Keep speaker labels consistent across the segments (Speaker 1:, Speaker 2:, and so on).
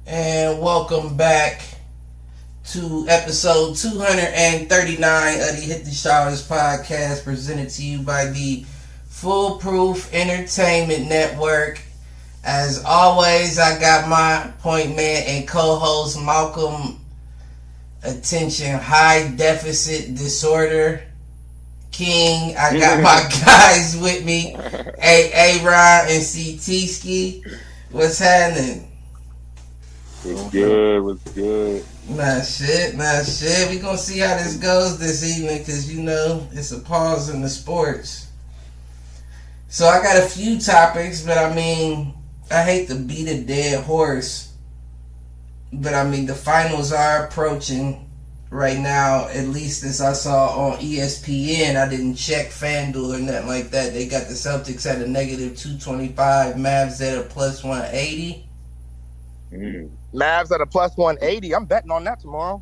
Speaker 1: And welcome back to episode 239 of the Hit the Showers podcast, presented to you by the Foolproof Entertainment Network. As always, I got my point man and co-host Malcolm Attention High Deficit Disorder King. I got my guys with me, A-Ron and CT Ski. What's happening?
Speaker 2: What's good? What's good?
Speaker 1: Nah shit. We gonna see how this goes this evening, because you know it's a pause in the sports. So I got a few topics, but I mean, I hate to beat a dead horse, but I mean the finals are approaching right now. At least as I saw on ESPN, I didn't check FanDuel or nothing like that. They got the Celtics at a negative 225, Mavs at a plus 180.
Speaker 3: Mavs at a plus 180. I'm betting on that tomorrow.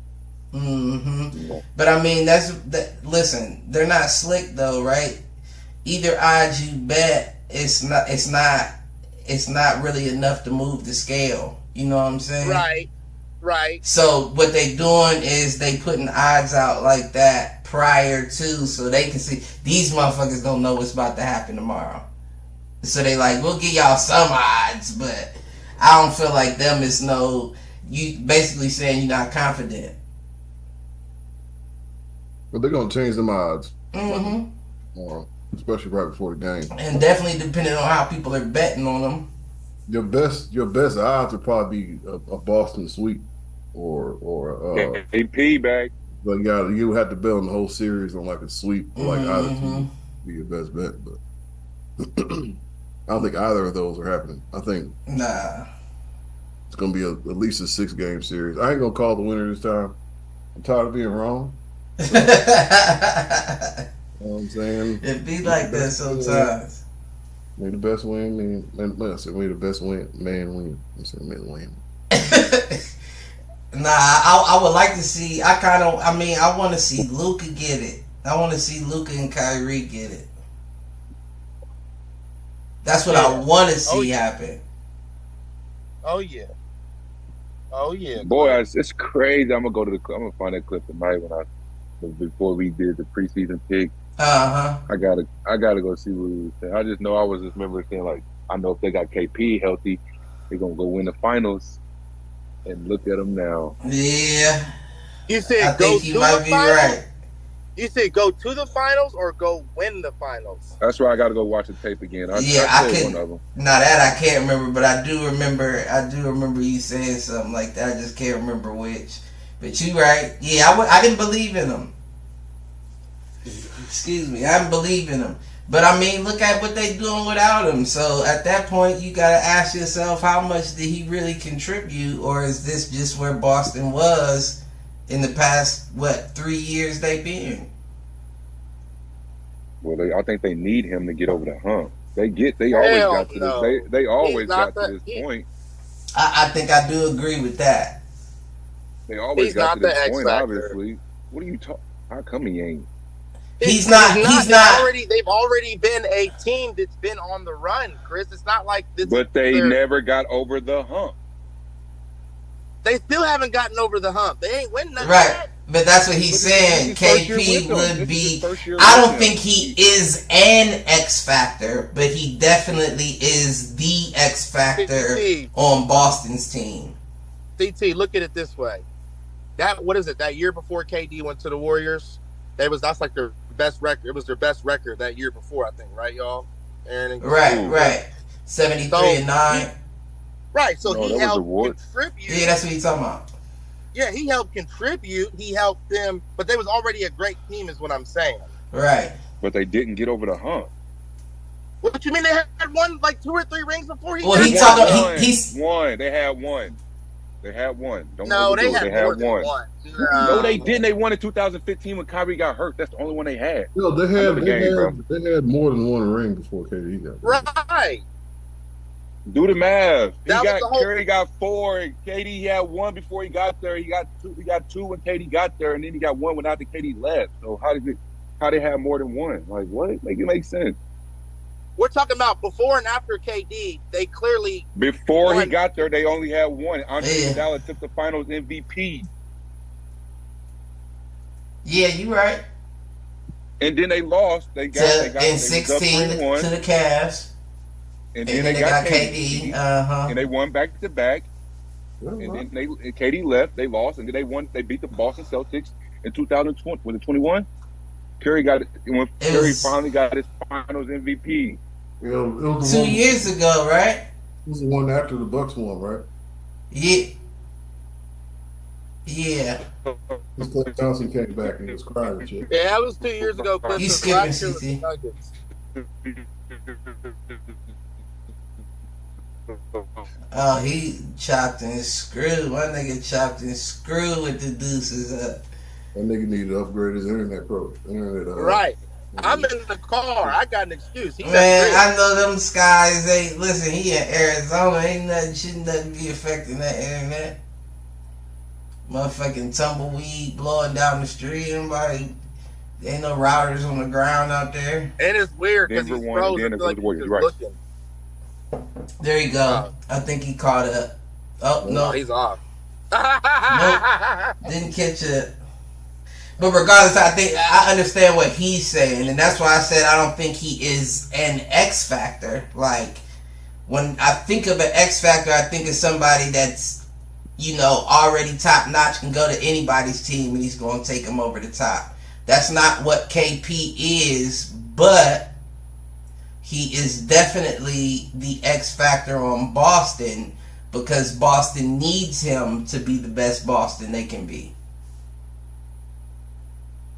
Speaker 1: But I mean, listen, they're not slick though, right? Either odds you bet, it's not really enough to move the scale. You know what I'm saying?
Speaker 3: Right.
Speaker 1: So what they doing is they putting odds out like that prior to, so they can see these motherfuckers don't know what's about to happen tomorrow. So they like, we'll give y'all some odds, but I don't feel like them is you basically saying you're not confident.
Speaker 4: But they're gonna change them odds.
Speaker 1: Mm-hmm.
Speaker 4: Especially right before the game.
Speaker 1: And definitely depending on how people are betting on them.
Speaker 4: Your best odds would probably be a Boston sweep or
Speaker 2: AP back.
Speaker 4: But you would have to bet on the whole series on like a sweep or like either team be your best bet. But I don't think either of those are happening. I think it's gonna be at least a 6-game series. I ain't gonna call the winner this time. I'm tired of being wrong. You know what I'm saying?
Speaker 1: It be like that sometimes.
Speaker 4: May the best win, may the best man win. I'm saying man win.
Speaker 1: I would like to see. I want to see Luka get it. I want to see Luka and Kyrie get it. That's what I want to see happen.
Speaker 3: Oh yeah.
Speaker 2: Boy, it's crazy. I'm gonna find that clip tonight before we did the preseason pick. I gotta go see what he was saying. I just know I was just remember saying like, I know if they got KP healthy, they're gonna go win the finals. And look at them now.
Speaker 1: Yeah.
Speaker 3: You said
Speaker 1: I think you might be right.
Speaker 3: You said go to the finals or go win the finals?
Speaker 2: That's why I gotta go watch the tape again.
Speaker 1: I can. One of them. Now that I can't remember, but I do remember you saying something like that. I just can't remember which. But you right. Yeah, I didn't believe in them. Excuse me, I didn't believe in them. But I mean, look at what they doing without him. So at that point, you gotta ask yourself, how much did he really contribute, or is this just where Boston was in the past 3 years they been?
Speaker 2: Well, I think they need him to get over the hump. They always got to this point.
Speaker 1: I think I do agree with that.
Speaker 2: They always got to this point. Obviously, what are you talking? How come he ain't?
Speaker 1: He's not.
Speaker 3: They've already been a team that's been on the run, Chris. It's not like this.
Speaker 2: But they never got over the hump.
Speaker 3: They still haven't gotten over the hump. They ain't winning nothing.
Speaker 1: Right. But that's what he's saying. KP would be. I don't think he is an X factor, but he definitely is the X factor on Boston's team.
Speaker 3: CT, look at it this way. That year before KD went to the Warriors, that's like their best record. It was their best record that year before, I think, right, y'all? Aaron and
Speaker 1: right. 73-9.
Speaker 3: Right, so he helped contribute.
Speaker 1: Yeah, that's what he's talking about.
Speaker 3: Yeah, he helped contribute. He helped them, but they was already a great team, is what I'm saying.
Speaker 1: Right.
Speaker 2: But they didn't get over the hump.
Speaker 3: What you mean? They had won like 2 or 3 rings before he.
Speaker 1: Well,
Speaker 2: he's won. They had one. They had one.
Speaker 3: They had one.
Speaker 2: No, they didn't. They won in 2015 when Kyrie got hurt. That's the only one they had.
Speaker 4: No, they had more than one ring before KD got
Speaker 3: hurt. Right.
Speaker 2: Do the math. Curry got 4, and KD had 1 before he got there. He got 2. He got 2 when KD got there, and then he got 1 when after KD left. So how they have more than one? Like what? Make it make sense.
Speaker 3: We're talking about before and after KD. They clearly
Speaker 2: before he got there, they only had one. Andre Iguodala took the Finals MVP.
Speaker 1: Yeah, you right.
Speaker 2: And then they lost. They got
Speaker 1: in 16 to the Cavs.
Speaker 2: And then they got KD. And they won back to back. And then KD left. They lost, and then they won. They beat the Boston Celtics in 2020. Was it 21? Curry got it when Curry finally got his Finals MVP.
Speaker 4: It was
Speaker 1: 2 years ago, right?
Speaker 4: It was the one after the Bucks won, right?
Speaker 1: Yeah. Yeah.
Speaker 4: Klay Thompson came back and he was crying and shit.
Speaker 3: Yeah, that was 2 years ago.
Speaker 1: You skipping, CC. Oh, he chopped and screwed. My nigga chopped and screwed with the deuces up.
Speaker 4: That nigga needed to upgrade his internet
Speaker 3: right. I'm in the car. I got an excuse.
Speaker 1: Man, I know them skies ain't. Listen, he in Arizona. Ain't nothing, shouldn't nothing be affecting that internet. Motherfucking tumbleweed blowing down the street. Ain't no routers on the ground out there.
Speaker 3: And it's weird because he's frozen. Like looking.
Speaker 1: There you go. I think he caught up. Oh, no.
Speaker 3: He's off.
Speaker 1: Nope. Didn't catch it. But regardless, I understand what he's saying, and that's why I said I don't think he is an X factor. Like, when I think of an X factor, I think of somebody that's, already top notch, can go to anybody's team and he's going to take them over the top. That's not what KP is, but he is definitely the X factor on Boston because Boston needs him to be the best Boston they can be.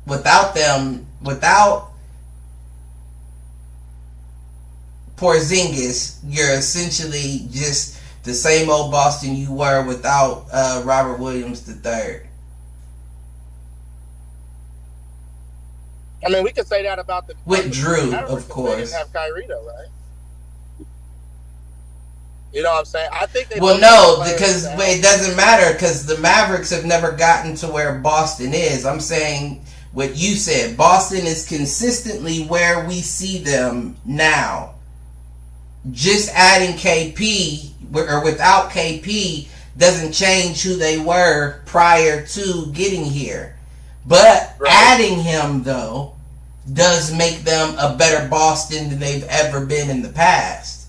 Speaker 1: Without Porzingis, you're essentially just the same old Boston you were without Robert Williams III.
Speaker 3: I mean, we could say that about the
Speaker 1: with Drew, of course.
Speaker 3: They didn't have Kyrie though, right? You know what I'm saying? I think they.
Speaker 1: Well, no, because it doesn't matter because the Mavericks have never gotten to where Boston is. I'm saying what you said. Boston is consistently where we see them now. Just adding KP or without KP doesn't change who they were prior to getting here. But adding him, though, does make them a better Boston than they've ever been in the past.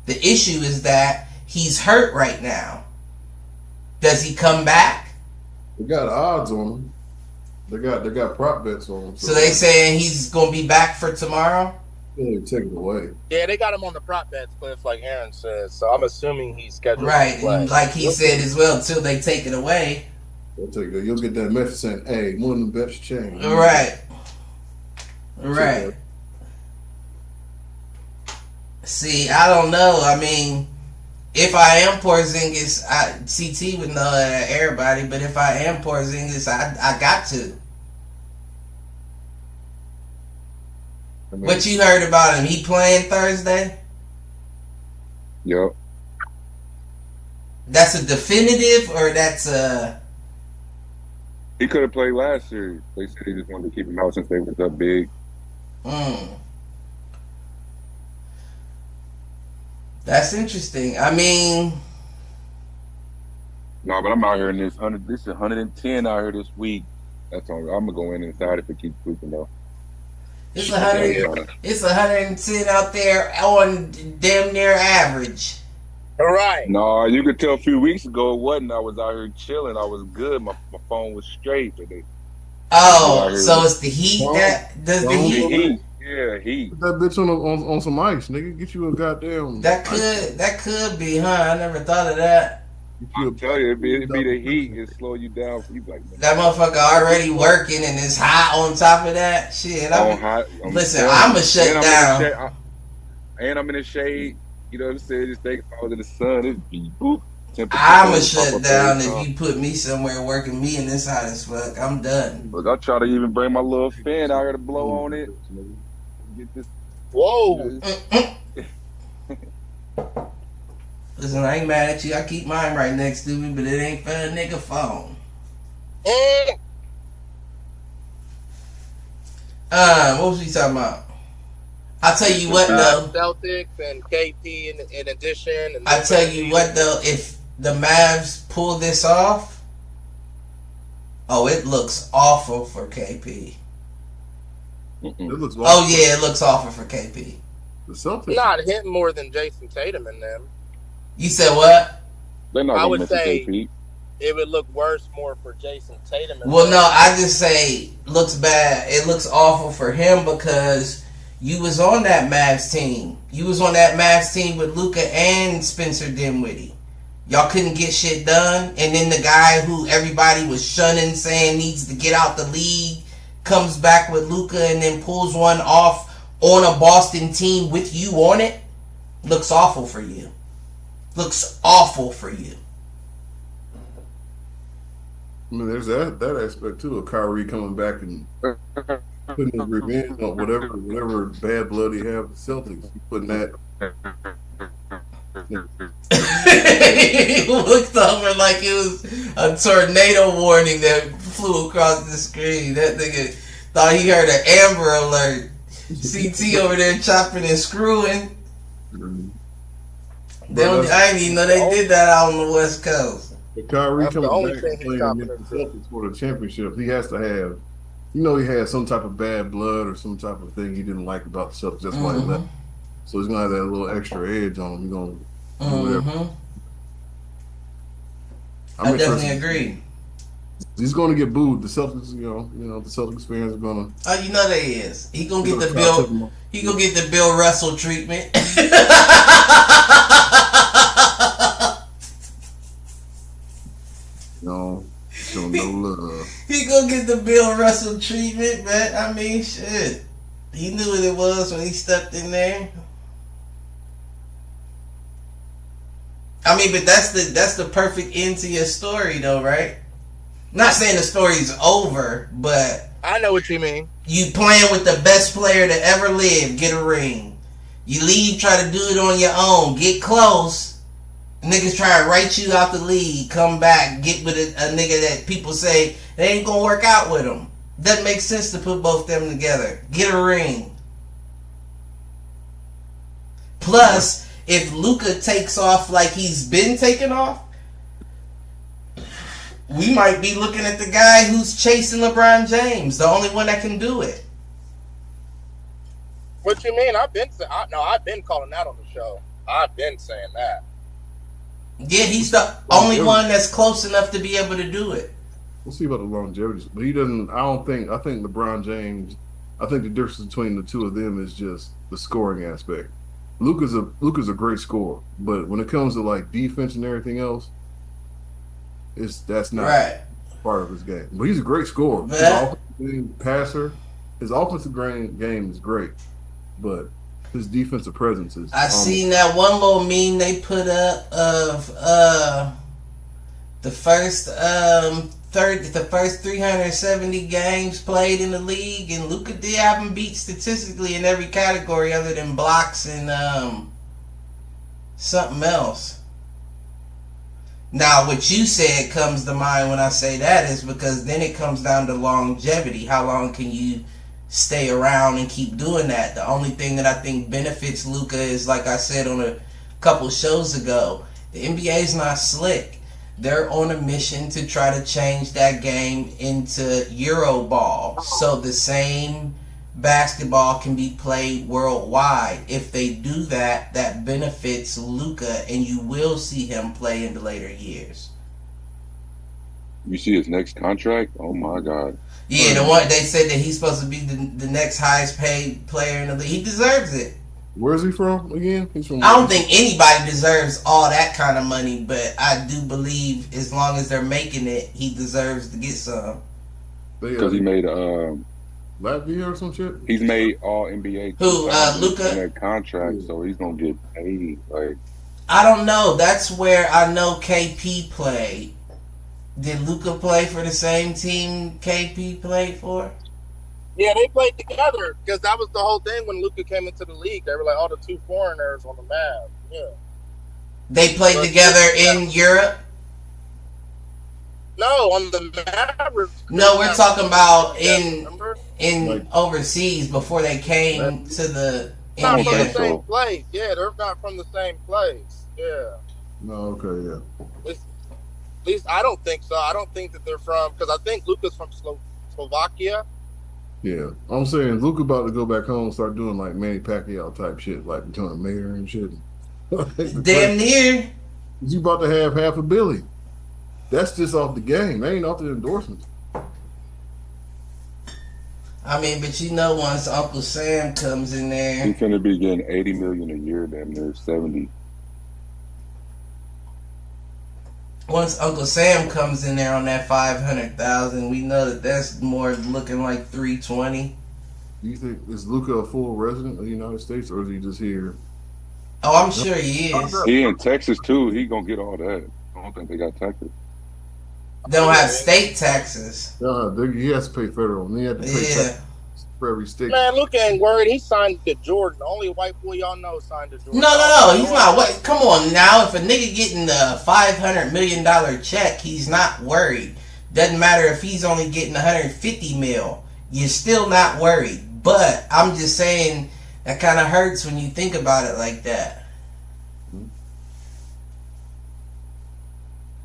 Speaker 1: The issue is that he's hurt right now. Does he come back?
Speaker 4: They got odds on him. They got prop bets on him.
Speaker 1: So they saying he's going to be back for tomorrow?
Speaker 4: Yeah, take it away.
Speaker 3: Yeah, they got him on the prop bets, Cliff, like Aaron says. So I'm assuming he's scheduled
Speaker 1: to
Speaker 3: play.
Speaker 1: And like he said as well, until they take it away.
Speaker 4: You'll get that message saying, "Hey, one of the best change."
Speaker 1: Right. See, I don't know. I mean, if I am Porzingis, CT would know everybody. But if I am Porzingis, I got to. What you heard about him? He playing Thursday?
Speaker 2: Yep.
Speaker 1: That's a definitive, or that's a.
Speaker 2: He could have played last year. They said they just wanted to keep him out since they was up big.
Speaker 1: That's interesting. I mean,
Speaker 2: no, but I'm out here in this 100. This is 110 out here this week. That's all. I'm gonna go in inside if it keeps tweaking though.
Speaker 1: It's 100. It's 110 out there on damn near average.
Speaker 3: All right.
Speaker 2: No, you could tell a few weeks ago it wasn't. I was out here chilling. I was good. My phone was straight. But
Speaker 1: so it's the heat that does the heat.
Speaker 2: Yeah, heat.
Speaker 4: Put that bitch on some ice, nigga. Get you a goddamn.
Speaker 1: That could be, huh? I never thought of that.
Speaker 2: I'm telling you, it'd be the heat. It slow you down. You like
Speaker 1: that motherfucker already working and it's hot on top of that shit. Listen, I'ma shut down.
Speaker 2: I'm in the shade. You know what I'm saying? Just think if I was in the sun, it'd be boop.
Speaker 1: I'ma shut down if you put me somewhere working me in this hot as fuck. I'm done.
Speaker 2: Look, I try to even bring my little fan out here to blow on it. Get this.
Speaker 3: Whoa.
Speaker 1: Listen, I ain't mad at you. I keep mine right next to me, but it ain't for a nigga phone. What was we talking about? I'll tell you what though.
Speaker 3: Celtics and KP in addition. And
Speaker 1: I tell you what though, if the Mavs pull this off, it looks awful for KP.
Speaker 4: It looks awful.
Speaker 1: Oh yeah, it looks awful for KP.
Speaker 4: The Celtics
Speaker 3: not hit more than Jason Tatum in them.
Speaker 1: You said what?
Speaker 2: I would say KP.
Speaker 3: It would look worse more for Jason Tatum.
Speaker 1: Well, no, I just say looks bad. It looks awful for him because you was on that Mavs team. You was on that Mavs team with Luka and Spencer Dinwiddie. Y'all couldn't get shit done, and then the guy who everybody was shunning, saying needs to get out the league, comes back with Luka and then pulls one off on a Boston team with you on it. Looks awful for you. Looks awful for you.
Speaker 4: I mean, there's that aspect too of Kyrie coming back and putting his revenge on whatever bad blood he have with Celtics. Putting that.
Speaker 1: He looked over like it was a tornado warning that flew across the screen. That nigga thought he heard an Amber Alert. CT over there chopping and screwing. I didn't even know they did that out on the West Coast.
Speaker 4: But Kyrie coming back and playing against the Celtics for the championship, he has to have, he had some type of bad blood or some type of thing he didn't like about the Celtics. That's why he left. So he's gonna have that little extra edge on him. He's gonna do whatever.
Speaker 1: I definitely agree.
Speaker 4: He's gonna get booed. The Celtics, the Celtics fans are gonna.
Speaker 1: Oh, you know they is. He gonna get the Bill. He gonna get the Bill Russell treatment.
Speaker 4: No, show no love.
Speaker 1: He gonna get the Bill Russell treatment, man. I mean, shit. He knew what it was when he stepped in there. I mean, but that's the perfect end to your story, though, right? Not saying the story's over, but
Speaker 3: I know what you mean.
Speaker 1: You playing with the best player to ever live, get a ring. You leave, try to do it on your own, get close. Niggas try to write you out the league, come back, get with a nigga that people say they ain't gonna work out with him. Doesn't make sense to put both them together. Get a ring. Plus, if Luka takes off like he's been taking off, we might be looking at the guy who's chasing LeBron James, the only one that can do it.
Speaker 3: What you mean? I've been calling that on the show. I've been saying that.
Speaker 1: Yeah, he's the only one that's close enough to be able to do it.
Speaker 4: We'll see about the longevity, but he doesn't. I think LeBron James. I think the difference between the two of them is just the scoring aspect. Luka's a great scorer, but when it comes to like defense and everything else, that's not part of his game. But he's a great scorer. His offensive passer. His offensive game is great, but his defensive presence is.
Speaker 1: I seen that one little meme they put up of the first 370 games played in the league, and Luka did have him beat statistically in every category other than blocks and something else. Now, what you said comes to mind when I say that is because then it comes down to longevity. How long can you stay around and keep doing that? The only thing that I think benefits Luka is, like I said on a couple shows ago, the NBA is not slick. They're on a mission to try to change that game into Euroball, so the same basketball can be played worldwide. If they do that, that benefits Luka, and you will see him play in the later years.
Speaker 2: You see his next contract? Oh my God.
Speaker 1: Yeah, the one they said that he's supposed to be the next highest paid player in the league. He deserves it.
Speaker 4: Where is he from again? He's from.
Speaker 1: I don't think anybody deserves all that kind of money, but I do believe as long as they're making it, he deserves to get some.
Speaker 2: Because he made
Speaker 4: Latvia or some shit.
Speaker 2: He's made all NBA.
Speaker 1: Who Luka?
Speaker 2: In that contract, so he's gonna get paid. Like
Speaker 1: I don't know. That's where I know KP played. Did Luka play for the same team KP played for?
Speaker 3: Yeah, they played together because that was the whole thing when Luka came into the league. They were like, the two foreigners on the Mavs. Yeah.
Speaker 1: They played together in Europe?
Speaker 3: No, on the Mavericks.
Speaker 1: No, we're talking about in overseas before they came to the
Speaker 3: Not from the same place. Yeah, they're not from the same place. Yeah.
Speaker 4: No, okay, yeah.
Speaker 3: At least I don't think so. I don't think that they're from, because I think Luka's from Slovakia.
Speaker 4: Yeah, I'm saying Luka about to go back home and start doing like Manny Pacquiao type shit, like becoming mayor and shit.
Speaker 1: Damn near.
Speaker 4: You about to have half a billion. That's just off the game. That ain't off the endorsements.
Speaker 1: I mean, but you know, once Uncle Sam comes in there,
Speaker 2: he's gonna be getting $80 million a year. Damn near 70.
Speaker 1: Once Uncle Sam comes in there on that 500,000, we know that that's more looking like 320.
Speaker 4: Do you think is Luka a full resident of the United States, or is he just here?
Speaker 1: Oh, I'm sure he is.
Speaker 2: He in Texas too. He gonna get all that. I don't think they got taxes.
Speaker 1: They don't have state taxes.
Speaker 4: He has to pay federal. And he had to pay taxes for every state.
Speaker 3: Man, Luka ain't worried. He signed to Jordan. The only white boy y'all know signed to Jordan.
Speaker 1: No. He's not. What? Come on now. If a nigga getting the $500 million check, he's not worried. Doesn't matter if he's only getting 150 mil. You're still not worried. But I'm just saying that kind of hurts when you think about it like that.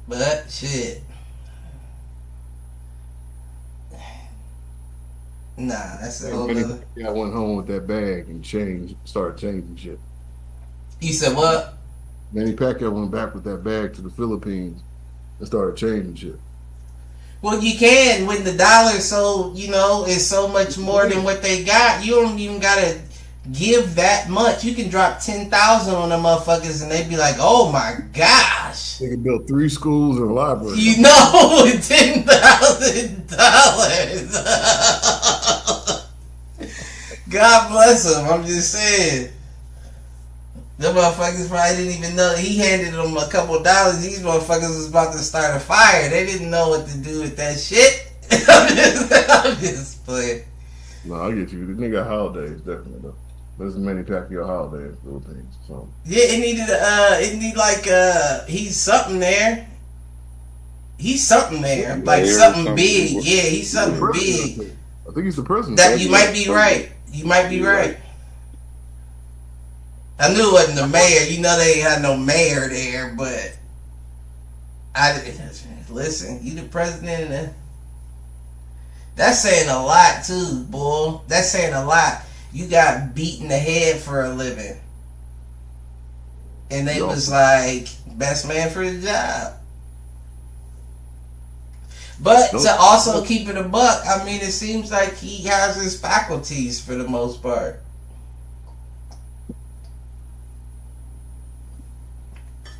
Speaker 1: But shit. Nah, that's the whole other.
Speaker 4: I went home with that bag and started changing shit.
Speaker 1: You said what?
Speaker 4: Manny Pacquiao went back with that bag to the Philippines and started changing shit.
Speaker 1: Well, you can when the dollar is so is so much more than what they got. You don't even gotta give that much. You can drop 10,000 on them motherfuckers and they be like, "Oh my gosh!"
Speaker 4: They can build 3 schools and a library.
Speaker 1: You know, $10,000. God bless him. I'm just saying. The motherfuckers probably didn't even know. He handed them a couple of dollars. These motherfuckers was about to start a fire. They didn't know what to do with that shit. I'm just playing.
Speaker 4: No, I get you. The nigga holidays, definitely though. There's many Pacquiao holidays, little things. So
Speaker 1: yeah, he's something there. He's something there. Like something big. Yeah, he's something big.
Speaker 4: I think he's the president.
Speaker 1: That you might be right. You might be right. I knew it wasn't the mayor. You know they ain't had no mayor there, but listen, you the president. That's saying a lot too, boy. That's saying a lot. You got beat in the head for a living. And they was like, best man for the job. But to also keep it a buck, I mean, it seems like he has his faculties for the most part.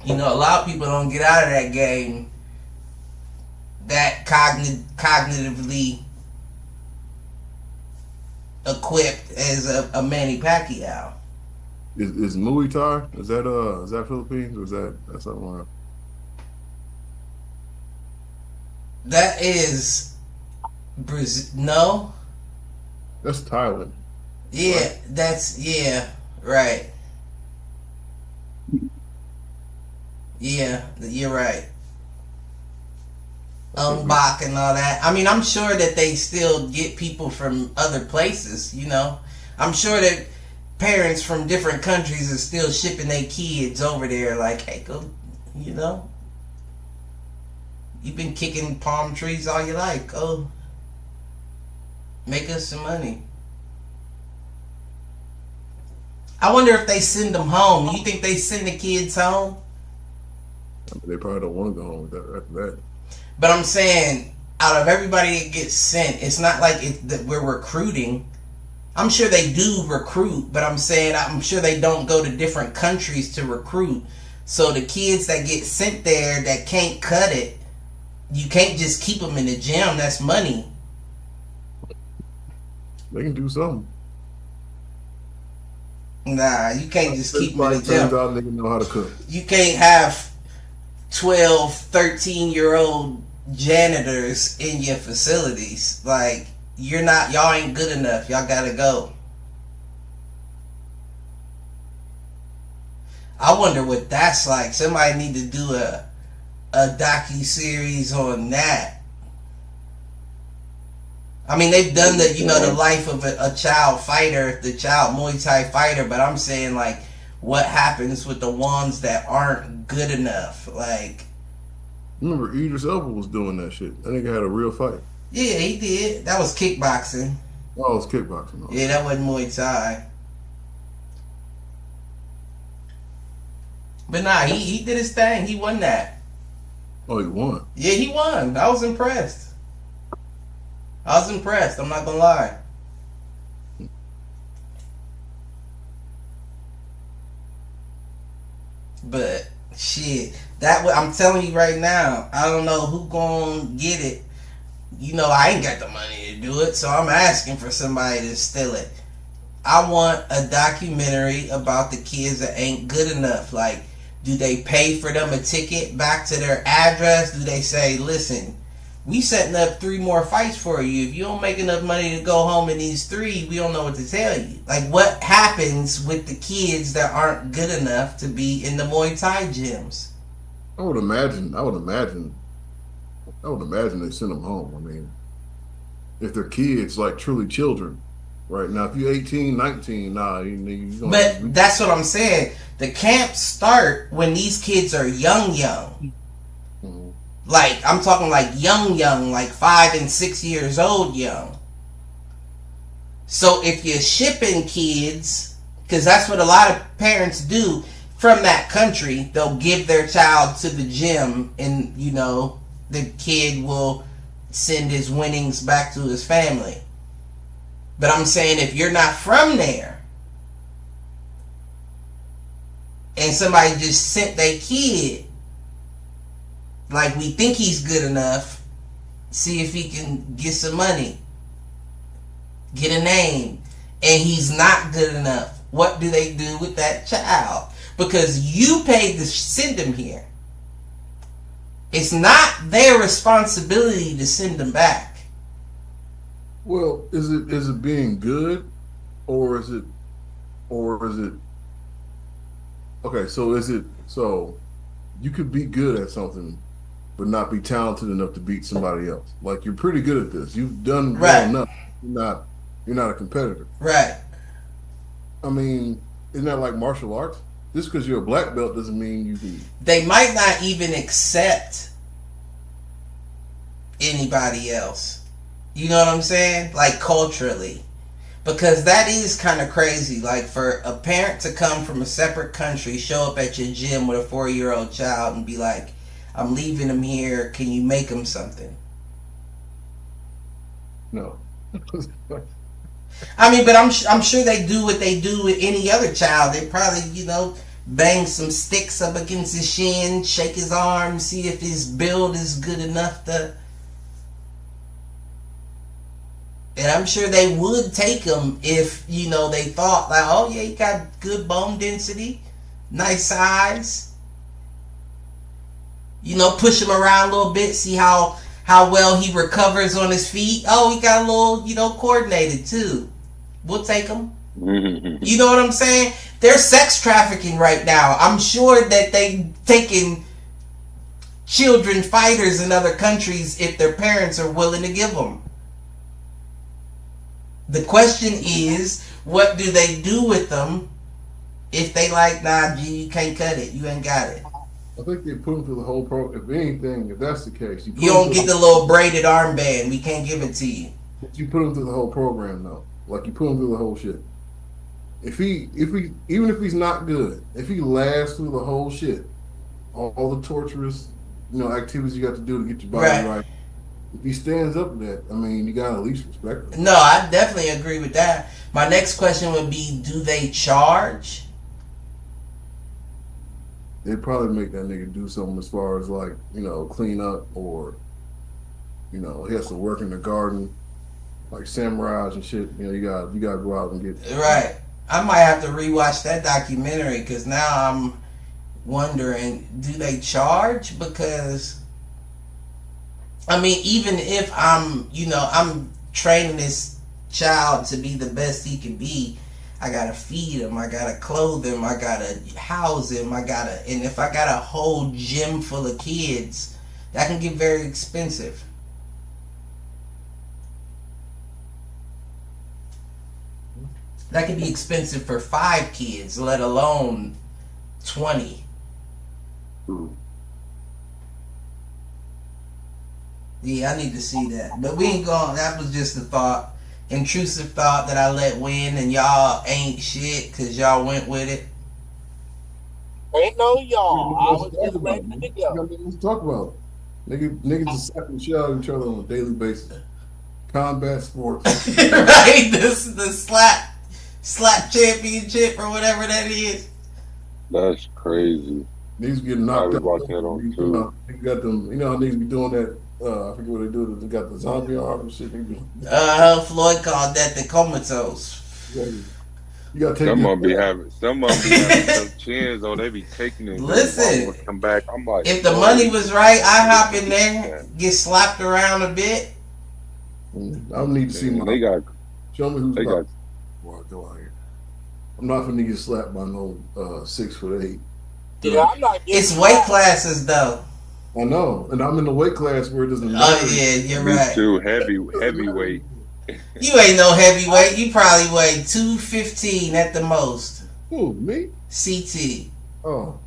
Speaker 1: You know, a lot of people don't get out of that game that cognitively equipped as a Manny Pacquiao.
Speaker 4: Is Muay Thai? Is that Philippines or is that something else?
Speaker 1: That is Brazil. No,
Speaker 4: that's Thailand.
Speaker 1: Yeah, right? Right. Yeah, you're right. Bach and all that. I mean, I'm sure that they still get people from other places, you know. I'm sure that parents from different countries are still shipping their kids over there like, hey, go, you know. You've been kicking palm trees all your life. Go make us some money. I wonder if they send them home. You think they send the kids home?
Speaker 4: They probably don't want to go home with that after that.
Speaker 1: But I'm saying, out of everybody that gets sent, it's not like that we're recruiting. I'm sure they do recruit, but I'm saying I'm sure they don't go to different countries to recruit. So the kids that get sent there that can't cut it, you can't just keep them in the gym. That's money.
Speaker 4: They can do something.
Speaker 1: Nah, you can't just keep them in the gym.
Speaker 4: Turns out they know how to cook.
Speaker 1: You can't have 12, 13-year-old janitors in your facilities. Like, y'all ain't good enough. Y'all gotta go. I wonder what that's like. Somebody need to do a docu-series on that. I mean, they've done the life of a child fighter, the child Muay Thai fighter, but I'm saying, like, what happens with the ones that aren't good enough? Like,
Speaker 4: remember Idris Elba was doing that shit. That nigga had a real fight.
Speaker 1: Yeah, he did. That was kickboxing.
Speaker 4: Oh, it was kickboxing.
Speaker 1: Yeah, that wasn't Muay Thai. But nah, he did his thing. He won that.
Speaker 4: Oh, he won?
Speaker 1: Yeah, he won. I was impressed. I'm not gonna lie. But shit, I'm telling you right now, I don't know who gonna get it. I ain't got the money to do it, so I'm asking for somebody to steal it. I want a documentary about the kids that ain't good enough. Like, do they pay for them a ticket back to their address? Do they say, listen, we setting up 3 more fights for you. If you don't make enough money to go home in these 3, we don't know what to tell you. Like, what happens with the kids that aren't good enough to be in the Muay Thai gyms?
Speaker 4: I would imagine they send them home. I mean, if they're kids, like truly children, right? Now, if you're 18, 19, nah, you don't.
Speaker 1: But that's what I'm saying. The camps start when these kids are young. Mm-hmm. Like, I'm talking like young, like 5 and 6 years old young. So if you're shipping kids, because that's what a lot of parents do from that country, they'll give their child to the gym and, the kid will send his winnings back to his family. But I'm saying if you're not from there and somebody just sent their kid, like, we think he's good enough, see if he can get some money, get a name, and he's not good enough, what do they do with that child? Because you paid to send him here. It's not their responsibility to send them back.
Speaker 4: Well, is it being good, or is it okay? So you could be good at something, but not be talented enough to beat somebody else. Like, you're pretty good at this. You've done well enough. You're not a competitor.
Speaker 1: Right.
Speaker 4: I mean, isn't that like martial arts? Just because you're a black belt doesn't mean you can.
Speaker 1: They might not even accept anybody else. You know what I'm saying? Like, culturally. Because that is kind of crazy. Like, for a parent to come from a separate country, show up at your gym with a 4-year-old child and be like, I'm leaving him here. Can you make him something?
Speaker 4: No.
Speaker 1: I mean, but I'm sure they do what they do with any other child. They probably, bang some sticks up against his shin, shake his arm, see if his build is good enough to... And I'm sure they would take him if, they thought, like, oh, yeah, he got good bone density, nice size. Push him around a little bit, see how well he recovers on his feet. Oh, he got a little, coordinated too. We'll take him. You know what I'm saying? They're sex trafficking right now. I'm sure that they taking children fighters in other countries if their parents are willing to give them. The question is, what do they do with them if they like, nah, G, you can't cut it. You ain't got it.
Speaker 4: I think they put them through the whole program. If anything, if that's the case,
Speaker 1: you don't get the little braided armband. We can't give it to you.
Speaker 4: You put them through the whole program, though. Like, you put them through the whole shit. Even if he's not good, if he lasts through the whole shit, all the torturous, activities you got to do to get your body right. If he stands up to that, I mean, you gotta at least respect him.
Speaker 1: No, I definitely agree with that. My next question would be, do they charge?
Speaker 4: They'd probably make that nigga do something as far as, like, clean up, or, he has to work in the garden, like samurais and shit. You gotta go out and get
Speaker 1: right. I might have to rewatch that documentary, because now I'm wondering, do they charge? Because, I mean, even if I'm training this child to be the best he can be, I gotta feed him, I gotta clothe him, I gotta house him, and if I got a whole gym full of kids, that can get very expensive. That could be expensive for 5 kids, let alone 20. Yeah, I need to see that. But we ain't going. That was just a thought. Intrusive thought that I let win, and y'all ain't shit because y'all went with it.
Speaker 3: Ain't no y'all. I was just ready to go.
Speaker 4: Let's talk about it. Niggas just slapping the shit out of each other on a daily basis. Combat sports.
Speaker 1: Right? The slap championship or whatever that is.
Speaker 2: That's crazy.
Speaker 4: Niggas getting knocked out.
Speaker 2: Watching that on too.
Speaker 4: They got them. You know how niggas be doing that. I forget what they do. They got the zombie arm and shit.
Speaker 1: Floyd called that the comatose.
Speaker 4: You gotta take
Speaker 2: some of them be having some chins on. They be taking it.
Speaker 1: Listen,
Speaker 2: come back. I'm like,
Speaker 1: if the money was right, I hop in there, get slapped around a bit.
Speaker 4: I need to see.
Speaker 2: They got.
Speaker 4: Show me who's they got. Well, go out here. I'm not gonna get slapped by no 6'8".
Speaker 3: Yeah, I'm not.
Speaker 1: It's weight classes though.
Speaker 4: I know, and I'm in the weight class where it doesn't matter.
Speaker 1: Oh yeah, you're right.
Speaker 2: Too heavyweight.
Speaker 1: You ain't no heavyweight. You probably weigh 215 at the most.
Speaker 4: Who, me?
Speaker 1: CT.
Speaker 4: Oh.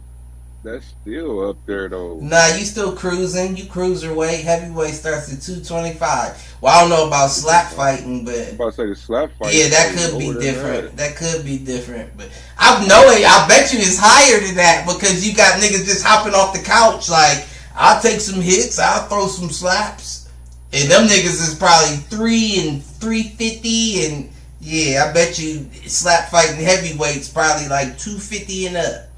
Speaker 2: That's still up there though.
Speaker 1: Nah, you still cruising. You cruiserweight. Heavyweight starts at 225. Well, I don't know about slap fighting, but
Speaker 2: I'm about to say the slap fight.
Speaker 1: Yeah, that could be different. That could be different. But I bet you it's higher than that because you got niggas just hopping off the couch like, I'll take some hits, I'll throw some slaps. And them niggas is probably 3 and 350 and yeah, I bet you slap fighting heavyweights probably like 250 and up.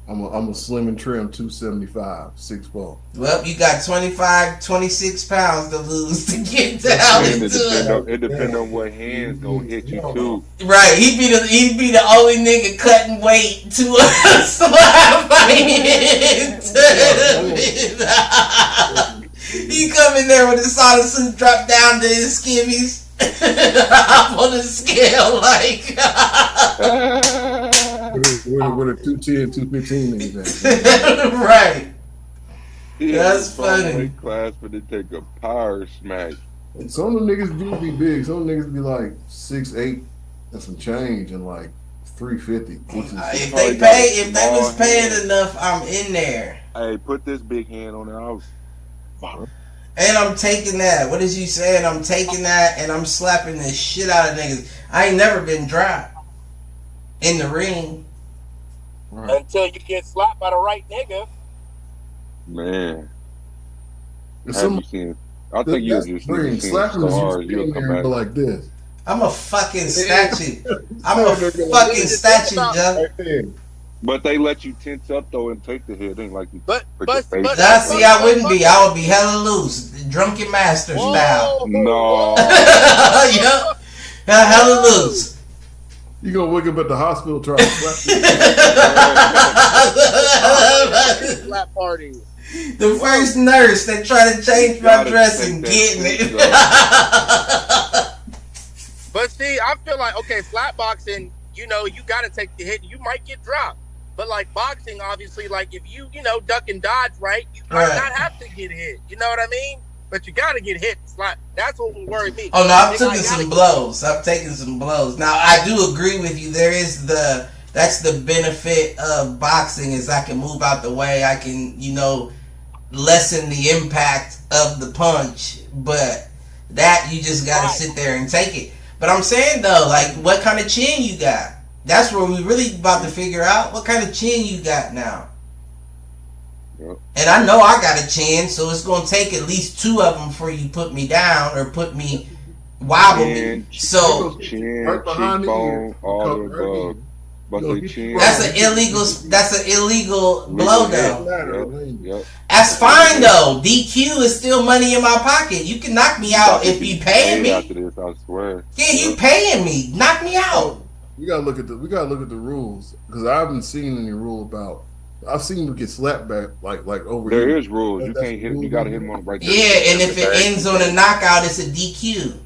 Speaker 4: I'm a slim and trim 275, 6'4".
Speaker 1: Well, you got 26 pounds to lose to get down into it.
Speaker 2: It depends on what hands gonna hit you too.
Speaker 1: Right, he'd be the only nigga cutting weight to a slap fight. He come in there with his sauna suit, drop down to his skivvies, hop on the scale like.
Speaker 4: What a 210, 215 niggas.
Speaker 1: Right.
Speaker 2: Yeah,
Speaker 1: that's funny.
Speaker 2: Class, but they take a power smack.
Speaker 4: And some of the niggas do be big. Some niggas be like 6'8" and some change and like 350.
Speaker 1: If they was paying enough, I'm in there.
Speaker 2: Hey, put this big hand on it.
Speaker 1: And I'm taking that. What is you saying? I'm taking that and I'm slapping the shit out of niggas. I ain't never been dropped in the ring.
Speaker 3: Right. Until you get slapped by the right nigga.
Speaker 2: Man. I think you're just
Speaker 4: slapping stars. You'll come back like this.
Speaker 1: I'm a fucking statue. I'm a fucking statue, Joe.
Speaker 2: But they let you tense up though and take the hit. Ain't like you.
Speaker 3: But
Speaker 1: I wouldn't be. I would be hella loose, drunken master style.
Speaker 2: No.
Speaker 1: Yep. Hella loose.
Speaker 4: You gonna wake up at the hospital trying to
Speaker 3: slap party.
Speaker 1: The first nurse that tried to change my dressing, getting it.
Speaker 3: But see, I feel like slap boxing. You got to take the hit. You might get dropped. But like boxing, obviously, like if you duck and dodge right, you might not have to get hit. You know what I mean? But you got to get hit. That's what will worry me.
Speaker 1: Oh no, I've taken some blows. I've taken some blows. Now I do agree with you. That's the benefit of boxing is I can move out the way. I can lessen the impact of the punch. But that you just got to sit there and take it. But I'm saying though, like what kind of chin you got? That's where we really about to figure out what kind of chin you got now. Yep. And I know I got a chin, so it's going to take at least 2 of them before you put me down or wobble me. So
Speaker 2: chin, cheekbone, all the above.
Speaker 1: That's an illegal blow though.
Speaker 2: Yep.
Speaker 1: That's fine though. DQ is still money in my pocket. You can knock me out if you paying me.
Speaker 2: After this, I swear.
Speaker 1: Yeah, you paying me. Knock me out.
Speaker 4: We gotta look at the rules because I haven't seen any rule about. I've seen them get slapped back like over
Speaker 2: there.
Speaker 4: There
Speaker 2: is rules. You can't hit. You gotta hit them on right there.
Speaker 1: Yeah, and if it ends on a knockout, it's a DQ.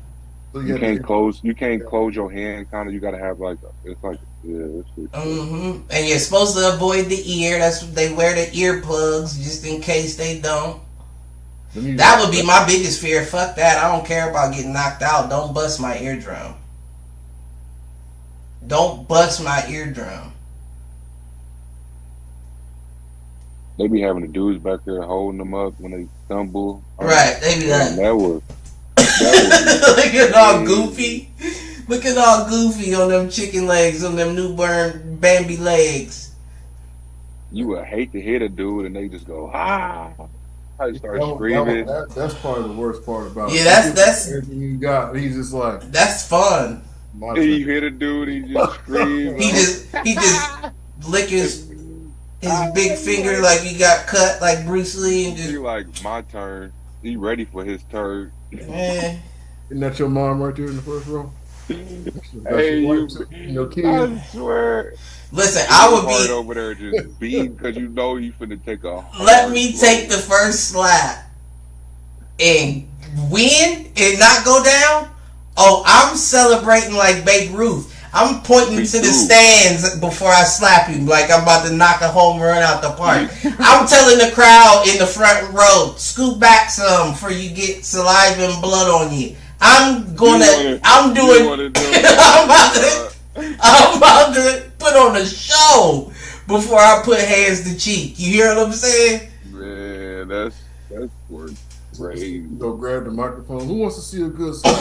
Speaker 2: So you can't close. You can't close your hand. Kind of. You gotta have it's like. Yeah,
Speaker 1: and you're supposed to avoid the ear. That's what they wear, the earplugs, just in case they don't. That would be my biggest fear. Fuck that. I don't care about getting knocked out. Don't bust my eardrum. Don't bust my eardrum.
Speaker 2: They be having the dudes back there holding them up when they stumble.
Speaker 1: Right, they be like,
Speaker 2: that was
Speaker 1: looking all goofy. Looking all goofy on them chicken legs, on them newborn Bambi legs.
Speaker 2: You would hate to hit a dude and they just go, ah. I start screaming.
Speaker 4: That's probably the worst part about it.
Speaker 1: Yeah, that's
Speaker 4: everything you got. He's just like,
Speaker 1: that's fun.
Speaker 2: You hit a dude, he just screams.
Speaker 1: he just lick his big finger like he got cut like Bruce Lee and just.
Speaker 2: He like, my turn. He ready for his turn.
Speaker 1: Man.
Speaker 4: Isn't that your mom right there in the first row?
Speaker 2: Hey, your kid. I swear.
Speaker 1: Listen, I would be
Speaker 2: over there just beating because you know you finna take a.
Speaker 1: Let me take the first slap and win and not go down. Oh, I'm celebrating like Babe Ruth. I'm pointing to the stands before I slap him like I'm about to knock a home run out the park. I'm telling the crowd in the front row, scoot back some before you get saliva and blood on you. I'm about to put on a show before I put hands to cheek. You hear what I'm saying?
Speaker 2: Man, that's worth crazy.
Speaker 4: Go grab the microphone. Who wants to see a good slap?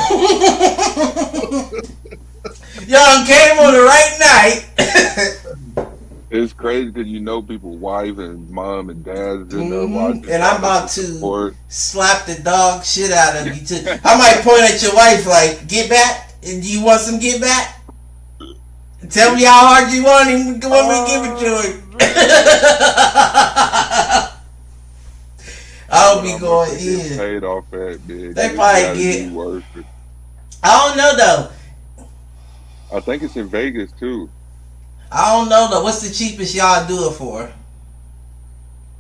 Speaker 1: Y'all came on the right night.
Speaker 2: It's crazy because you know people's wife and mom and dad's in there watching.
Speaker 1: And I'm about to slap the dog shit out of you too. I might point at your wife like, get back? Do you want some get back? Tell me how hard you want him. You want me to give it to him? I'll be going in.
Speaker 2: Paid off that big.
Speaker 1: They probably get. I don't know though.
Speaker 2: I think it's in Vegas too.
Speaker 1: I don't know though. What's the cheapest y'all do it for?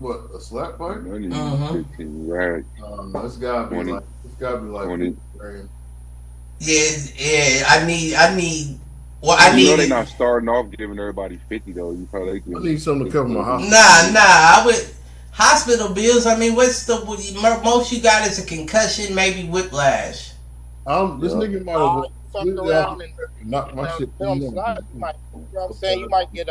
Speaker 4: What, a slap fight?
Speaker 2: 15 racks.
Speaker 4: It's gotta be like 20 grand.
Speaker 1: Yeah. I need. Well,
Speaker 2: I need. They're not starting off giving everybody 50 though. You probably.
Speaker 4: I need something to cover my hospital.
Speaker 1: Nah. I would hospital bills. I mean, what's the most you got is a concussion, maybe whiplash.
Speaker 4: This nigga might have.
Speaker 3: Fuck around and
Speaker 4: knock my shit.
Speaker 3: You know what I'm saying? You might get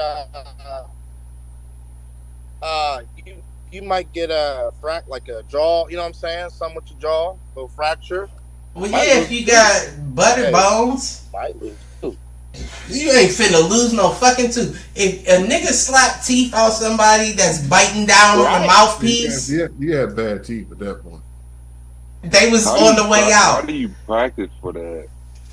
Speaker 3: you might get a like a jaw. You know what I'm saying? Something with your jaw, a little fracture.
Speaker 1: Well, yeah, if you got butter bones,
Speaker 3: might lose tooth.
Speaker 1: You ain't finna lose no fucking tooth. If a nigga slap teeth on somebody that's biting down on the mouthpiece,
Speaker 4: you had bad teeth at that point.
Speaker 1: They was on the way out.
Speaker 2: How do you practice for that?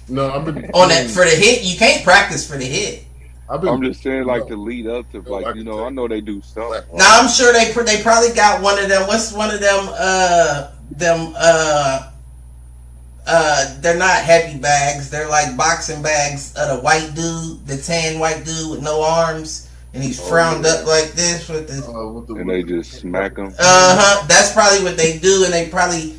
Speaker 4: No, I've been
Speaker 1: on that for the hit. You can't practice for the hit.
Speaker 2: I'm just saying, like to lead up to, like I know they do stuff.
Speaker 1: Now I'm sure they probably got one of them. What's one of them? They're not heavy bags. They're like boxing bags of the white dude, the tan white dude with no arms, and he's frowned up like this with the.
Speaker 2: And they just smack him.
Speaker 1: That's probably what they do, and they probably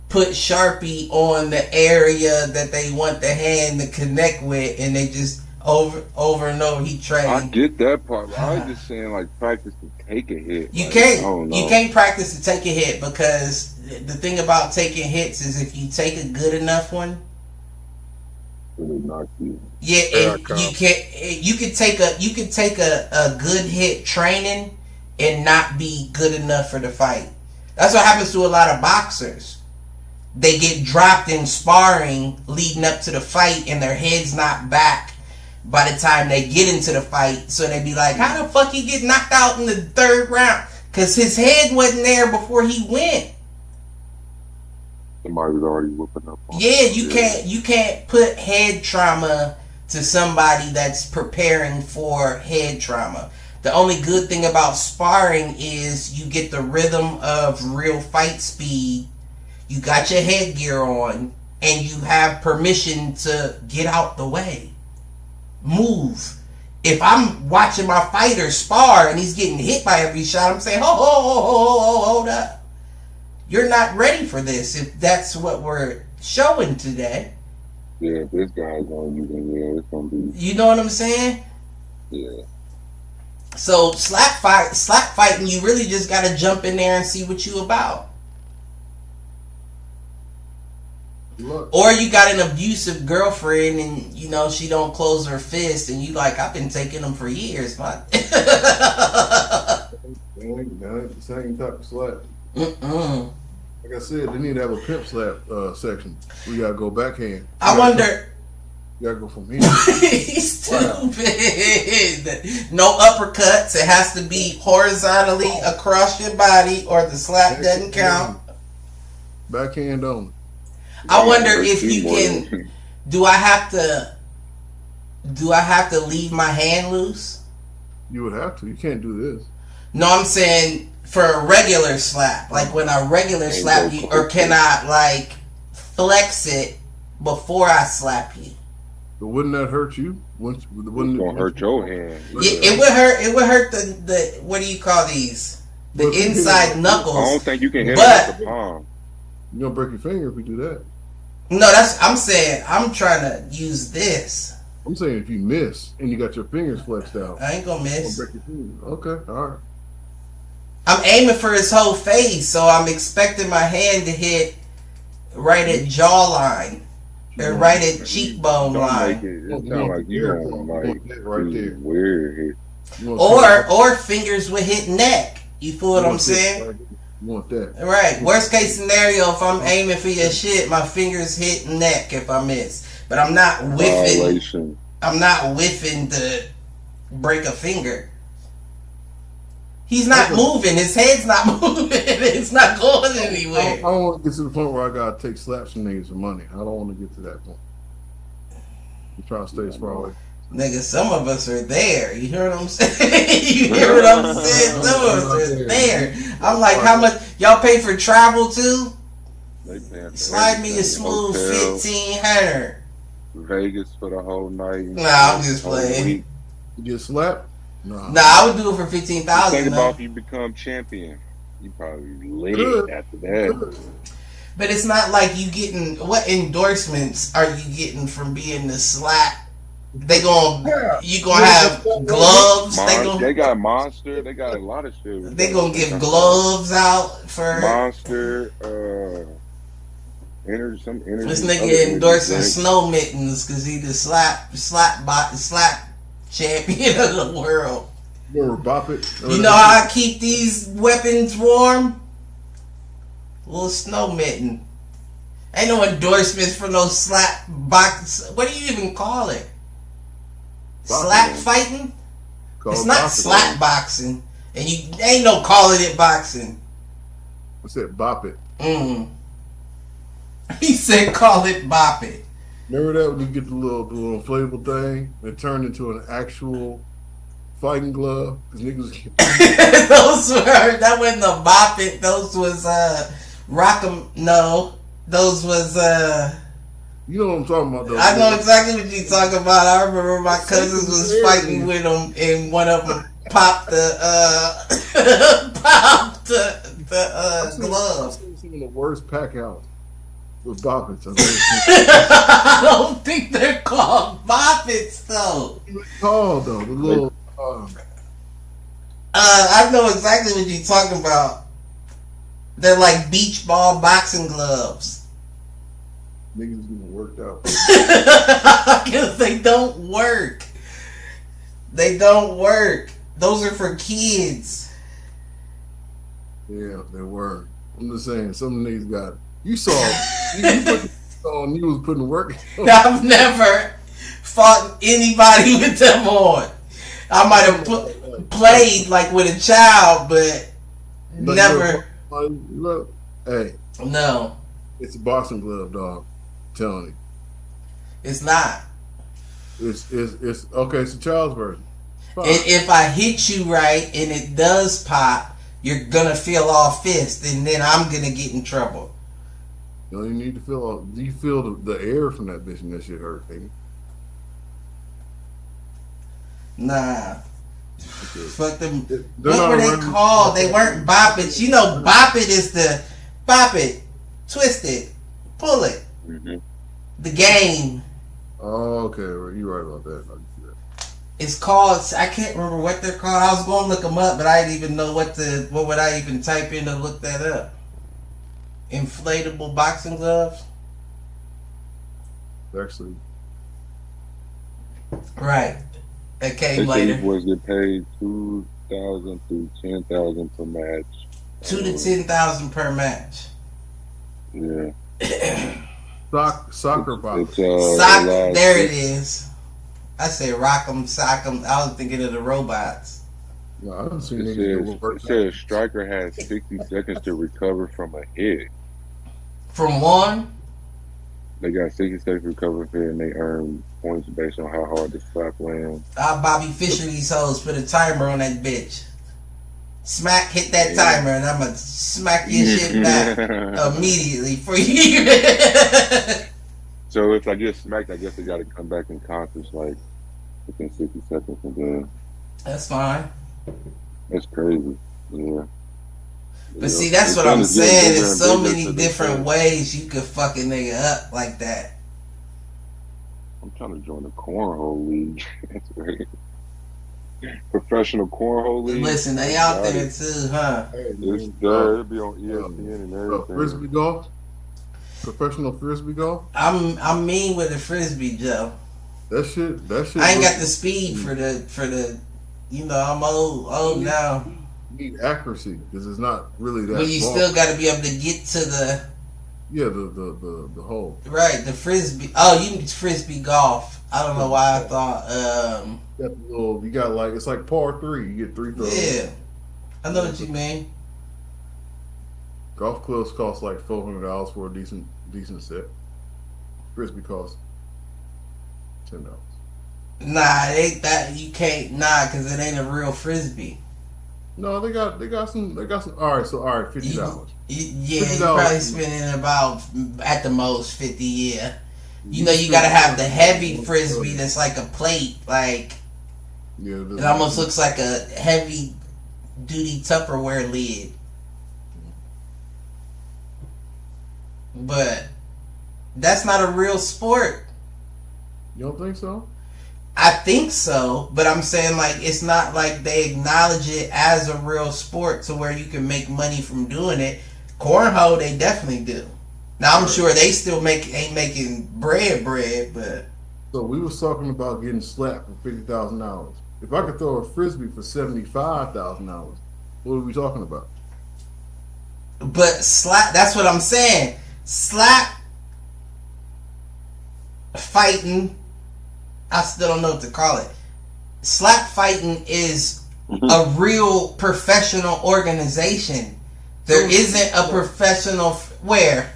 Speaker 1: put Sharpie on the area that they want the hand to connect with, and they just over and over he trained.
Speaker 2: I get that part. But I was just saying, like, practice to take a hit.
Speaker 1: You can't practice to take a hit because the thing about taking hits is if you take a good enough one,
Speaker 2: it'll knock you.
Speaker 1: Yeah, and you could take a good hit training and not be good enough for the fight. That's what happens to a lot of boxers. They get dropped in sparring leading up to the fight and their head's not back by the time they get into the fight. So they be like, how the fuck he get knocked out in the third round? Because his head wasn't there before he went.
Speaker 2: Somebody was already whooping up on
Speaker 1: you can't put head trauma to somebody that's preparing for head trauma. The only good thing about sparring is you get the rhythm of real fight speed. You got your headgear on, and you have permission to get out the way. Move. If I'm watching my fighter spar and he's getting hit by every shot, I'm saying, hold up. You're not ready for this if that's what we're showing today.
Speaker 2: Yeah, if this guy's on you, then it's going to be...
Speaker 1: You know what I'm saying?
Speaker 2: Yeah.
Speaker 1: So slap fighting, you really just got to jump in there and see what you about. Look. Or you got an abusive girlfriend and you know she don't close her fist and you like, I've been taking them for years, man.
Speaker 4: That ain't the same type of slap. Like I said, they need to have a pimp slap section. We gotta go backhand.
Speaker 1: I wonder.
Speaker 4: You gotta go from here.
Speaker 1: He's stupid. No uppercuts. It has to be horizontally across your body, or the slap doesn't count.
Speaker 4: Backhand only.
Speaker 1: I wonder if you can. Do I have to leave my hand loose?
Speaker 4: You would have to. You can't do this.
Speaker 1: No, I'm saying for a regular slap, like when I regular slap you, or can I like flex it before I slap you?
Speaker 4: But wouldn't that hurt you?
Speaker 2: It's gonna hurt your hand.
Speaker 1: It would hurt. It would hurt the what do you call these? The inside knuckles.
Speaker 2: I don't think you can hit it with the palm.
Speaker 4: You're gonna break your finger if we do that.
Speaker 1: No, I'm saying I'm trying to use this.
Speaker 4: I'm saying if you miss and you got your fingers flexed out,
Speaker 1: I ain't gonna miss.
Speaker 4: Break your fingers. Okay, all right.
Speaker 1: I'm aiming for his whole face, so I'm expecting my hand to hit right at jawline. Or right at cheekbone line.
Speaker 2: It sounds like you don't like right there. Weird.
Speaker 1: Or fingers would hit neck. You feel what I'm saying?
Speaker 4: You want that.
Speaker 1: Right. Worst case scenario, if I'm aiming for your shit, my fingers hit neck if I miss. But I'm not whiffing.
Speaker 2: Violation.
Speaker 1: I'm not whiffing to break a finger. He's not moving. His head's not moving. It's not going anywhere.
Speaker 4: I don't want to get to the point where I gotta take slaps from niggas for money. I don't want to get to that point. I'm trying to stay as far away.
Speaker 1: Nigga, some of us are there. You hear what I'm saying? You hear what I'm saying? Some of us are there. I'm like, how much y'all pay for travel too? Slide me a smooth 1,500.
Speaker 2: Vegas for the whole night.
Speaker 1: Nah, I'm just playing.
Speaker 4: You get slapped?
Speaker 1: Nah, I would do it for 15,000.
Speaker 2: Think about if you become champion. You probably lit after that.
Speaker 1: But it's not like you getting. What endorsements are you getting from being the slap? You gonna have gloves?
Speaker 2: They got Monster. They got a lot of shit.
Speaker 1: They gonna give gloves out for
Speaker 2: Monster. Some energy.
Speaker 1: This nigga endorsing snow mittens because he the slap champion of the world.
Speaker 4: You
Speaker 1: know how I keep these weapons warm? Little snow mitten. Ain't no endorsements for no slap box. What do you even call it? Boxing. Slap fighting? It's not slap boxing. And you ain't no calling it boxing.
Speaker 4: What's that? Bop it.
Speaker 1: He said call it bop it.
Speaker 4: Remember that when you get the little inflatable thing and turn into an actual fighting glove? Those
Speaker 1: were, that wasn't a bop it. Those was Rock'em. No, those was
Speaker 4: You know what I'm talking about, though.
Speaker 1: I know exactly what you're talking about. I remember my cousins was fighting with them, and one of them popped the glove.
Speaker 4: Some of the worst pack outs with boppets.
Speaker 1: I don't think they're called boppets, though.
Speaker 4: Called though, the little.
Speaker 1: I know exactly what you're talking about. They're like beach ball boxing gloves.
Speaker 4: Niggas getting worked out.
Speaker 1: Because they don't work. They don't work. Those are for kids.
Speaker 4: Yeah, they were. I'm just saying, some niggas got. You saw. you was putting work.
Speaker 1: I've never fought anybody with them on. I might have played like with a child, but never.
Speaker 4: Look, hey.
Speaker 1: No.
Speaker 4: It's a boxing glove, dog. I'm telling you.
Speaker 1: It's not.
Speaker 4: It's okay. It's a child's version.
Speaker 1: And if I hit you right and it does pop, you're gonna feel all fist, and then I'm gonna get in trouble.
Speaker 4: You need to feel. Do you feel the air from that bitch and that shit hurt, baby?
Speaker 1: Nah. Okay. Fuck them. What were they called? They weren't bop it. You know, bop it is the bop it, twist it, pull it.
Speaker 2: Mm-hmm.
Speaker 1: The game.
Speaker 4: Oh, okay. Well, you're right about that.
Speaker 1: It's called. I can't remember what they're called. I was going to look them up, but I didn't even know what would I even type in to look that up. Inflatable boxing gloves.
Speaker 4: actually.
Speaker 1: Right. That came later.
Speaker 2: Boys get paid $2,000 to $10,000 per match.
Speaker 1: $2,000 to $10,000 per match.
Speaker 2: Yeah.
Speaker 4: Soccer box.
Speaker 1: Soccer. There it is. I say rock'em, sock'em. I was thinking of the robots.
Speaker 4: No, I don't see
Speaker 2: it says striker has 60 seconds to recover from a hit.
Speaker 1: From one?
Speaker 2: They got 60 seconds to recover from a hit, and they earn points based on how hard the slap lands.
Speaker 1: I'll Bobby Fischer these hoes, put a timer on that bitch. Smack, hit that timer, and I'm going to smack your shit back immediately for you.
Speaker 2: So if I get smacked, I guess they got to come back in conscious, like, within 60 seconds. And then
Speaker 1: that's fine.
Speaker 2: That's crazy. Yeah.
Speaker 1: But see, that's what I'm saying. There's so many different ways you could fuck a nigga up like that.
Speaker 2: I'm trying to join the cornhole league. That's right. Professional cornhole league.
Speaker 1: Listen, they out there too, huh?
Speaker 2: It's there. It'll be on ESPN and everything.
Speaker 4: Frisbee golf. Professional frisbee golf.
Speaker 1: I'm mean with the frisbee, Joe.
Speaker 4: That shit.
Speaker 1: I ain't got the speed for the. You know, I'm old now.
Speaker 4: You need accuracy because it's not really that.
Speaker 1: But you still got to be able to get to the.
Speaker 4: Yeah, the hole.
Speaker 1: Right, the frisbee. Oh, you need frisbee golf. I don't know why I thought.
Speaker 4: You got the little. You got like it's like par 3. You get 3 throws.
Speaker 1: Yeah, I know what you mean.
Speaker 4: Golf clubs cost like $400 for a decent set. Frisbee costs $10.
Speaker 1: Nah, it ain't that. You can't because it ain't a real frisbee.
Speaker 4: No, they got some. All right, $50.
Speaker 1: Yeah, you probably spending about at the most 50. Yeah, you know you gotta have the heavy frisbee that's like a plate, like it almost looks like a heavy duty Tupperware lid. But that's not a real sport.
Speaker 4: You don't think so?
Speaker 1: I think so, but I'm saying like it's not like they acknowledge it as a real sport to where you can make money from doing it. Cornhole, they definitely do. Now I'm sure they still ain't making bread, but.
Speaker 4: So we was talking about getting slapped for $50,000. If I could throw a frisbee for $75,000, what are we talking about?
Speaker 1: But slap. That's what I'm saying. Slap fighting. I still don't know what to call it. Slap fighting is a real professional organization. There isn't a professional where.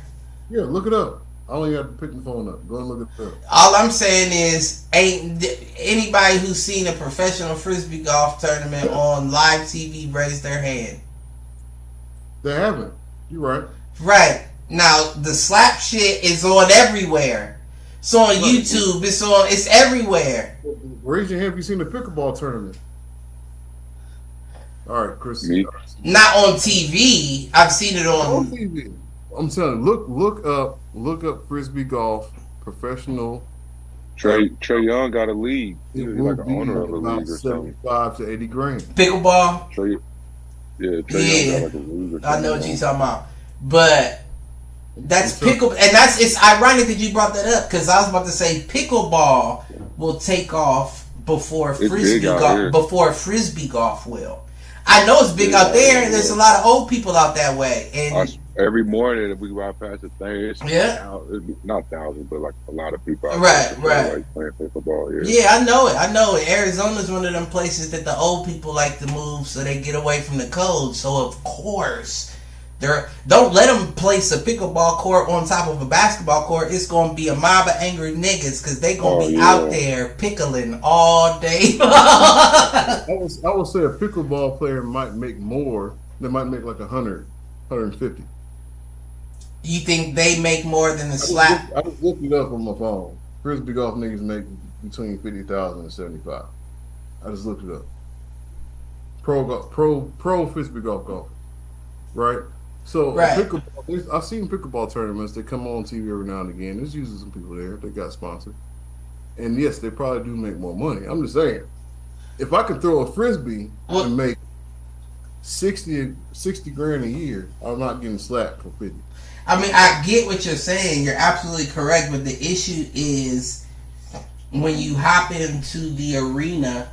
Speaker 4: Yeah, look it up. I only have to pick the phone up. Go and look it up.
Speaker 1: All I'm saying is, ain't anybody who's seen a professional frisbee golf tournament on live TV raise their hand.
Speaker 4: They haven't. You're right.
Speaker 1: Right. Now, the slap shit is on everywhere. It's on YouTube. It's everywhere.
Speaker 4: Raise your hand if you've seen the pickleball tournament. All right, Chris.
Speaker 1: Not on TV. I've seen it on
Speaker 4: TV. I'm telling you, look up frisbee golf professional.
Speaker 2: Trey Young got a league. He's like an owner of a league or something. $75 to $80,000.
Speaker 1: Pickleball.
Speaker 2: Trey Young got like a league or something.
Speaker 1: I know what you're talking about, but. That's pickle, and it's ironic that you brought that up because I was about to say pickleball will take off before frisbee golf will. I know it's big out there, and there's a lot of old people out that way. And
Speaker 2: every morning, if we ride past the thing, it's not thousands, but like a lot of people out
Speaker 1: there
Speaker 2: like playing pickleball.
Speaker 1: Yeah, I know it. Arizona's one of them places that the old people like to move so they get away from the cold. So of course. Don't let them place a pickleball court on top of a basketball court. It's going to be a mob of angry niggas because they going to be out there pickling all day.
Speaker 4: I would say a pickleball player might make more. They might make like 100, 150.
Speaker 1: You think they make more than the slap?
Speaker 4: I just looked it up on my phone. Frisbee golf niggas make between $50,000 and $75,000. I just looked it up. Pro frisbee golf, right? So pickleball, I've seen pickleball tournaments. They come on TV every now and again. There's usually some people there. They got sponsored, and yes, they probably do make more money. I'm just saying, if I could throw a frisbee and make $60 grand a year, I'm not getting slapped for 50.
Speaker 1: I mean, I get what you're saying. You're absolutely correct. But the issue is when you hop into the arena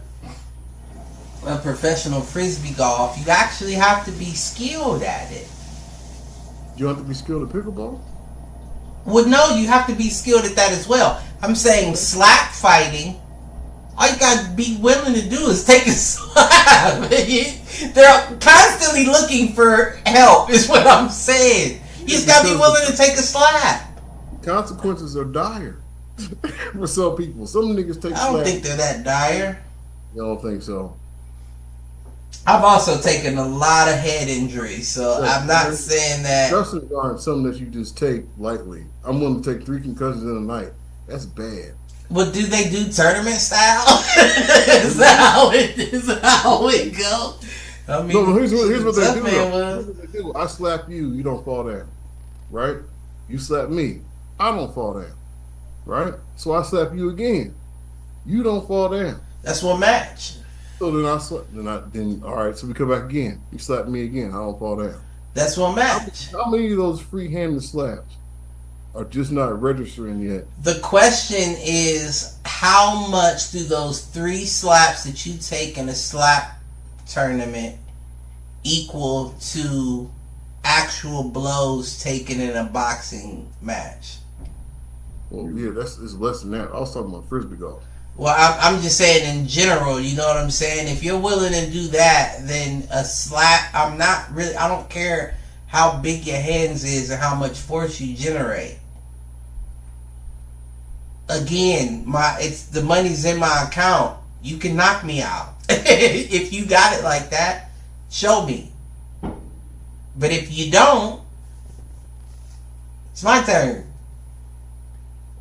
Speaker 1: of professional frisbee golf, you actually have to be skilled at it.
Speaker 4: You have to be skilled at pickleball?
Speaker 1: Well, no, you have to be skilled at that as well. I'm saying slap fighting, all you got to be willing to do is take a slap. They're constantly looking for help, is what I'm saying. You just got to be willing to take a slap.
Speaker 4: Consequences are dire for some people. Some niggas take
Speaker 1: I don't think they're that dire.
Speaker 4: You don't think so?
Speaker 1: I've also taken a lot of head injuries, so I'm not saying that.
Speaker 4: Concussions aren't something that you just take lightly. I'm willing to take 3 concussions in a night. That's bad.
Speaker 1: Well, do they do tournament style? Is that how it go? I mean,
Speaker 4: no, here's what they do. Here's what they do. I slap you, you don't fall down, right? You slap me, I don't fall down, right? So I slap you again, you don't fall down.
Speaker 1: That's one match.
Speaker 4: So then all right. So we come back again. You slap me again, I don't fall down.
Speaker 1: That's one match.
Speaker 4: How many of those free-handed slaps are just not registering yet?
Speaker 1: The question is, how much do those 3 slaps that you take in a slap tournament equal to actual blows taken in a boxing match?
Speaker 4: Well, yeah, it's less than that. I was talking about frisbee golf.
Speaker 1: Well, I'm just saying in general, you know what I'm saying? If you're willing to do that, then a slap, I don't care how big your hands is or how much force you generate. Again, the money's in my account. You can knock me out. If you got it like that, show me. But if you don't, it's my turn.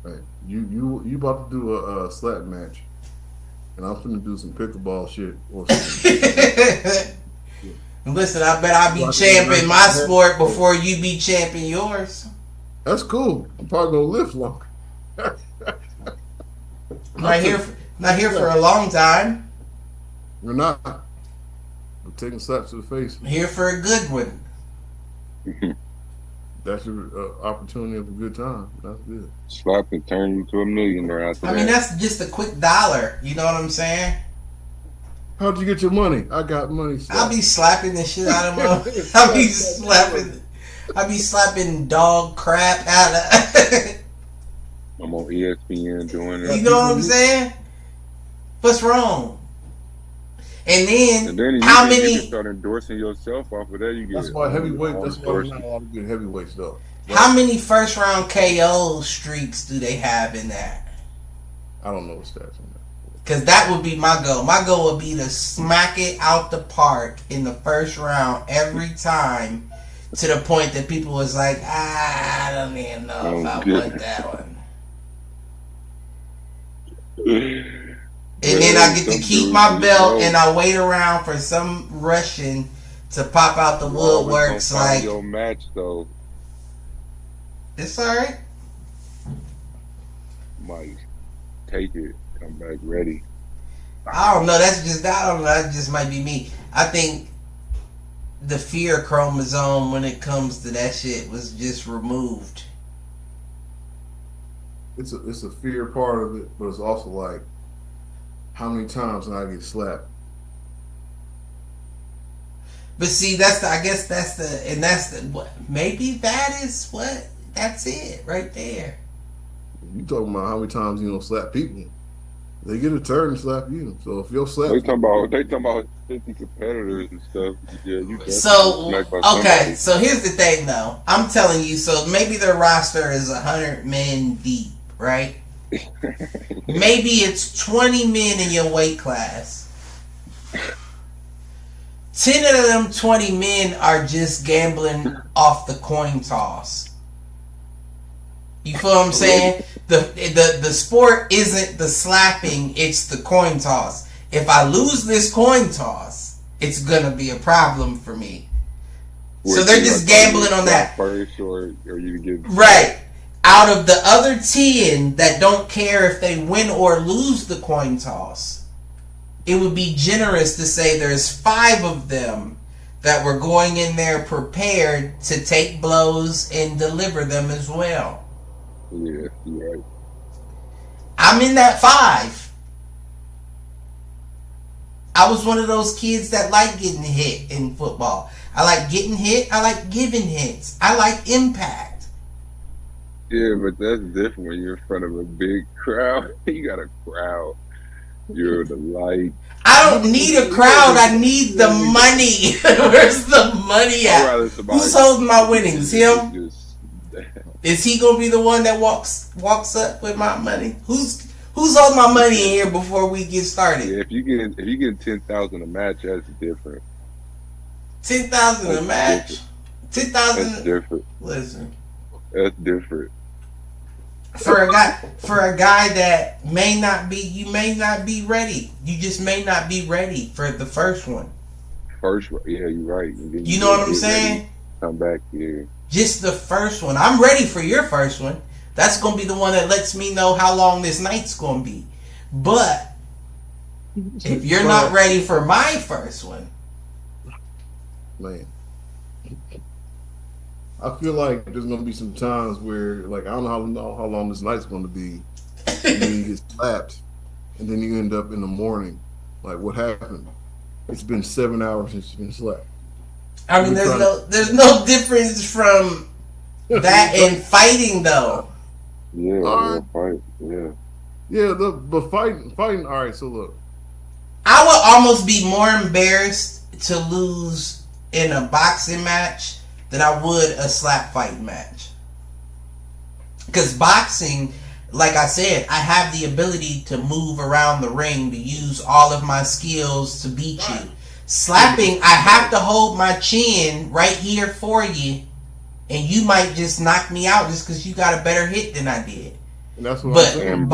Speaker 4: Right. You about to do a slap match, and I'm finna do some pickleball shit or something.
Speaker 1: Listen, I bet I'll be champion my sport before you be champion yours.
Speaker 4: That's cool. I'm probably gonna live longer.
Speaker 1: Not here for a long time.
Speaker 4: We're not. We're taking slaps to the face.
Speaker 1: Here for a good one.
Speaker 4: That's your opportunity of a good time. That's good.
Speaker 2: Slap and turn you to $1 million after
Speaker 1: I mean, that's just a quick $1. You know what I'm saying?
Speaker 4: How'd you get your money? I got money.
Speaker 1: I'll be slapping the shit out of them. I'll be slapping dog crap out of.
Speaker 2: I'm on ESPN doing it.
Speaker 1: You know what I'm saying? What's wrong? And then how many?
Speaker 2: You can start endorsing yourself off of that.
Speaker 4: That's why heavyweight. That's why there's not a lot of good heavyweights though.
Speaker 1: Right? How many first round KO streaks do they have in that?
Speaker 4: I don't know the stats on that.
Speaker 1: Because that would be my goal. My goal would be to smack it out the park in the first round every time, to the point that people was like, I don't even know if I want that one. And then I get to keep my belt, and I wait around for some Russian to pop out the woodworks. Like
Speaker 2: your match though,
Speaker 1: it's all right.
Speaker 2: Might take it, come back ready.
Speaker 1: I don't know. That just might be me. I think the fear chromosome when it comes to that shit was just removed.
Speaker 4: It's a fear part of it, but it's also like, how many times can I get slapped?
Speaker 1: But see, maybe that's it right there.
Speaker 4: You talking about how many times you don't slap people? They get a turn and slap you. So if you're slapped,
Speaker 2: they talking about 50 competitors and stuff. Yeah, you.
Speaker 1: So okay, so here's the thing, though. I'm telling you, so maybe their roster is 100 men deep, right? Maybe it's 20 men in your weight class. 10 of them 20 men are just gambling off the coin toss. You feel what I'm saying? The sport isn't the slapping, it's the coin toss. If I lose this coin toss, it's gonna be a problem for me. So they're just gambling on that.
Speaker 2: First, or you get
Speaker 1: right. Out of the other 10 that don't care if they win or lose the coin toss, it would be generous to say there's 5 of them that were going in there prepared to take blows and deliver them as well.
Speaker 2: Yeah, you're right.
Speaker 1: I'm in that 5. I was one of those kids that like getting hit in football. I like getting hit. I like giving hits. I like impact.
Speaker 2: Yeah, but that's different when you're in front of a big crowd. You got a crowd. You're the light.
Speaker 1: I don't need a crowd. I need the money. Where's the money at? Who's holding my winnings? Him? Is he gonna be the one that walks up with my money? Who's holding my money in here before we get started?
Speaker 2: Yeah, if you get 10,000 a match, that's different.
Speaker 1: 10,000 a match. 10,000.
Speaker 2: That's different.
Speaker 1: Listen,
Speaker 2: that's different.
Speaker 1: For a guy that you may not be ready. You just may not be ready for the first one.
Speaker 2: Yeah, you're right.
Speaker 1: You know what I'm saying?
Speaker 2: Come back here.
Speaker 1: Just the first one. I'm ready for your first one. That's gonna be the one that lets me know how long this night's gonna be. But if you're not ready for my first one,
Speaker 4: man, I feel like there's gonna be some times where, like, I don't know how long this night's gonna be. And then you get slapped, and then you end up in the morning. Like, what happened? It's been 7 hours since you've been slapped.
Speaker 1: I mean, there's no difference from that and fighting, though.
Speaker 2: Yeah, fight. Yeah.
Speaker 4: Yeah, but fighting. All right, so look,
Speaker 1: I would almost be more embarrassed to lose in a boxing match than I would a slap fight match. Because boxing, like I said, I have the ability to move around the ring, to use all of my skills to beat you. Slapping, I have to hold my chin right here for you, and you might just knock me out just because you got a better hit than I did.
Speaker 4: And that's what
Speaker 1: but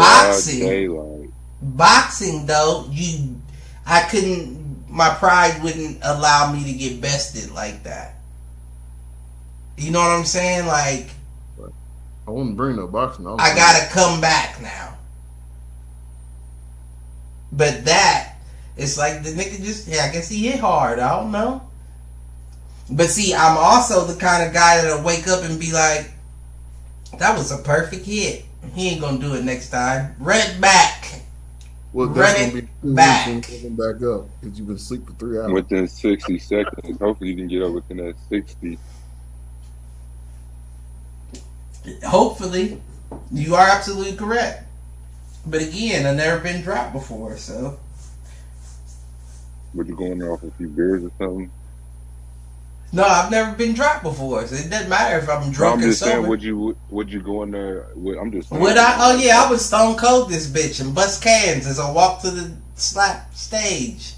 Speaker 1: boxing though, my pride wouldn't allow me to get bested like that. You know what I'm saying? Like,
Speaker 4: I wouldn't bring no boxing.
Speaker 1: I gotta come back now. But that, it's like the nigga I guess he hit hard. I don't know. But see, I'm also the kind of guy that'll wake up and be like, that was a perfect hit. He ain't gonna do it next time. Run it back.
Speaker 4: Well,
Speaker 1: run it back.
Speaker 4: Back up because you've been asleep for 3 hours.
Speaker 2: Within 60 seconds. Hopefully you can get up within that 60.
Speaker 1: Hopefully. You are absolutely correct. But again, I've never been dropped before, so.
Speaker 2: Would you going off a few beers or something?
Speaker 1: No, I've never been dropped before, so it doesn't matter if I'm drunk or sober.
Speaker 2: Saying, would you go in there? I'm just saying.
Speaker 1: Would I? Oh yeah, I would stone cold this bitch and bust cans as I walk to the slap stage.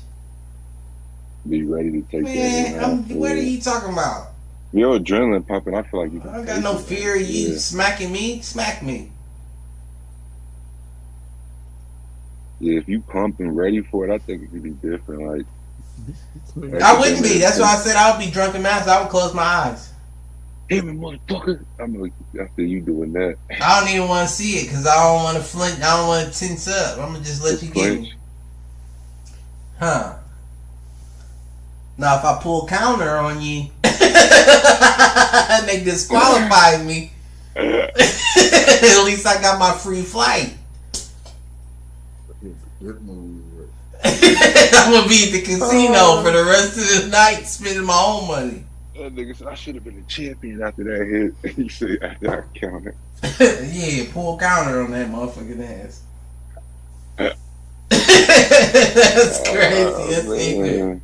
Speaker 2: Be ready to take
Speaker 1: that. What are you talking about?
Speaker 2: Your adrenaline pumping. I feel like you.
Speaker 1: I don't got no fear of you smacking me. Smack me.
Speaker 2: Yeah, if you pumped and ready for it, I think it could be different. Like.
Speaker 1: I wouldn't be. That's why I said I would be drunk and masked. I would close my eyes.
Speaker 2: Damn, motherfucker! I'm like, after you doing that.
Speaker 1: I don't even want to see it because I don't want to flinch. I don't want to tense up. I'm gonna just let you get me. Huh? Now, if I pull counter on you, they disqualify me. At least I got my free flight. I'm gonna be at the casino for the rest of the night, spending my own money.
Speaker 2: That nigga said I should have been a champion after that hit. He said after I counted.
Speaker 1: Yeah, pull counter on that motherfucking ass. That's crazy. That's ignorant.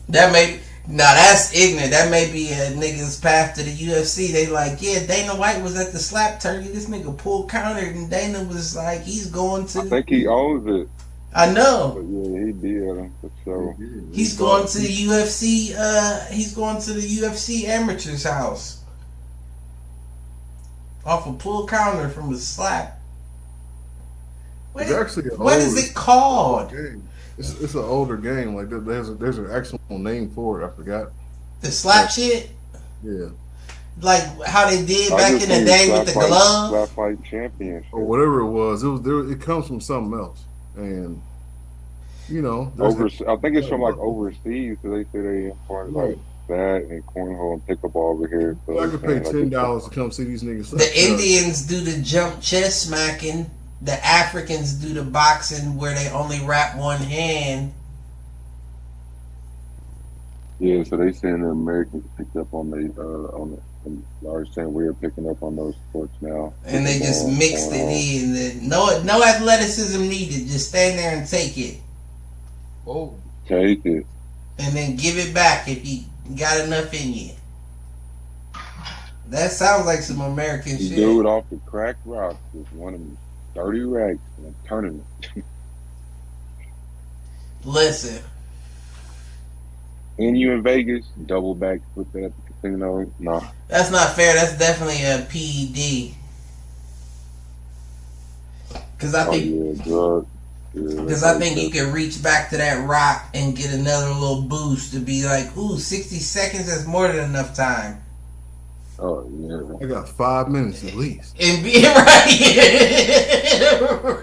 Speaker 1: That's ignorant. That may be a nigga's path to the UFC. They like, yeah, Dana White was at the slap turkey. This nigga pulled counter, and Dana was like, he's going to.
Speaker 2: I think he owns it.
Speaker 1: I know.
Speaker 2: But yeah, he did for sure.
Speaker 1: He's going to the UFC. He's going to the UFC amateur's house off a pull counter from a slap. What is it called?
Speaker 4: It's an older game. Like there's an actual name for it. I forgot.
Speaker 1: The slap shit.
Speaker 4: Yeah.
Speaker 1: Like how they did back in the day with the glove.
Speaker 2: Slap fight championship.
Speaker 4: Or whatever it was. It comes from something else. And you know,
Speaker 2: I think it's from like overseas, because they say they import like that and cornhole and pickleball over here. So
Speaker 4: I could pay $10 to come see these niggas.
Speaker 1: The Indians do the jump chest smacking. The Africans do the boxing where they only wrap one hand.
Speaker 2: Yeah, so they saying the Americans picked up on the large extent. We're picking up on those sports now,
Speaker 1: and they just mixed it in. No athleticism needed. Just stand there and take it.
Speaker 3: Oh,
Speaker 2: take it,
Speaker 1: and then give it back if you got enough in you. That sounds like some American shit.
Speaker 2: Dude off the crack rock was one of them 30 racks in a tournament.
Speaker 1: Listen.
Speaker 2: And you in Vegas, double back, put that at the casino. No.
Speaker 1: That's not fair. That's definitely a PED. Because I think... Because I think you can reach back to that rock and get another little boost to be like, ooh, 60 seconds, that's more than enough time.
Speaker 2: Oh, yeah.
Speaker 4: I got 5 minutes at least.
Speaker 1: And be right.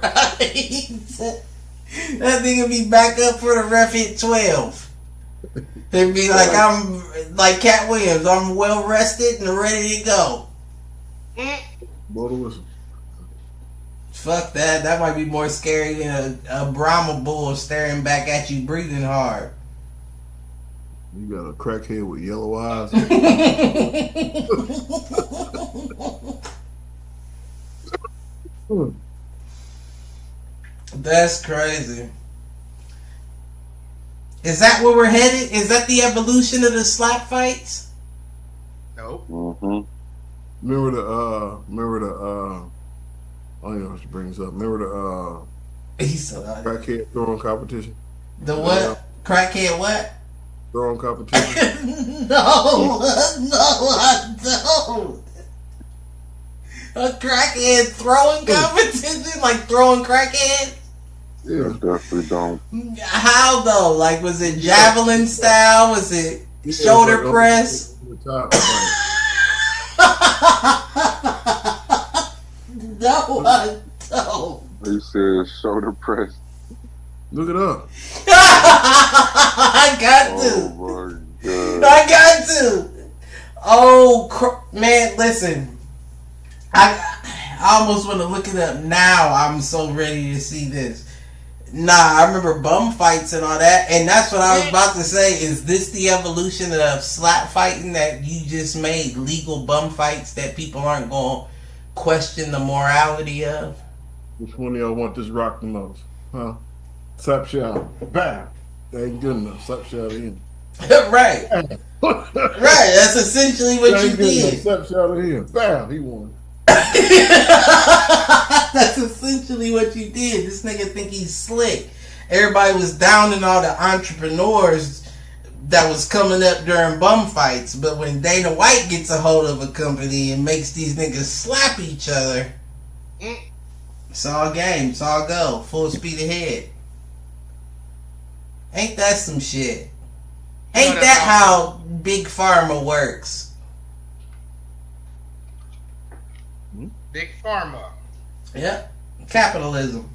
Speaker 1: Right. That thing will be back up for the ref hit 12. It'd be like, I'm like Cat Williams, I'm well rested and ready to go. Fuck that. That might be more scary than a Brahma bull staring back at you breathing hard.
Speaker 4: You got a crackhead with yellow eyes.
Speaker 1: That's crazy. Is that where we're headed? Is that the evolution of the slap fights?
Speaker 3: Nope.
Speaker 2: Mm-hmm.
Speaker 4: Remember the I don't know how to bring this up. Remember the crackhead throwing competition?
Speaker 1: The what? Crackhead what?
Speaker 4: Throwing competition?
Speaker 1: No, I don't. A crackhead throwing competition? Like throwing crackhead?
Speaker 2: Yeah, definitely don't.
Speaker 1: How though? Like, was it javelin style? Was it shoulder press? No, I don't.
Speaker 2: They said shoulder press.
Speaker 4: Look it up.
Speaker 1: I got to.
Speaker 2: Oh my God.
Speaker 1: I got to. Oh, man, listen. I almost want to look it up now. I'm so ready to see this. Nah, I remember bum fights and all that. And that's what I was about to say. Is this the evolution of slap fighting that you just made? Legal bum fights that people aren't going to question the morality of?
Speaker 4: Which one of y'all want this rock the most? Huh? Slap shot. Bam. That ain't good enough. Slap shot in.
Speaker 1: Right. Right. That's essentially what you did.
Speaker 4: Slap shot in. Bam. He won.
Speaker 1: That's essentially what you did. This nigga think he's slick. Everybody was downing all the entrepreneurs that was coming up during bum fights, but when Dana White gets a hold of a company and makes these niggas slap each other, it's all game. It's all go. Full speed ahead. Ain't that some shit? Ain't that how Big Pharma works?
Speaker 3: Big Pharma.
Speaker 1: Yep. Capitalism.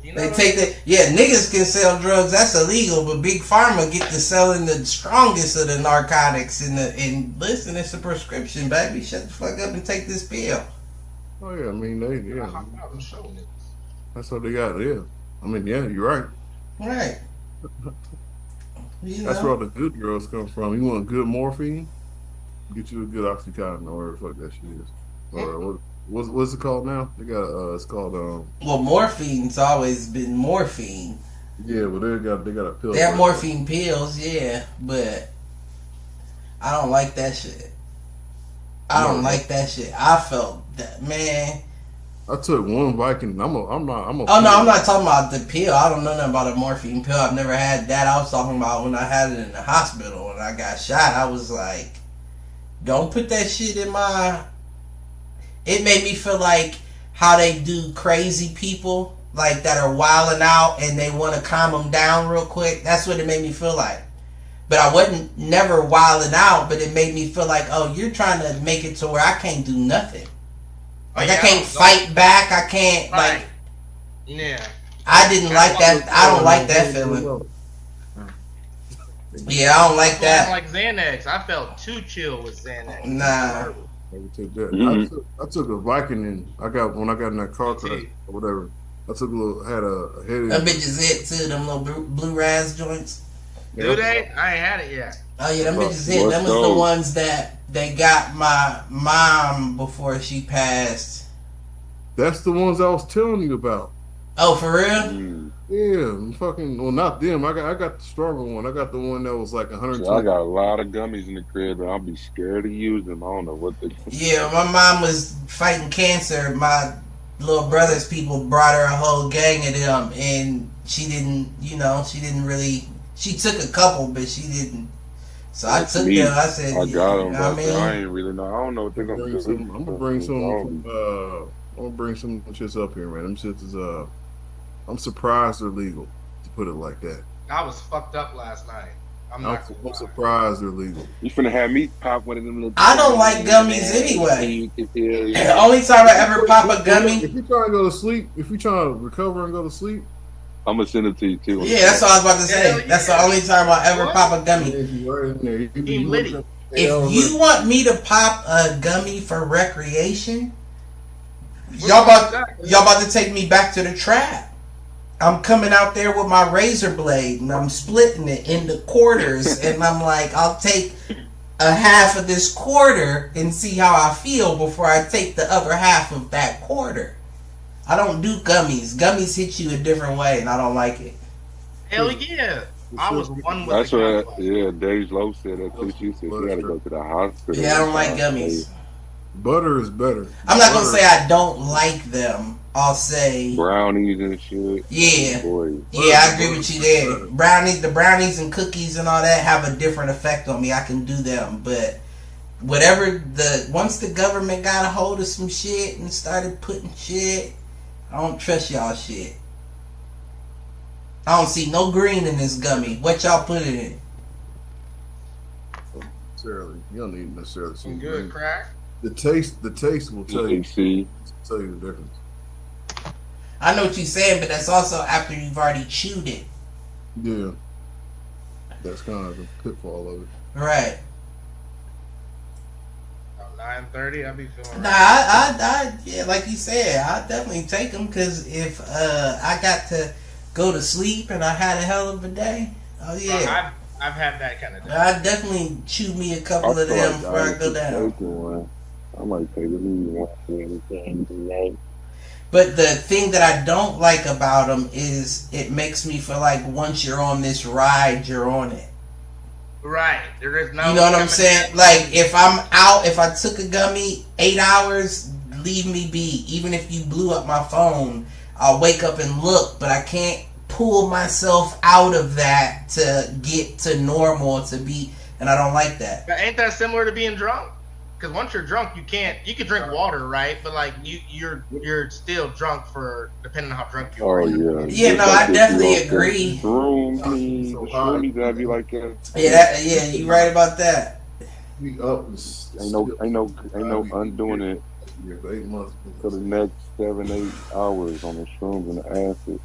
Speaker 1: They take that. Yeah, niggas can sell drugs. That's illegal. But Big Pharma get to selling the strongest of the narcotics. And listen, it's a prescription, baby. Shut the fuck up and take this pill.
Speaker 4: Oh yeah, I mean that's what they got. Yeah, I mean yeah, you're right.
Speaker 1: Right.
Speaker 4: That's where all the good girls come from. You want good morphine? Get you a good Oxycontin or whatever the fuck that shit is. Or what's it called now? They got it's called
Speaker 1: well, morphine's always been morphine.
Speaker 4: Yeah, but they got a pill.
Speaker 1: They have morphine pills, yeah, but I don't like that shit. I don't like that shit. I felt that, man.
Speaker 4: I took one Viking. I'm not.
Speaker 1: Oh no, I'm not talking about the pill. I don't know nothing about a morphine pill. I've never had that. I was talking about when I had it in the hospital when I got shot. I was like, don't put that shit in my. It made me feel like how they do crazy people, like that are wilding out and they want to calm them down real quick. That's what it made me feel like. But I wasn't never wilding out, but it made me feel like, oh, you're trying to make it to where I can't do nothing. Like, I can't fight back. I can't, like...
Speaker 3: Yeah.
Speaker 1: I didn't like that. I don't like that feeling. Yeah, I don't like that.
Speaker 3: Like Xanax, I felt too chill with Xanax.
Speaker 1: Nah.
Speaker 4: Never took that. I took a Vicodin. When I got in that car crash or whatever. I took had a headache.
Speaker 1: Them bitches hit too. Them little blue ras joints.
Speaker 3: Do they? I ain't had it yet.
Speaker 1: Oh yeah, them bitches hit. Them was the ones that they got my mom before she passed.
Speaker 4: That's the ones I was telling you about.
Speaker 1: Oh, for real?
Speaker 4: Yeah, fucking. Well, not them. I got the stronger one. I got the one that was like 120.
Speaker 2: I got a lot of gummies in the crib, and I'll be scared to use them. I don't know what they.
Speaker 1: Yeah, my mom was fighting cancer. My little brother's people brought her a whole gang of them, and she didn't. She didn't really. She took a couple, but she didn't. So I took them. I said,
Speaker 2: I got them, but I ain't really know. I don't know what they're gonna do.
Speaker 4: I'm gonna bring some. I'm gonna bring some shits up here, man. Them shits is I'm surprised they're legal, to put it like that.
Speaker 3: I was fucked up last night. I'm
Speaker 4: surprised they're legal.
Speaker 2: You finna have me pop one of them little.
Speaker 1: I don't like gummies anyway. The only time I ever pop a gummy.
Speaker 4: If you trying to go to sleep, if you trying to recover and go to sleep,
Speaker 2: I'm gonna send it to you too.
Speaker 1: Yeah, that's what I was about to say. Yeah. That's the only time I ever pop a gummy. If you want me to pop a gummy for recreation, y'all about to take me back to the trap. I'm coming out there with my razor blade and I'm splitting it into quarters and I'm like, I'll take a half of this quarter and see how I feel before I take the other half of that quarter. I don't do gummies. Gummies hit you a different way and I don't like it.
Speaker 3: Hell yeah. I was one with
Speaker 2: That's what, Dave Lowe said that too. She said she had to go to the hospital.
Speaker 1: Yeah, I don't like gummies.
Speaker 4: Butter is better.
Speaker 1: I'm not going to say I don't like them. I'll say
Speaker 2: brownies and shit.
Speaker 1: Yeah. Yeah, I agree with you there. The brownies and cookies and all that have a different effect on me. I can do them, but once the government got a hold of some shit and started putting shit, I don't trust y'all shit. I don't see no green in this gummy. What y'all put it in?
Speaker 4: Necessarily, you don't need necessarily
Speaker 3: some good green. Crack.
Speaker 4: The taste will tell you the difference.
Speaker 1: I know what you're saying, but that's also after you've already chewed it.
Speaker 4: Yeah. That's kind of the pitfall of it.
Speaker 1: Right.
Speaker 3: 9:30, I'll be feeling
Speaker 1: Nah, I yeah, like you said, I definitely take them because if I got to go to sleep and I had a hell of a day, oh yeah.
Speaker 3: I've had that kind of day.
Speaker 1: I definitely chew me a couple of them before I go down.
Speaker 2: I might take a little one.
Speaker 1: But the thing that I don't like about them is it makes me feel like once you're on this ride, you're on it.
Speaker 3: Right. There is no.
Speaker 1: You know what I'm saying? Like if I'm out, if I took a gummy 8 hours, leave me be. Even if you blew up my phone, I'll wake up and look, but I can't pull myself out of that to get to normal and I don't like that.
Speaker 3: But ain't that similar to being drunk? Because once you're drunk, you can drink water, right? But like you're still drunk for depending on how drunk you are.
Speaker 2: Oh yeah.
Speaker 1: Yeah, no, I definitely agree.
Speaker 2: Shroomies that be like that.
Speaker 1: Yeah, you right about that.
Speaker 2: Ain't no undoing it. For the next 7-8 hours on the shrooms and the acid.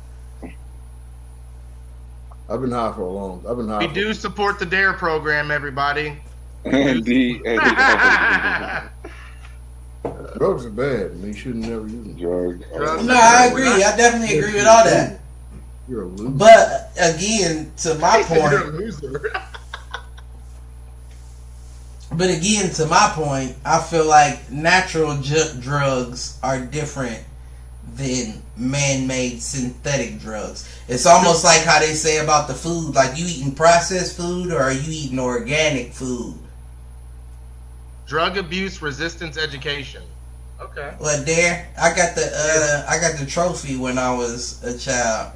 Speaker 4: I've been high for a long time.
Speaker 3: We do support the DARE program, everybody.
Speaker 2: Indeed.
Speaker 4: Drugs are bad. You shouldn't never use them.
Speaker 2: Drugs.
Speaker 1: No, I agree. I definitely agree with all that.
Speaker 4: You're a loser.
Speaker 1: But again, to my point.
Speaker 3: You're a loser.
Speaker 1: But again, to my point, I feel like natural drugs are different than man-made synthetic drugs. It's almost like how they say about the food, like you eating processed food or are you eating organic food?
Speaker 3: Drug abuse resistance education. Okay.
Speaker 1: Well, there, I got the trophy when I was a child.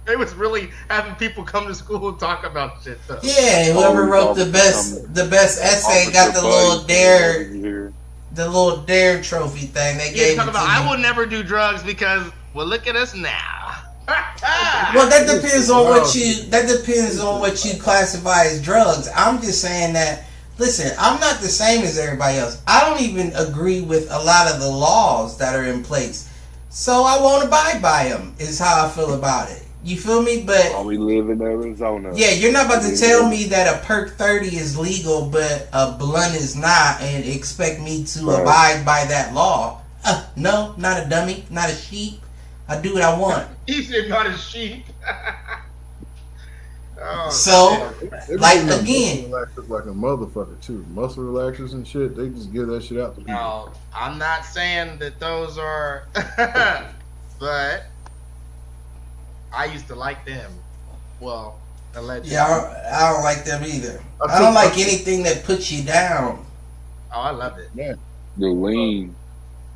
Speaker 3: They was really having people come to school and talk about shit though.
Speaker 1: Yeah, whoever wrote the best essay got the little DARE trophy thing. They gave it to me.
Speaker 3: I would never do drugs because, well, look at us now.
Speaker 1: Well, that depends on what you classify as drugs. I'm just saying that. Listen, I'm not the same as everybody else. I don't even agree with a lot of the laws that are in place. so I won't abide by them. Is how I feel about it. You feel me? But
Speaker 2: we live in Arizona.
Speaker 1: Yeah, you're not about to tell me that a perk 30 is legal, but a blunt is not, and expect me to abide by that law. No, not a dummy, not a sheep. I do what I want.
Speaker 3: He said not a sheep.
Speaker 1: So, like again,
Speaker 4: relaxers like a motherfucker too. Muscle relaxers and shit, they just give that shit out to people.
Speaker 3: No, I'm not saying that those are, but I used to like them. Well, allegedly.
Speaker 1: Yeah, I don't like them either. I don't like anything that puts you down.
Speaker 3: Oh, I love it.
Speaker 4: Yeah,
Speaker 2: the lean.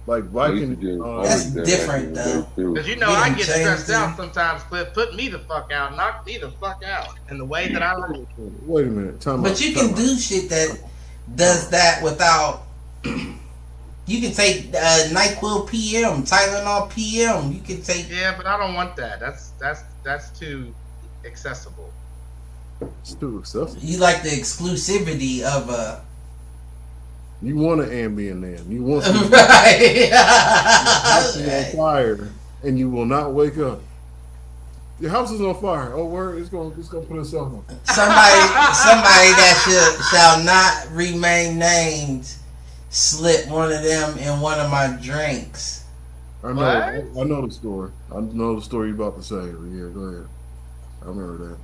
Speaker 4: Like Viking,
Speaker 1: that's different though.
Speaker 3: Because I get stressed out sometimes. Cliff, put me the fuck out, knock me the fuck out in the way that I like.
Speaker 4: Wait a minute,
Speaker 1: but you can do shit that does that without. You can take NyQuil PM, Tylenol PM. You can take.
Speaker 3: Yeah, but I don't want that. That's too accessible.
Speaker 4: It's too accessible.
Speaker 1: You like the exclusivity of a.
Speaker 4: You want an Ambien then. You want
Speaker 1: some right.
Speaker 4: house is on fire and you will not wake up. Your house is on fire. Oh, word! It's gonna put itself on.
Speaker 1: Somebody that shall not remain named slipped one of them in one of my drinks.
Speaker 4: I know the story. I know the story you're about to say. Yeah, go ahead. I remember that.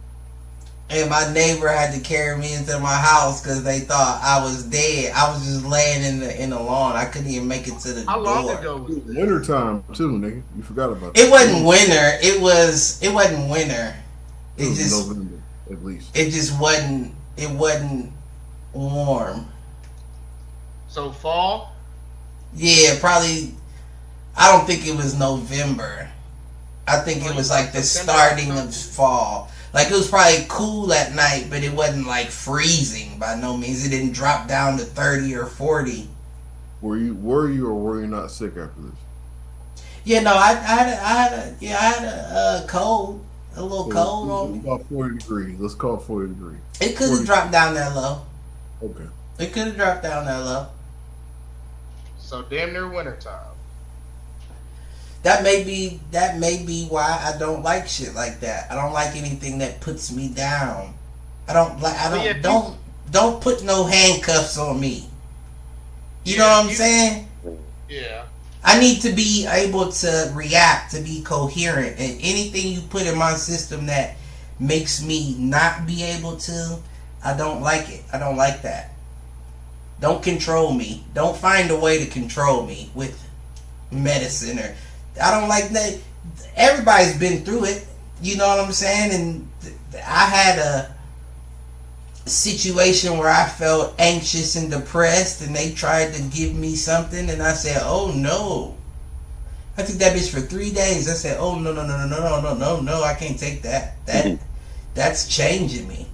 Speaker 1: And my neighbor had to carry me into my house because they thought I was dead. I was just laying in the lawn. I couldn't even make it to the door.
Speaker 3: How long ago was
Speaker 4: this? Winter time too, nigga. You forgot about
Speaker 1: that. It wasn't winter. It wasn't winter. It was just
Speaker 4: November, at least.
Speaker 1: It just wasn't. It wasn't warm.
Speaker 3: So fall?
Speaker 1: Yeah, probably. I don't think it was November. I think it was like the starting of fall. Like, it was probably cool at night, but it wasn't, like, freezing by no means. It didn't drop down to 30 or 40.
Speaker 4: Were you or were you not sick after this?
Speaker 1: Yeah, no, I had a cold. A little cold on me.
Speaker 4: About 40 degrees. Let's call it 40 degrees.
Speaker 1: It could have dropped down that low.
Speaker 4: Okay.
Speaker 1: It could have dropped down that low.
Speaker 3: So, damn near wintertime.
Speaker 1: That may be why I don't like shit like that. I don't like anything that puts me down. Don't put no handcuffs on me. You know what I'm saying?
Speaker 3: Yeah.
Speaker 1: I need to be able to react, to be coherent, and anything you put in my system that makes me not be able to, I don't like it. I don't like that. Don't control me. Don't find a way to control me with medicine or. I don't like that. Everybody's been through it. You know what I'm saying? And I had a situation where I felt anxious and depressed, and they tried to give me something, and I said, "Oh no!" I took that bitch for 3 days. I said, "Oh no, I can't take that. That's changing me."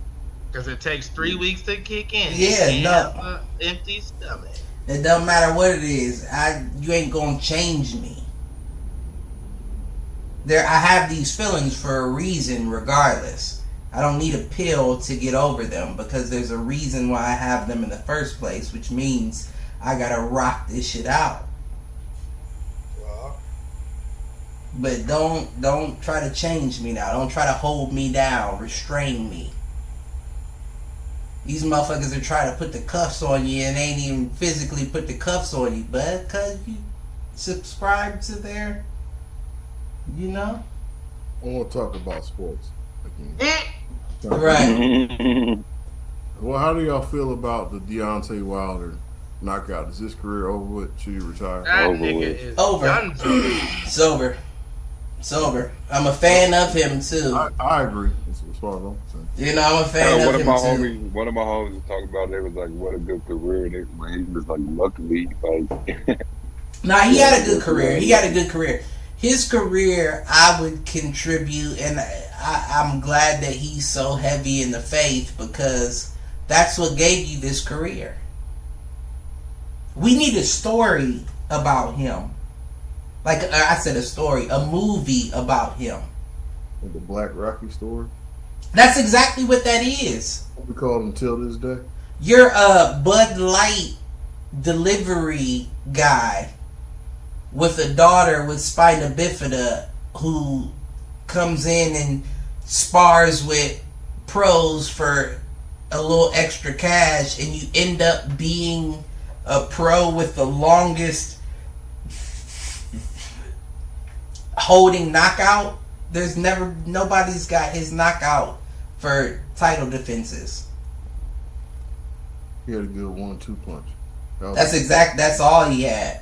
Speaker 3: Because it takes 3 weeks to kick in.
Speaker 1: Yeah, no.
Speaker 3: Empty stomach.
Speaker 1: It doesn't matter what it is. You ain't gonna change me. I have these feelings for a reason regardless. I don't need a pill to get over them because there's a reason why I have them in the first place, which means I gotta rock this shit out.
Speaker 3: Well.
Speaker 1: But don't try to change me now. Don't try to hold me down, restrain me. These motherfuckers are trying to put the cuffs on you and ain't even physically put the cuffs on you, but because you subscribe to their... You know?
Speaker 4: I want to talk about sports again.
Speaker 1: Right.
Speaker 4: Well, how do y'all feel about the Deontay Wilder knockout? Is his career over with? Should he retire?
Speaker 3: That nigga is
Speaker 1: over.
Speaker 3: Done.
Speaker 1: It's over. I'm a fan of him too.
Speaker 4: I agree. As far as I'm concerned.
Speaker 1: You know, I'm a fan of him too.
Speaker 2: One of my homies was talking about. They was like, "What a good career!" And he was like, "Luckily, like."
Speaker 1: Nah, he had a good career. His career, I would contribute, and I'm glad that he's so heavy in the faith because that's what gave you this career. We need a story about him. Like I said, a movie about him.
Speaker 4: Like the Black Rocky story?
Speaker 1: That's exactly what that is.
Speaker 4: What we call him till this day?
Speaker 1: You're a Bud Light delivery guy. with a daughter with spina bifida who comes in and spars with pros for a little extra cash, and you end up being a pro with the longest holding knockout. Nobody's got his knockout for title defenses.
Speaker 4: He had a good 1-2 punch.
Speaker 1: That's all he had.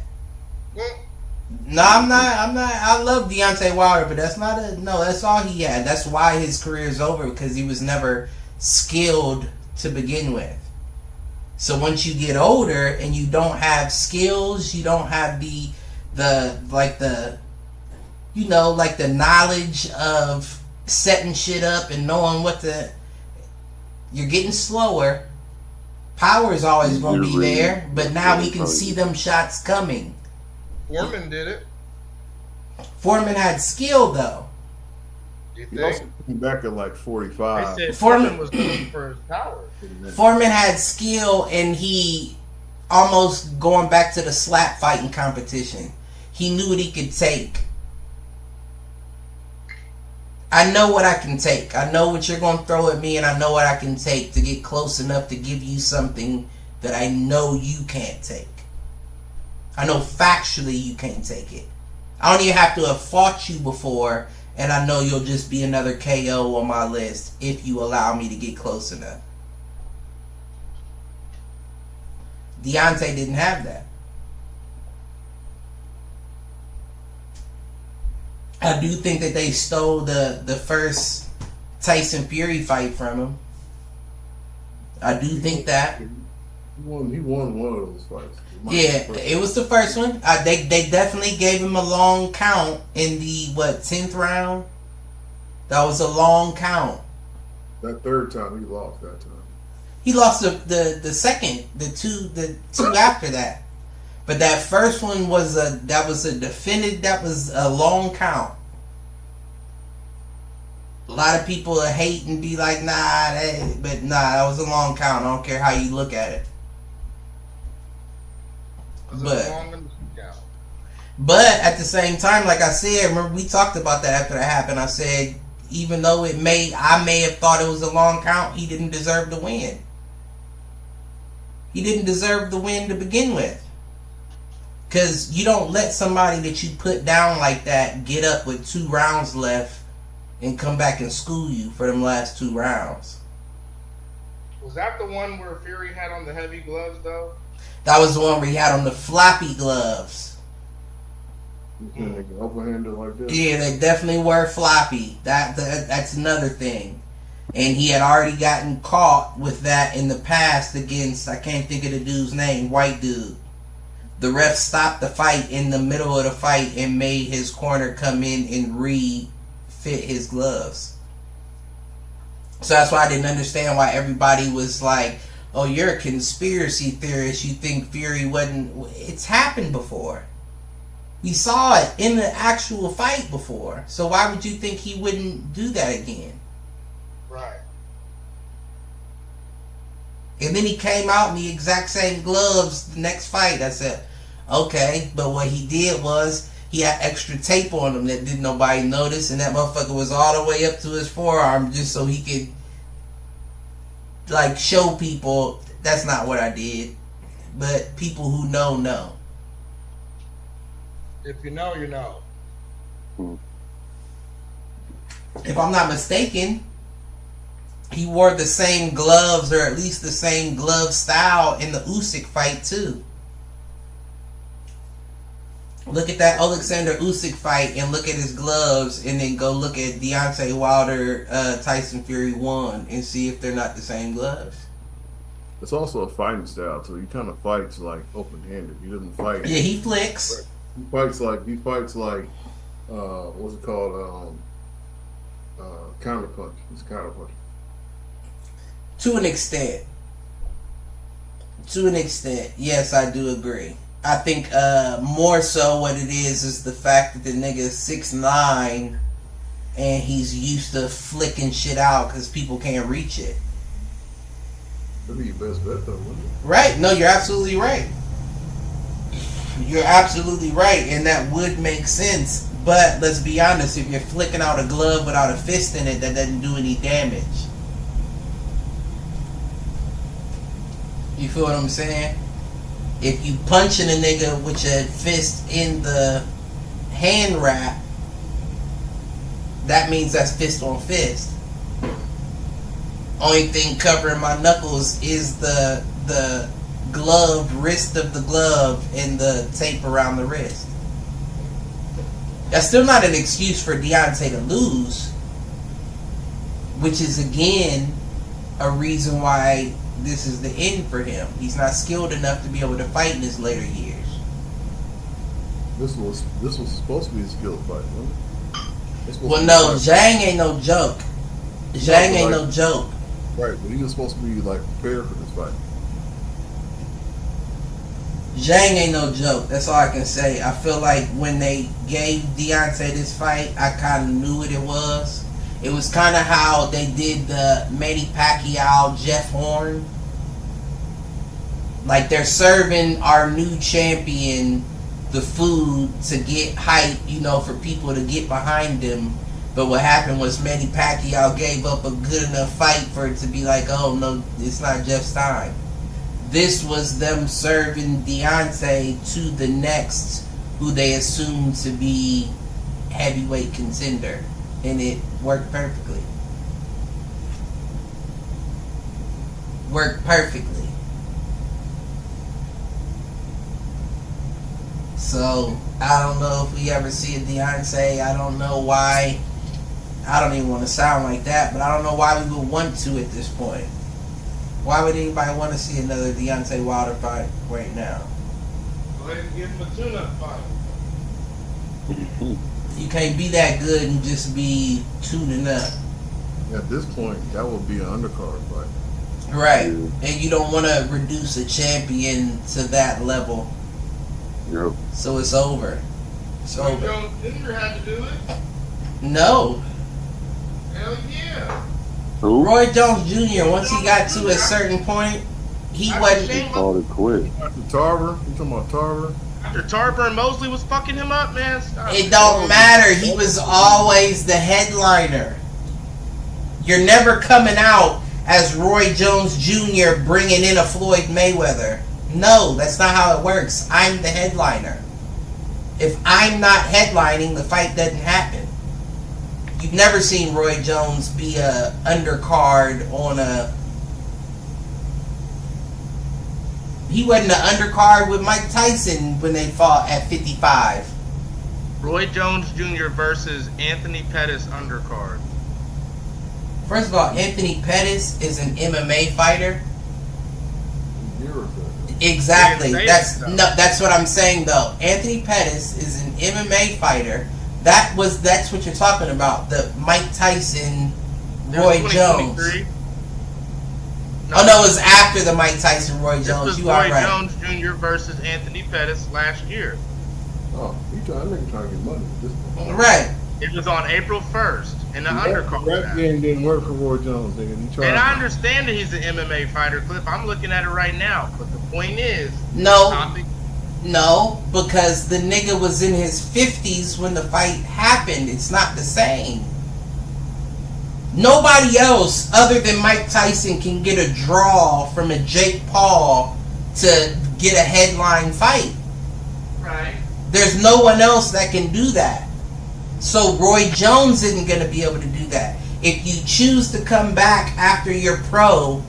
Speaker 1: No, I'm not. I love Deontay Wilder, but that's all he had. That's why his career is over, because he was never skilled to begin with. So once you get older and you don't have skills, you don't have the knowledge of setting shit up and knowing you're getting slower. Power is always going to be there, but now we can see them shots coming.
Speaker 3: Foreman did it.
Speaker 1: Foreman had skill, though.
Speaker 4: He also came back at like 45.
Speaker 3: They said Foreman was looking for his power.
Speaker 1: Foreman had skill, and he almost going back to the slap fighting competition. He knew what he could take. I know what I can take. I know what you're going to throw at me, and I know what I can take to get close enough to give you something that I know you can't take. I know factually you can't take it. I don't even have to have fought you before, and I know you'll just be another KO on my list if you allow me to get close enough. Deontay didn't have that. I do think that they stole the first Tyson Fury fight from him. I do think that.
Speaker 4: He won one of those fights.
Speaker 1: Yeah, it was the first one. They definitely gave him a long count in the 10th round. That was a long count.
Speaker 4: That third time he lost that time.
Speaker 1: He lost the second, the two after that. But that first one was a long count. A lot of people hate and be like, that was a long count. I don't care how you look at it. But at the same time, like I said, remember we talked about that after that happened. I said, even though I may have thought it was a long count, he didn't deserve the win. He didn't deserve the win to begin with. Because you don't let somebody that you put down like that get up with 2 rounds left and come back and school you for them last 2 rounds.
Speaker 3: Was that the one where Fury had on the heavy gloves, though?
Speaker 1: That was the one where he had on the floppy gloves.
Speaker 4: Overhanded like this.
Speaker 1: Yeah, they definitely were floppy. That's another thing. And he had already gotten caught with that in the past against, I can't think of the dude's name, white dude. The ref stopped the fight in the middle of the fight and made his corner come in and refit his gloves. So that's why I didn't understand why everybody was like, oh, you're a conspiracy theorist. You think Fury wasn't... It's happened before. We saw it in the actual fight before. So why would you think he wouldn't do that again?
Speaker 3: Right.
Speaker 1: And then he came out in the exact same gloves the next fight. I said, okay, but what he did was he had extra tape on him that didn't nobody notice, and that motherfucker was all the way up to his forearm just so he could like show people that's not what I did. But people who know.
Speaker 3: If you know, you know.
Speaker 1: If I'm not mistaken, he wore the same gloves, or at least the same glove style in the Usyk fight too. Look at that Alexander Usyk fight and look at his gloves, and then go look at Deontay Wilder, Tyson Fury 1 and see if they're not the same gloves.
Speaker 4: It's also a fighting style too. He kind of fights like open-handed. He doesn't fight.
Speaker 1: Yeah, he flicks.
Speaker 4: He fights like what's it called? Counterpunch. It's counterpunch.
Speaker 1: To an extent, yes, I do agree. I think more so what it is the fact that the nigga is 6'9", and he's used to flicking shit out because people can't reach it.
Speaker 4: That'd be your best bet though, wouldn't it?
Speaker 1: Right? No, you're absolutely right. You're absolutely right, and that would make sense. But let's be honest, if you're flicking out a glove without a fist in it, that doesn't do any damage. You feel what I'm saying? If you punching a nigga with your fist in the hand wrap, that means that's fist on fist. Only thing covering my knuckles is the glove, wrist of the glove, and the tape around the wrist. That's still not an excuse for Deontay to lose, which is again a reason why this is the end for him. He's not skilled enough to be able to fight in his later years.
Speaker 4: This was supposed to be a skilled fight, wasn't it?
Speaker 1: Well, no, Zhang ain't no joke. Zhang ain't no joke.
Speaker 4: Right, but he was supposed to be like prepared for this fight.
Speaker 1: Zhang ain't no joke. That's all I can say. I feel like when they gave Deontay this fight, I kind of knew what it was. It was kind of how they did the Manny Pacquiao Jeff Horn. Like they're serving our new champion the food to get hype, you know, for people to get behind him. But what happened was Manny Pacquiao gave up a good enough fight for it to be like, oh no, it's not Jeff's time. This was them serving Deontay to the next, who they assumed to be heavyweight contender. And it worked perfectly. Worked perfectly. So, I don't know if we ever see a Deontay. I don't know why. I don't even want to sound like that, but I don't know why we would want to at this point. Why would anybody want to see another Deontay Wilder fight right now?
Speaker 3: Go ahead and give him a tune-up fight.
Speaker 1: You can't be that good and just be tuning up.
Speaker 4: At this point, that would be an undercard fight.
Speaker 1: Right. And you don't want to reduce a champion to that level.
Speaker 2: Yep.
Speaker 1: So it's over. It's
Speaker 3: Roy
Speaker 1: over.
Speaker 3: Jones Jr. had to do it?
Speaker 1: No.
Speaker 3: Hell yeah.
Speaker 2: Who?
Speaker 1: Roy Jones Jr., once he got to a certain point, he wasn't...
Speaker 2: He called it quit.
Speaker 4: After Tarver? You talking about Tarver?
Speaker 3: After Tarver and Mosley was fucking him up, man. Stop.
Speaker 1: It don't matter. He was always the headliner. You're never coming out as Roy Jones Jr. bringing in a Floyd Mayweather. No, that's not how it works. I'm the headliner. If I'm not headlining, the fight doesn't happen. You've never seen Roy Jones be a undercard on a... He wasn't an undercard with Mike Tyson when they fought at 55.
Speaker 3: Roy Jones Jr. versus Anthony Pettis undercard.
Speaker 1: First of all, Anthony Pettis is an MMA fighter. Exactly. That's what I'm saying though. Anthony Pettis is an MMA fighter. That's what you're talking about. The Mike Tyson, Roy Jones. Oh no, it was after the Mike Tyson, Roy Jones.
Speaker 3: You are right. Roy Jones Jr. versus Anthony Pettis last year.
Speaker 4: Oh, that nigga trying to get money at this point.
Speaker 1: Right.
Speaker 3: It was on April 1st in the undercard.
Speaker 4: That game didn't work for Roy Jones, nigga.
Speaker 3: And I understand that he's an MMA fighter, Cliff. I'm looking at it right now. But the point is...
Speaker 1: No, because the nigga was in his 50s when the fight happened. It's not the same. Nobody else other than Mike Tyson can get a draw from a Jake Paul to get a headline fight.
Speaker 3: Right.
Speaker 1: There's no one else that can do that. So Roy Jones isn't going to be able to do that. If you choose to come back after you're pro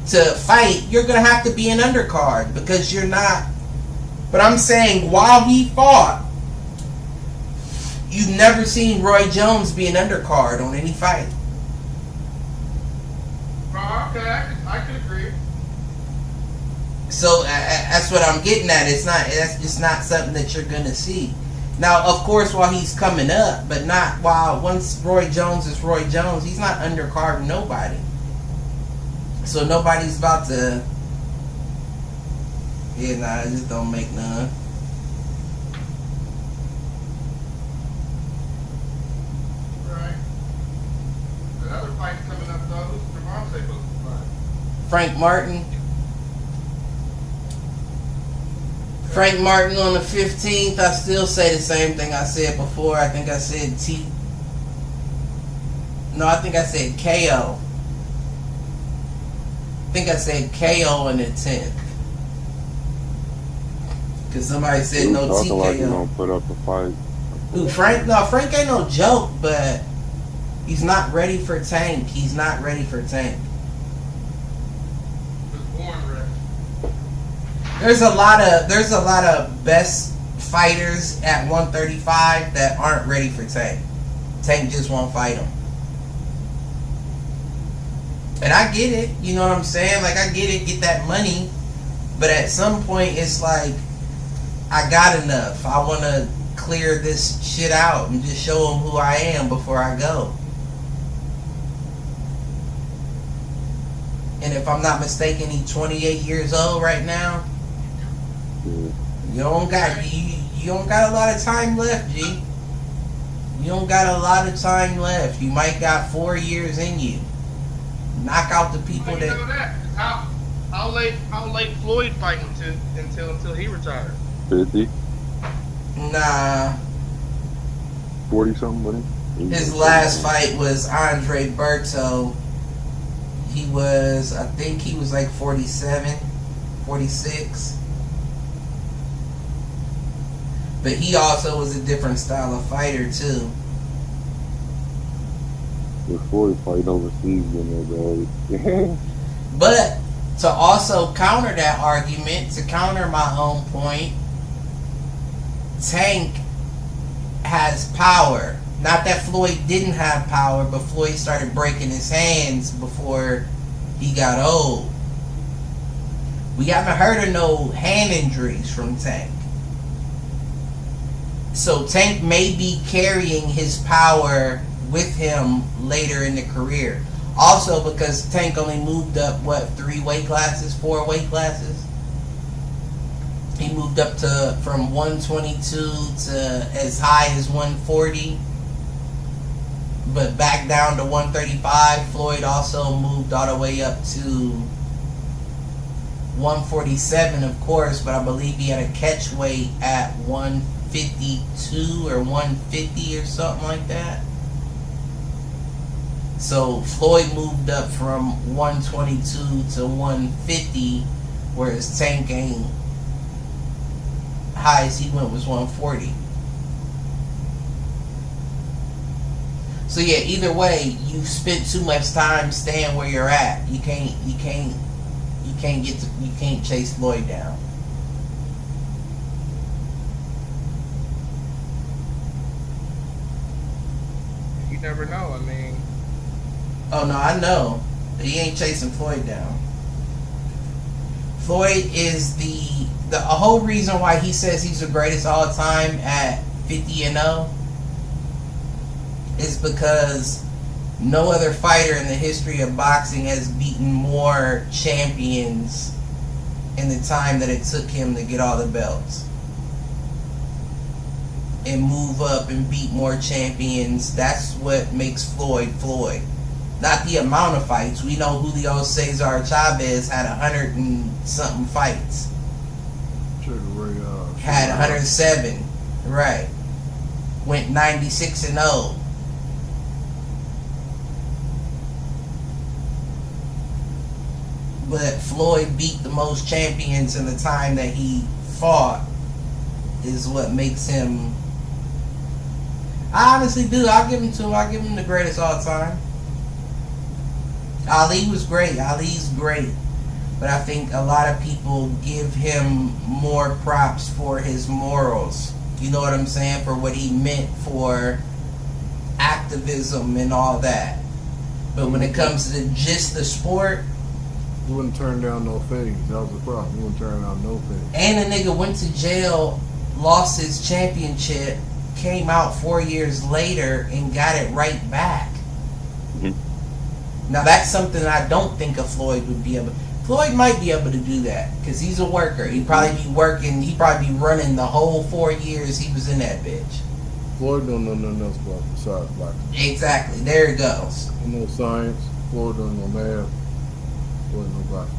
Speaker 1: to fight, you're going to have to be an undercard because you're not. But I'm saying while he fought, you've never seen Roy Jones be an undercard on any fight.
Speaker 3: Okay, I could agree.
Speaker 1: So that's what I'm getting at. That's just not something that you're going to see. Now, of course, while he's coming up, but not once Roy Jones is Roy Jones, he's not undercarding nobody. So nobody's about to... Yeah, nah, it just don't make none.
Speaker 3: Right. Another fight coming up, though. Who's Devontae supposed to fight?
Speaker 1: Frank Martin. Frank Martin on the 15th. I still say the same thing I said before. I think I said I think I said KO. I think I said KO on the 10th. Because somebody said no TKO.
Speaker 2: Like you don't put up a fight.
Speaker 1: Dude, Frank ain't no joke, but he's not ready for Tank. He's not ready for Tank. There's a lot of best fighters at 135 that aren't ready for Tank. Tank just won't fight him. And I get it, you know what I'm saying? Like, I get it, get that money. But at some point, it's like, I got enough. I want to clear this shit out and just show them who I am before I go. And if I'm not mistaken, he's 28 years old right now. You don't got a lot of time left, G. You don't got a lot of time left. You might got 4 years in you. Knock out the people that.
Speaker 3: How late Floyd fighting until he retired?
Speaker 2: 50.
Speaker 1: Nah.
Speaker 2: 40 something, buddy.
Speaker 1: His last fight was Andre Berto. I think he was like 47, 46. But he also was a different style of fighter too.
Speaker 2: Before he fight overseas, you know,
Speaker 1: But to also counter that argument, to counter my own point, Tank has power. Not that Floyd didn't have power, but Floyd started breaking his hands before he got old. We haven't heard of no hand injuries from Tank. So Tank may be carrying his power with him later in the career. Also because Tank only moved up, 4 weight classes? He moved up from 122 to as high as 140. But back down to 135. Floyd also moved all the way up to 147, of course, but I believe he had a catch weight at 152 or 150 or something like that. So Floyd moved up from 122 to 150, whereas Tank ain't. Highest he went was 140. So yeah, either way, you've spent too much time staying where you're at. You can't chase Floyd down.
Speaker 3: You never know. I mean.
Speaker 1: Oh no, I know. He ain't chasing Floyd down. Floyd is the whole reason why he says he's the greatest all time at 50-0 is because no other fighter in the history of boxing has beaten more champions in the time that it took him to get all the belts and move up and beat more champions. That's what makes Floyd Floyd. Not the amount of fights. We know Julio Cesar Chavez had 100 and something fights. Had 107. Right. Went 96-0. But Floyd beat the most champions in the time that he fought is what makes him. I honestly do. I'll give him to him. I'll give him the greatest all time. Ali was great. Ali's great. But I think a lot of people give him more props for his morals. You know what I'm saying? For what he meant for activism and all that. But when it comes to just the sport,
Speaker 4: he wouldn't turn down no things. That was the problem. He wouldn't turn down no things.
Speaker 1: And a nigga went to jail, lost his championship, came out 4 years later and got it right back. Now that's something I don't think a Floyd would be able. Floyd might be able to do that because he's a worker. He'd probably be working. He'd probably be running the whole 4 years he was in that bitch.
Speaker 4: Floyd don't know nothing else about besides boxing.
Speaker 1: Exactly. There it goes.
Speaker 4: No science. Floyd don't know math. Floyd no boxing.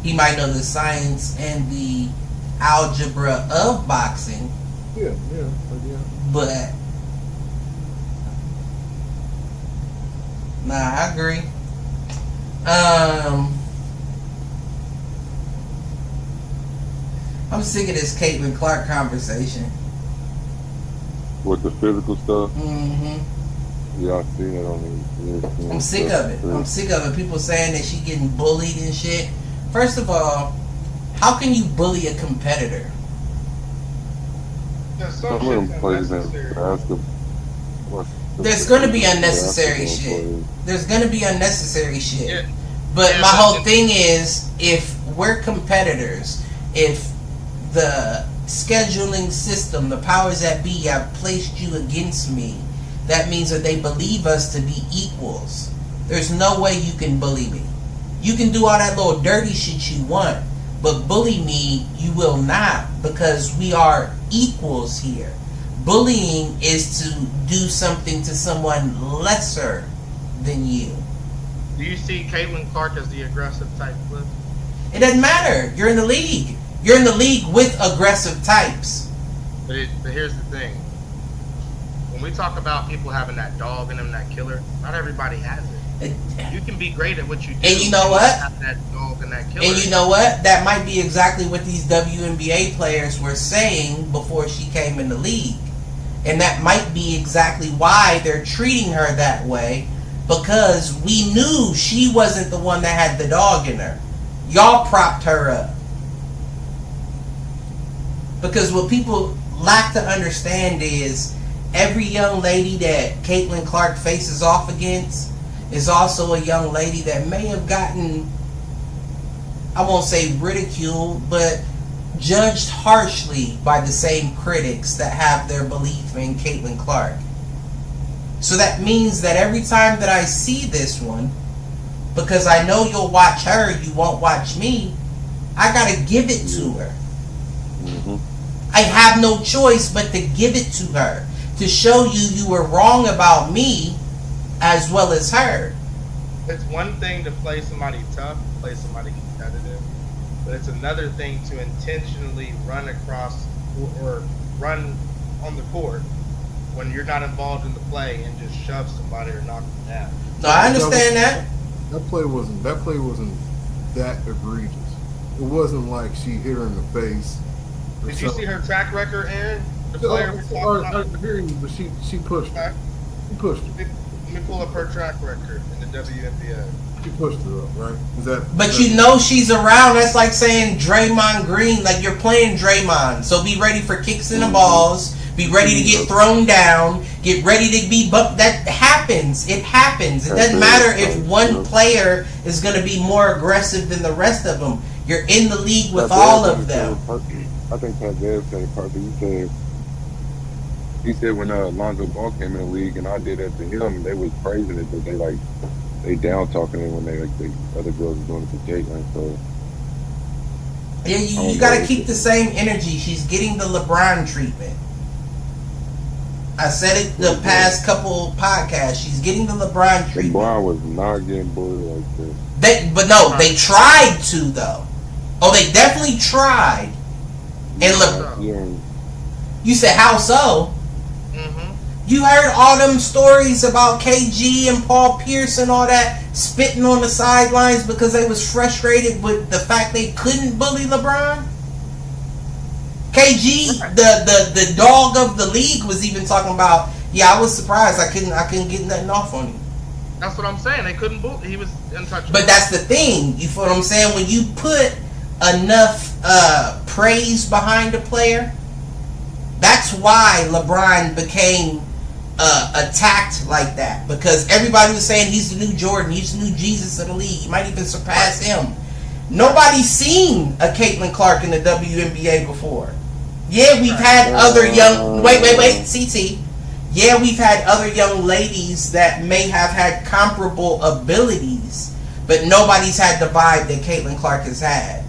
Speaker 1: He might know the science and the algebra of boxing.
Speaker 4: Yeah.
Speaker 1: But nah, I agree. I'm sick of this Caitlin Clark conversation.
Speaker 2: With the physical stuff?
Speaker 1: Mm-hmm.
Speaker 2: Yeah, I see it on the...
Speaker 1: I'm sick of it. I'm sick of it. People saying that she getting bullied and shit. First of all, how can you bully a competitor?
Speaker 2: Some of them plays in basketball.
Speaker 1: There's going to be unnecessary shit. There's going to be unnecessary shit. Yeah. But my whole thing is, if we're competitors, if the scheduling system, the powers that be have placed you against me, that means that they believe us to be equals. There's no way you can bully me. You can do all that little dirty shit you want, but bully me, you will not, because we are equals here. Bullying is to do something to someone lesser than you.
Speaker 3: Do you see Caitlin Clark as the aggressive type, Cliff?
Speaker 1: It doesn't matter. You're in the league. You're in the league with aggressive types.
Speaker 3: But here's the thing. When we talk about people having that dog in them, that killer, not everybody has it. You can be great at what you do.
Speaker 1: And you know what?
Speaker 3: Have that dog and that killer.
Speaker 1: And you know what? That might be exactly what these WNBA players were saying before she came in the league. And that might be exactly why they're treating her that way, because we knew she wasn't the one that had the dog in her. Y'all propped her up. Because what people lack to understand is every young lady that Caitlin Clark faces off against is also a young lady that may have gotten, I won't say ridiculed, but judged harshly by the same critics that have their belief in Caitlin Clark. So that means that every time that I see this one, because I know you'll watch her, you won't watch me, I gotta give it to her.
Speaker 2: Mm-hmm.
Speaker 1: I have no choice but to give it to her, to show you were wrong about me as well as her.
Speaker 3: It's one thing to play somebody tough, play somebody competitive, but it's another thing to intentionally run across or run on the court when you're not involved in the play and just shove somebody or knock them down.
Speaker 1: No, I understand that.
Speaker 4: That play wasn't that egregious. It wasn't like she hit her in the face.
Speaker 3: Did you see her track record, Aaron? The player we're talking about?
Speaker 4: I hear you, but she pushed her. She pushed her.
Speaker 3: Let me pull up her track record in the WNBA.
Speaker 4: She pushed her up, right?
Speaker 1: But you know she's around. That's like saying Draymond Green, like you're playing Draymond. So be ready for kicks in the balls. Be ready to get thrown down. Get ready to be bumped. That happens. It happens. It doesn't matter if one player is going to be more aggressive than the rest of them. You're in the league with all of them.
Speaker 2: I think Pat Bev said it perfect. He said when Lonzo Ball came in the league and I did that to him, they was praising it, but they down talking it when the other girls were doing it to Caitlin. So
Speaker 1: yeah, you got to keep the same energy. She's getting the LeBron treatment. I said it the past couple podcasts. She's getting the LeBron treatment.
Speaker 2: LeBron was not getting bullied like this.
Speaker 1: They tried to though. Oh, they definitely tried. And you said how so?
Speaker 3: Mm-hmm.
Speaker 1: You heard all them stories about KG and Paul Pierce and all that spitting on the sidelines because they was frustrated with the fact they couldn't bully LeBron. KG, the dog of the league, was even talking about, yeah, I was surprised I couldn't get nothing off on him.
Speaker 3: That's what I'm saying. They couldn't bully. He was untouchable.
Speaker 1: But that's the thing. You feel what I'm saying? When you put enough praise behind a player, that's why LeBron became attacked like that, because everybody was saying he's the new Jordan, he's the new Jesus of the league, he might even surpass him. Nobody's seen a Caitlin Clark in the WNBA before. Yeah, we've had other young wait CT. Yeah, we've had other young ladies that may have had comparable abilities, but nobody's had the vibe that Caitlin Clark has had.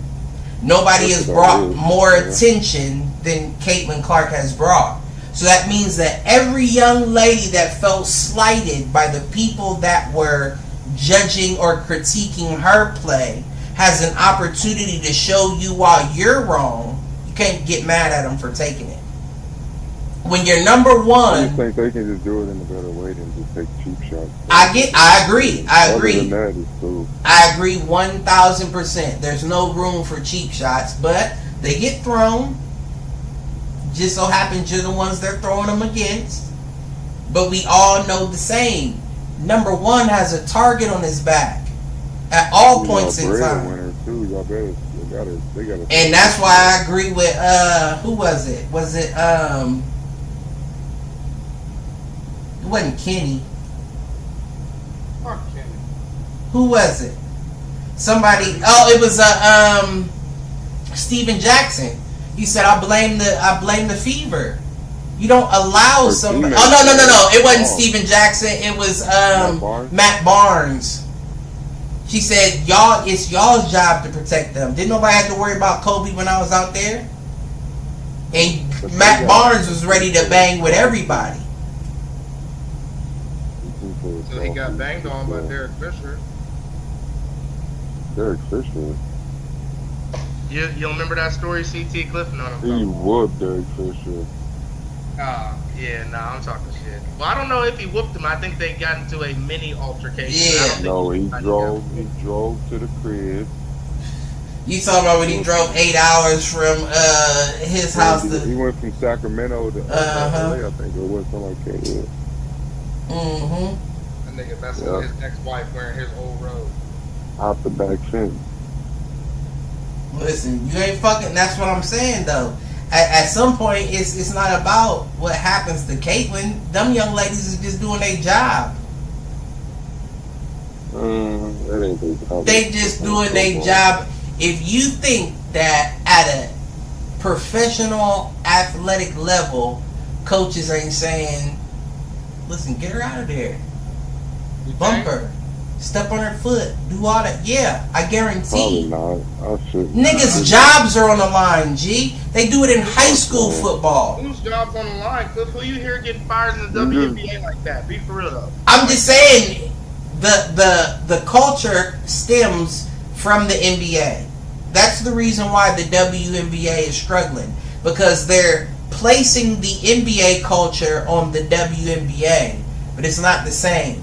Speaker 1: Nobody has brought more attention than Caitlin Clark has brought. So that means that every young lady that felt slighted by the people that were judging or critiquing her play has an opportunity to show you why you're wrong, you can't get mad at them for taking it. When you're number one,
Speaker 2: I just think they can just do it in a better way than just take cheap shots.
Speaker 1: I agree.
Speaker 2: Other than that, it's cool.
Speaker 1: I agree 1,000%. There's no room for cheap shots, but they get thrown. Just so happens you're the ones they're throwing them against. But we all know the same. Number one has a target on his back at all points in time.
Speaker 2: Winner too. Y'all better, they gotta.
Speaker 1: And that's why I agree with who was it? Was it It wasn't Kenny.
Speaker 3: Fuck Kenny.
Speaker 1: Who was it? Somebody. Oh, it was Steven Jackson. He said, "I blame the fever." You don't allow somebody. Oh no! It wasn't Steven Jackson. It was Matt Barnes. She said, it's y'all's job to protect them. Didn't nobody have to worry about Kobe when I was out there? And Matt Barnes was ready to bang with everybody.
Speaker 3: So he got banged on by Derek Fisher.
Speaker 2: Derek Fisher?
Speaker 3: You don't remember that story, CT Clifton on him?
Speaker 2: He whooped Derek Fisher.
Speaker 3: I'm talking shit. Well, I don't know if he whooped him. I think they got into a mini altercation.
Speaker 1: Yeah.
Speaker 2: No, he drove to the crib.
Speaker 1: You talking about when he drove 8 hours from his house to...
Speaker 2: He went from Sacramento to LA, I think, or what, something like that, yeah.
Speaker 3: Mm-hmm. That nigga messing with his ex-wife wearing his old robe.
Speaker 2: Out the back fence.
Speaker 1: Listen, you ain't fucking... That's what I'm saying, though. At some point, it's not about what happens to Caitlyn. Them young ladies is just doing their job.
Speaker 2: That ain't their job.
Speaker 1: They just doing their job. If you think that at a professional athletic level, coaches ain't saying, listen, get her out of there. Bump her. Step on her foot. Do all that. Yeah, I guarantee.
Speaker 2: Probably not.
Speaker 1: Niggas' jobs are on the line, G. They do it in high school football.
Speaker 3: Whose job's on the line? Cliff, who you hear getting fired in the WNBA like that? Be for real, though.
Speaker 1: I'm just saying, the culture stems from the NBA. That's the reason why the WNBA is struggling. Because they're placing the NBA culture on the WNBA. But it's not the same.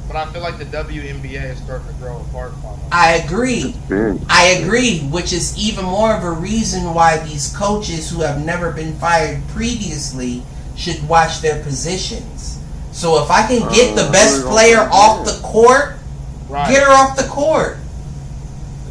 Speaker 3: But I feel like the WNBA is starting to grow apart from them.
Speaker 1: I agree, which is even more of a reason why these coaches who have never been fired previously should watch their positions. So if I can get the best player off the court, get her off the court.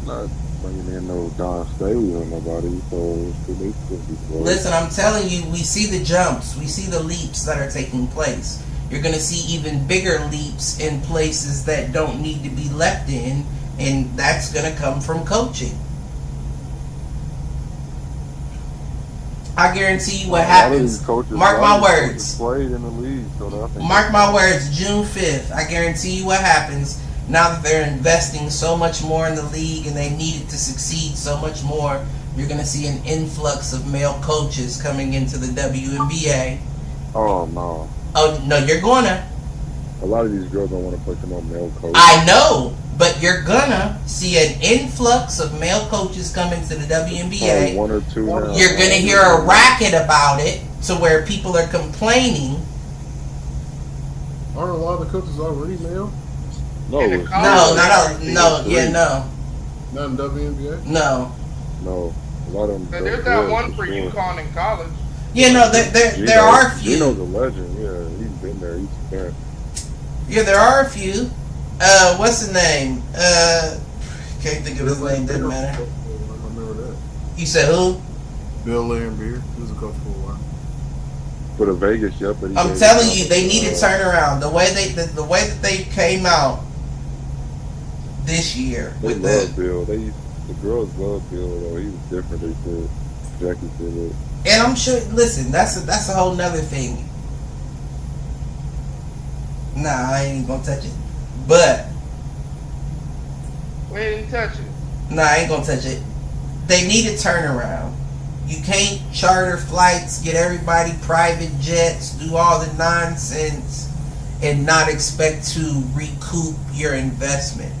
Speaker 2: Not bringing in no Don Staley or nobody, so they could be close.
Speaker 1: Listen, I'm telling you, we see the jumps, we see the leaps that are taking place. You're going to see even bigger leaps in places that don't need to be leapt in, and that's going to come from coaching. I guarantee you what happens. Mark my words.
Speaker 2: Played in the league, so
Speaker 1: mark my words, June 5th. I guarantee you what happens now that they're investing so much more in the league and they need it to succeed so much more. You're going to see an influx of male coaches coming into the WNBA.
Speaker 2: Oh, no.
Speaker 1: Oh, no, you're gonna.
Speaker 2: A lot of these girls don't want to play no male coach.
Speaker 1: I know, but you're gonna see an influx of male coaches coming to the WNBA.
Speaker 2: One or two now.
Speaker 1: You're gonna hear a racket about it to where people are complaining.
Speaker 4: Aren't a lot of the coaches already male?
Speaker 2: No.
Speaker 1: No. Yeah, no.
Speaker 4: Not in WNBA?
Speaker 1: No.
Speaker 2: No. A lot of them.
Speaker 3: There's that one for UConn in college.
Speaker 1: Yeah, no, there are a few.
Speaker 2: Gino's a legend, yeah. He's been there. He's there.
Speaker 1: Yeah, there are a few. What's the name? Can't think of his name, doesn't matter.
Speaker 4: I remember that.
Speaker 1: You said who?
Speaker 4: Bill Laimbeer. He was a coach for a while.
Speaker 2: For the Vegas, yep.
Speaker 1: I'm telling you, they need to turn around. The way that they came out this year.
Speaker 2: They love Bill. The girls love Bill, though. He was different, they said. Jackie said it.
Speaker 1: And I'm sure, listen, that's a whole nother thing. Nah, I ain't even gonna touch it. But
Speaker 3: we didn't touch it.
Speaker 1: Nah, I ain't gonna touch it. They need a turnaround. You can't charter flights, get everybody private jets, do all the nonsense, and not expect to recoup your investment.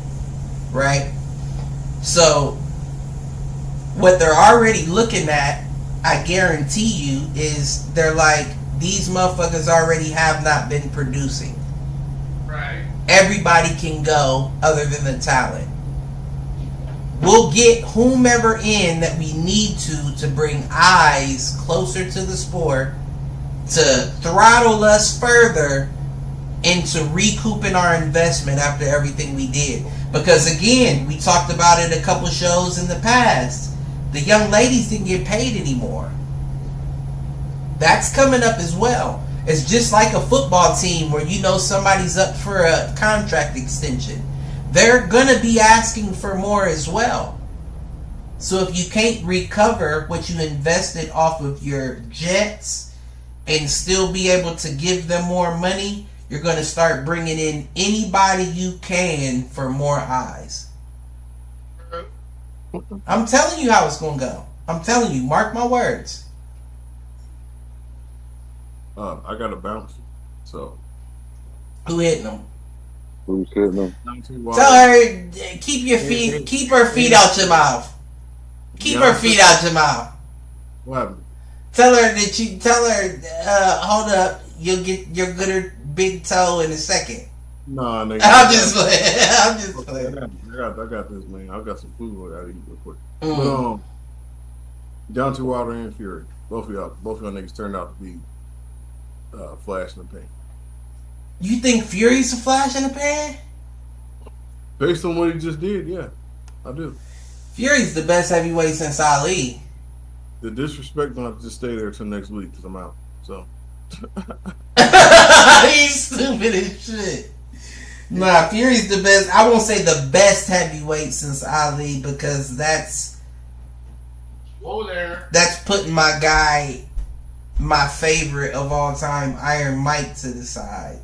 Speaker 1: Right? So what they're already looking at, I guarantee you, is they're like, these motherfuckers already have not been producing.
Speaker 3: Right.
Speaker 1: Everybody can go other than the talent. We'll get whomever in that we need to bring eyes closer to the sport, to throttle us further into recouping our investment after everything we did. Because again, we talked about it a couple shows in the past. The young ladies didn't get paid anymore. That's coming up as well. It's just like a football team where you know somebody's up for a contract extension. They're going to be asking for more as well. So if you can't recover what you invested off of your Jets and still be able to give them more money, you're going to start bringing in anybody you can for more eyes. I'm telling you how it's going to go. I'm telling you. Mark my words.
Speaker 4: I got to bounce. So.
Speaker 1: Who hitting them?
Speaker 2: Who's hitting them?
Speaker 1: Tell her, keep her feet out your mouth. Keep her feet out your mouth.
Speaker 4: What happened?
Speaker 1: Tell her, hold up, you'll get your gooder big toe in a second.
Speaker 4: No, nigga.
Speaker 1: I'm just playing.
Speaker 4: I got this, man. I got some food I gotta eat real quick. But Deontay Wilder and Fury, both of y'all niggas turned out to be flash in the pan.
Speaker 1: You think Fury's a flash in the pan?
Speaker 4: Based on what he just did, yeah, I do.
Speaker 1: Fury's the best heavyweight since Ali.
Speaker 4: The disrespect don't have to just stay there till next week because I'm out. So.
Speaker 1: He's stupid as shit. Nah, Fury's the best. I won't say the best heavyweight since Ali because that's putting my guy, my favorite of all time, Iron Mike, to the side.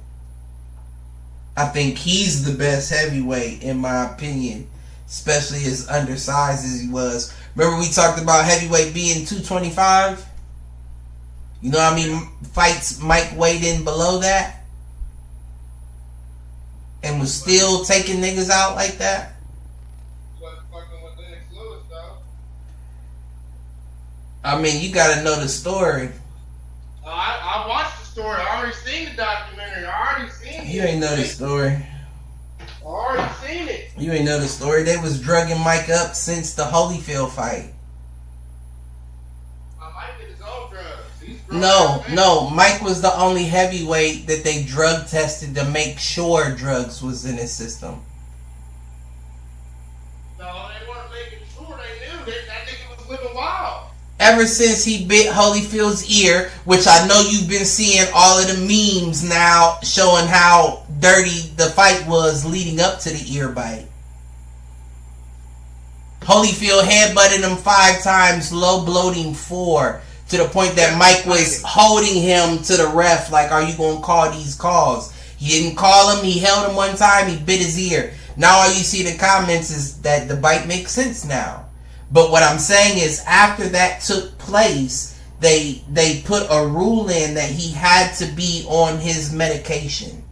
Speaker 1: I think he's the best heavyweight in my opinion, especially as undersized as he was. Remember we talked about heavyweight being 225? You know how many fights Mike weighed in below that? And was still taking niggas out like that? I mean, you gotta know the story.
Speaker 3: I watched the story. I already seen the documentary. I already seen it.
Speaker 1: You ain't know the story.
Speaker 3: I already seen it.
Speaker 1: You ain't know the story. They was drugging Mike up since the Holyfield fight.
Speaker 3: Mike did his own drugs.
Speaker 1: No. Mike was the only heavyweight that they drug tested to make sure drugs was in his system.
Speaker 3: No, they weren't making sure. They knew that nigga was living wild.
Speaker 1: Ever since he bit Holyfield's ear, which I know you've been seeing all of the memes now showing how dirty the fight was leading up to the ear bite. Holyfield headbutted him 5 times, low bloating 4, to the point that Mike was holding him to the ref like, are you going to call these calls? He didn't call him. He held him one time. He bit his ear. Now all you see in the comments is that the bite makes sense now. But what I'm saying is after that took place, they put a rule in that he had to be on his medication.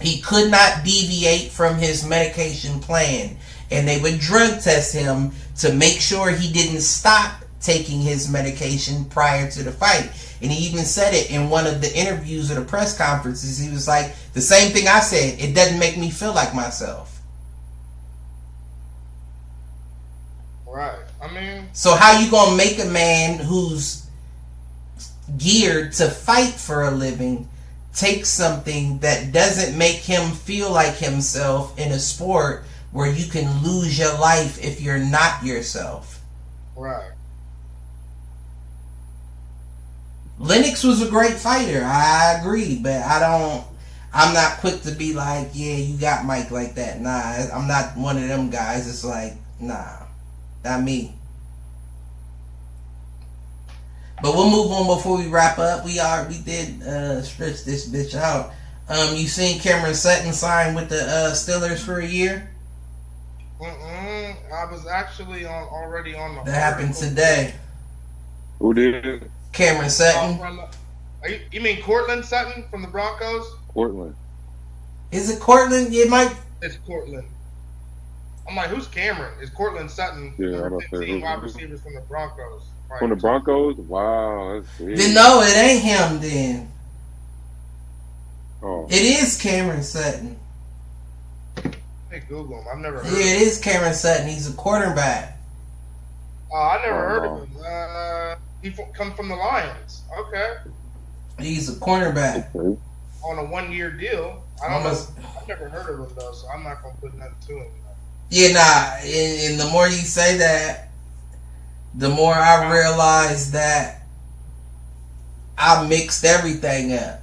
Speaker 1: He could not deviate from his medication plan. And they would drug test him to make sure he didn't stop taking his medication prior to the fight. And he even said it in one of the interviews or the press conferences. He was like, the same thing I said, it doesn't make me feel like myself.
Speaker 3: Right. I mean,
Speaker 1: so how you gonna make a man who's geared to fight for a living take something that doesn't make him feel like himself in a sport where you can lose your life if you're not yourself?
Speaker 3: Right.
Speaker 1: Lennox was a great fighter, I agree, but I'm not quick to be like, yeah, you got Mike like that. Nah, I'm not one of them guys. It's like, nah. Not me. But we'll move on before we wrap up. We did stretch this bitch out. You seen Cameron Sutton sign with the Steelers for a year?
Speaker 3: I was actually already on the.
Speaker 1: That happened today.
Speaker 2: Who did?
Speaker 1: Cameron Sutton.
Speaker 3: You mean Cortland Sutton from the Broncos?
Speaker 2: Cortland.
Speaker 1: Is it Cortland? It might.
Speaker 3: It's Cortland. I'm like, who's Cameron? It's Cortland Sutton, number 15 wide receivers from the Broncos.
Speaker 2: From the Broncos? Wow, that's big.
Speaker 1: Then no, it ain't him then. Oh. It is Cameron Sutton.
Speaker 3: Hey, Google him. I've never heard
Speaker 1: of him. Yeah, it is Cameron Sutton. He's a quarterback.
Speaker 3: Oh, I never heard of him. He comes from the Lions. Okay.
Speaker 1: He's a cornerback.
Speaker 2: Okay.
Speaker 3: On a 1-year deal. I don't know. I've never heard of him, though, so I'm not going to put nothing to him.
Speaker 1: Yeah, nah. And the more you say that, the more I realize that I mixed everything up.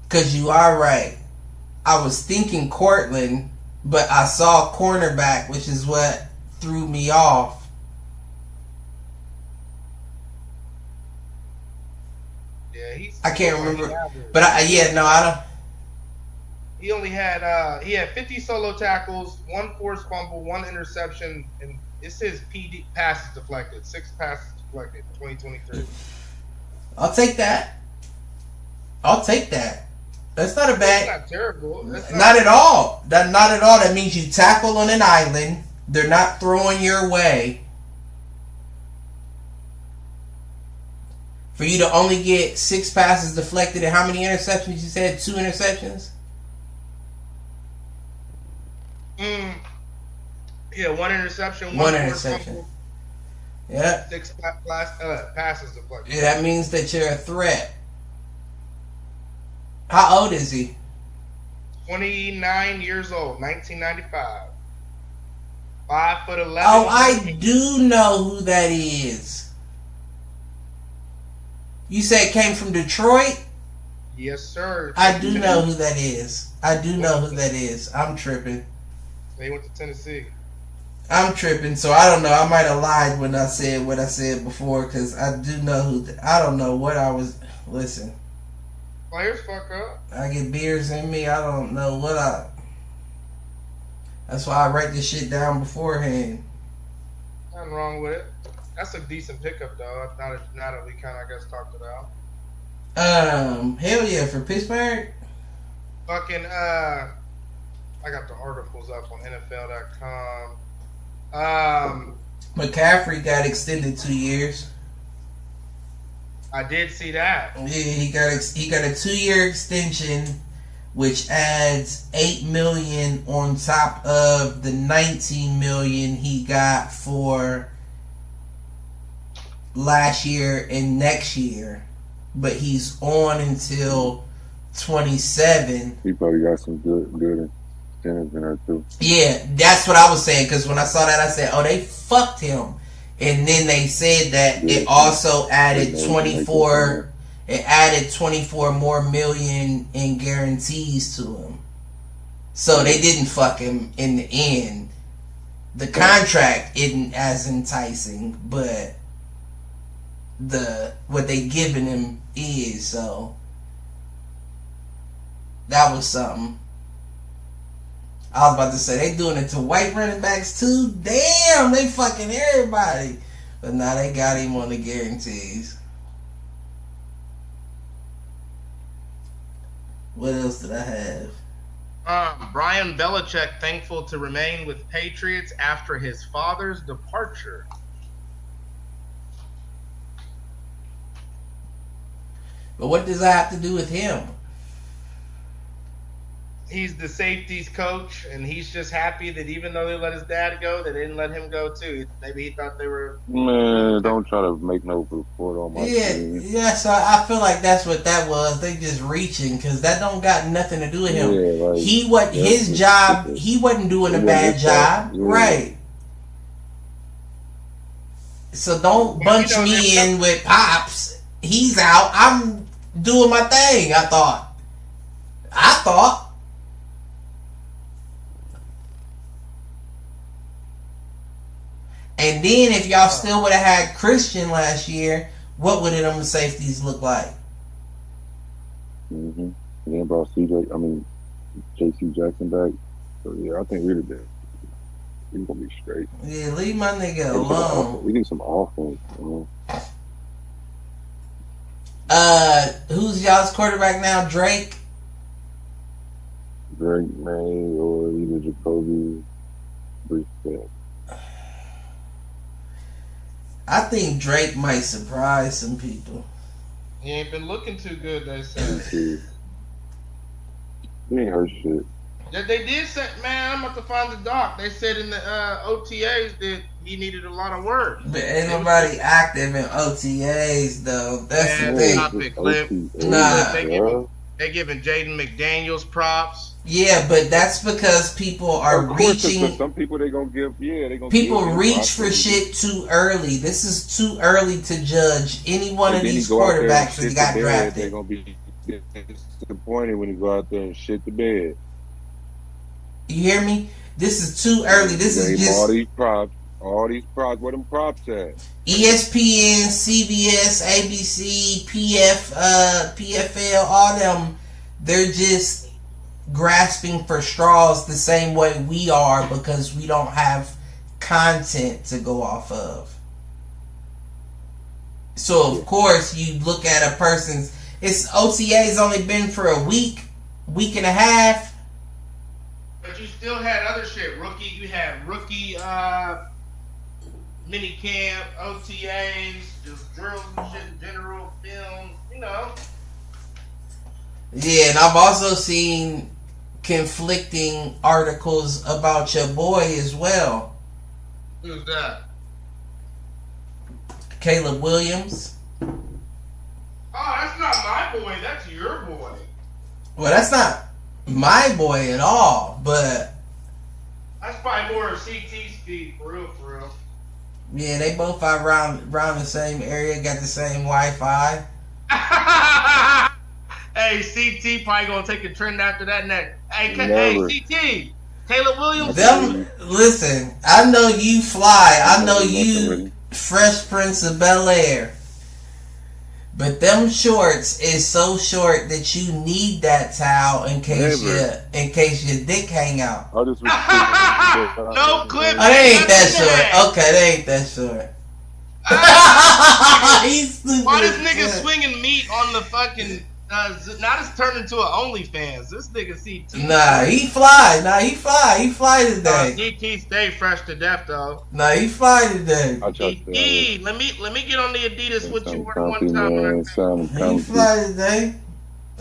Speaker 1: Because you are right. I was thinking Cortland, but I saw cornerback, which is what threw me off.
Speaker 3: Yeah,
Speaker 1: I can't remember. But I don't.
Speaker 3: He only had 50 solo tackles, 1 forced fumble, 1 interception, and it says PD passes deflected, 6 passes deflected, 2023.
Speaker 1: I'll take that. That's not a bad.
Speaker 3: That's not terrible.
Speaker 1: Not at all. Not at all. That means you tackle on an island. They're not throwing your way. For you to only get 6 passes deflected and how many interceptions? You said 2 interceptions?
Speaker 3: Yeah, 1 interception.
Speaker 1: 1 interception. Yeah.
Speaker 3: 6 passes deflected.
Speaker 1: Yeah, that means that you're a threat. How old is he?
Speaker 3: 29 years old, 1995. 5'11".
Speaker 1: Oh, I do know who that is. You said it came from Detroit?
Speaker 3: Yes, sir.
Speaker 1: I do know who that is. I'm tripping.
Speaker 3: They went to Tennessee.
Speaker 1: I'm tripping, so I don't know. I might have lied when I said what I said before, because I do know who. I don't know what I was. Listen.
Speaker 3: Players fuck up.
Speaker 1: I get beers in me. I don't know what I. That's why I write this shit down beforehand.
Speaker 3: Nothing wrong with it. That's a decent pickup, though. Now that we kind of, I guess, talked it out.
Speaker 1: Hell yeah, for Pittsburgh.
Speaker 3: Fucking, I got the articles up on NFL.com.
Speaker 1: McCaffrey got extended 2 years.
Speaker 3: I did see that.
Speaker 1: Yeah, he got a 2-year extension, which adds $8 million on top of the $19 million he got for last year and next year. But he's on until 27.
Speaker 2: He probably got some good incentives in there too.
Speaker 1: Yeah, that's what I was saying, because when I saw that, I said, "Oh, they fucked him." And then they said that it also added 24. It added 24 more million in guarantees to him. So they didn't fuck him in the end. The contract isn't as enticing, but what they giving him is. So that was something. I was about to say, they doing it to white running backs too? Damn, they fucking everybody. But now they got him on the guarantees. What else did I have?
Speaker 3: Brian Belichick thankful to remain with Patriots after his father's departure.
Speaker 1: But what does that have to do with him?
Speaker 3: He's the safeties coach, and he's just happy that even though they let his dad go, they didn't let him go too. Maybe he thought they were.
Speaker 2: Man, don't try to make no report on my team.
Speaker 1: Yeah. So I feel like that's what that was. They just reaching, because that don't got nothing to do with him.
Speaker 2: Yeah, like,
Speaker 1: he his job. He wasn't doing a bad job, right? So don't bunch me in with Pops. He's out. I'm doing my thing. I thought. And then if y'all still would have had Christian last year, what would them safeties look like?
Speaker 2: Mm-hmm. Then brought J.C. Jackson back. So yeah, I think we're gonna be straight.
Speaker 1: Yeah, leave my nigga alone.
Speaker 2: We need some offense. You
Speaker 1: know? Who's y'all's quarterback now? Drake
Speaker 2: May or either Jacoby. respect.
Speaker 1: I think Drake might surprise some people.
Speaker 3: He ain't been looking too good, they said.
Speaker 2: He ain't heard shit.
Speaker 3: They did say, man, I'm about to find the doc. They said in the OTAs that he needed a lot of work.
Speaker 1: But ain't nobody active in OTAs, though. That's the thing.
Speaker 3: Nah. They giving Jaden McDaniels props.
Speaker 1: Yeah, but that's because people are reaching.
Speaker 2: Some people they gonna give. Yeah, they gonna.
Speaker 1: People reach for shit too early. This is too early to judge any one of these quarterbacks that got drafted.
Speaker 2: They're gonna be disappointed when you go out there and shit the bed.
Speaker 1: You hear me? This is too early. This is just
Speaker 2: all these props. Where them props at?
Speaker 1: ESPN, CBS, ABC, PFL, all them. They're just grasping for straws the same way we are because we don't have content to go off of. So of course you look at a person's. It's OTA's only been for a week and a half.
Speaker 3: But you still had other shit. You had rookie mini camp, OTAs, just drills and shit in general, film,
Speaker 1: Yeah, and I've also seen conflicting articles about your boy as well.
Speaker 3: Who's that?
Speaker 1: Caleb Williams.
Speaker 3: Oh, that's not my boy. That's your boy.
Speaker 1: Well, that's not my boy at all, but
Speaker 3: that's probably more of CT speed, for real.
Speaker 1: Yeah, they both are around the same area, got the same Wi-Fi.
Speaker 3: Hey, CT probably gonna take a trend after that next. Hey, CT, Caleb Williams.
Speaker 1: Listen, I know you fly. I know you Fresh Prince of Bel-Air. But them shorts is so short that you need that towel in case your dick hang out.
Speaker 3: No clip.
Speaker 1: Oh, they ain't that short. Okay, they ain't that short. He's stupid.
Speaker 3: Why this nigga swinging meat on the fucking? Now it's turned into an OnlyFans. This nigga CT.
Speaker 1: Nah, he fly. He fly today.
Speaker 3: DT stay fresh to death though.
Speaker 1: Nah, he fly today.
Speaker 3: DT, let me get on the Adidas with you one time.
Speaker 1: He fly today.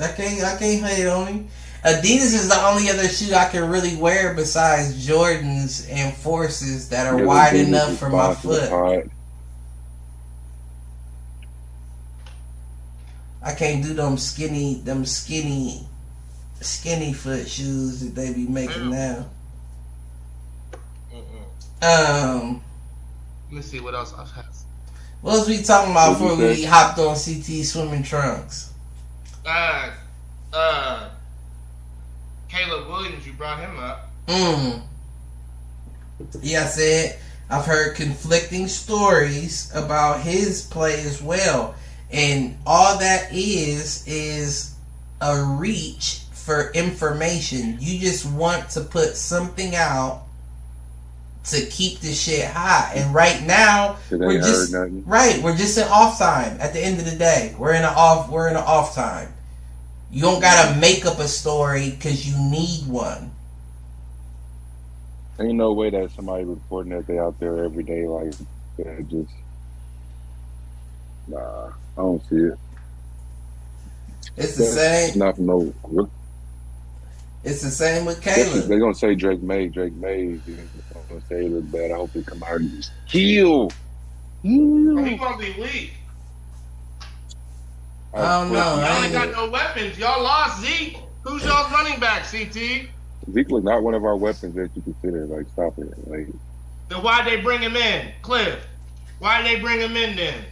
Speaker 1: I can't hate on him. Adidas is the only other shoe I can really wear besides Jordans and Forces that are wide enough for my foot. I can't do them skinny foot shoes that they be making now.
Speaker 3: Let me see what else I've had.
Speaker 1: What was we talking about before we hopped on CT swimming trunks?
Speaker 3: Caleb Williams, you brought him up.
Speaker 1: Yeah, I said I've heard conflicting stories about his play as well. And all that is a reach for information. You just want to put something out to keep the shit hot. And right now we're just in off time. At the end of the day, we're in an off time. You don't gotta make up a story because you need one.
Speaker 2: Ain't no way that somebody reporting that they out there every day like that. Just nah, I don't see it.
Speaker 1: It's the same.
Speaker 2: It's not no.
Speaker 1: It's the same with Caleb.
Speaker 2: They're gonna say Drake May. They're gonna say it look bad. I hope they come out and just kill.
Speaker 3: He gonna be weak.
Speaker 1: I don't know.
Speaker 3: Y'all ain't got no weapons. Y'all lost Zeke. Who's y'all's running back, CT?
Speaker 2: Zeke was not one of our weapons that you consider. Like, stop it. Like,
Speaker 3: then why'd they bring him in, Cliff? Why'd they bring him in then?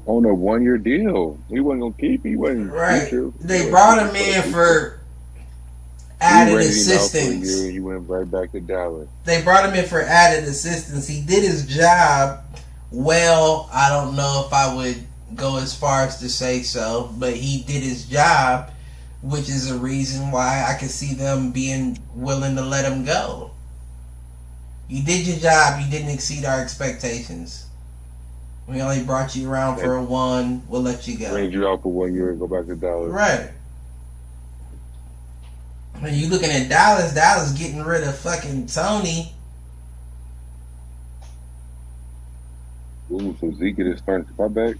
Speaker 2: On a 1-year deal. He wasn't gonna keep. He wasn't.
Speaker 1: Right. They brought him in for added assistance.
Speaker 2: He went right back to Dallas.
Speaker 1: They brought him in for added assistance. He did his job well. I don't know if I would go as far as to say so, but he did his job, which is a reason why I can see them being willing to let him go. You did your job. You didn't exceed our expectations. We only brought you around for a 1. We'll let you go.
Speaker 2: Range you out for 1 year and go back to Dallas.
Speaker 1: Right. When you looking at Dallas, Dallas getting rid of fucking Tony.
Speaker 2: Ooh, so Zeke is starting to spot back?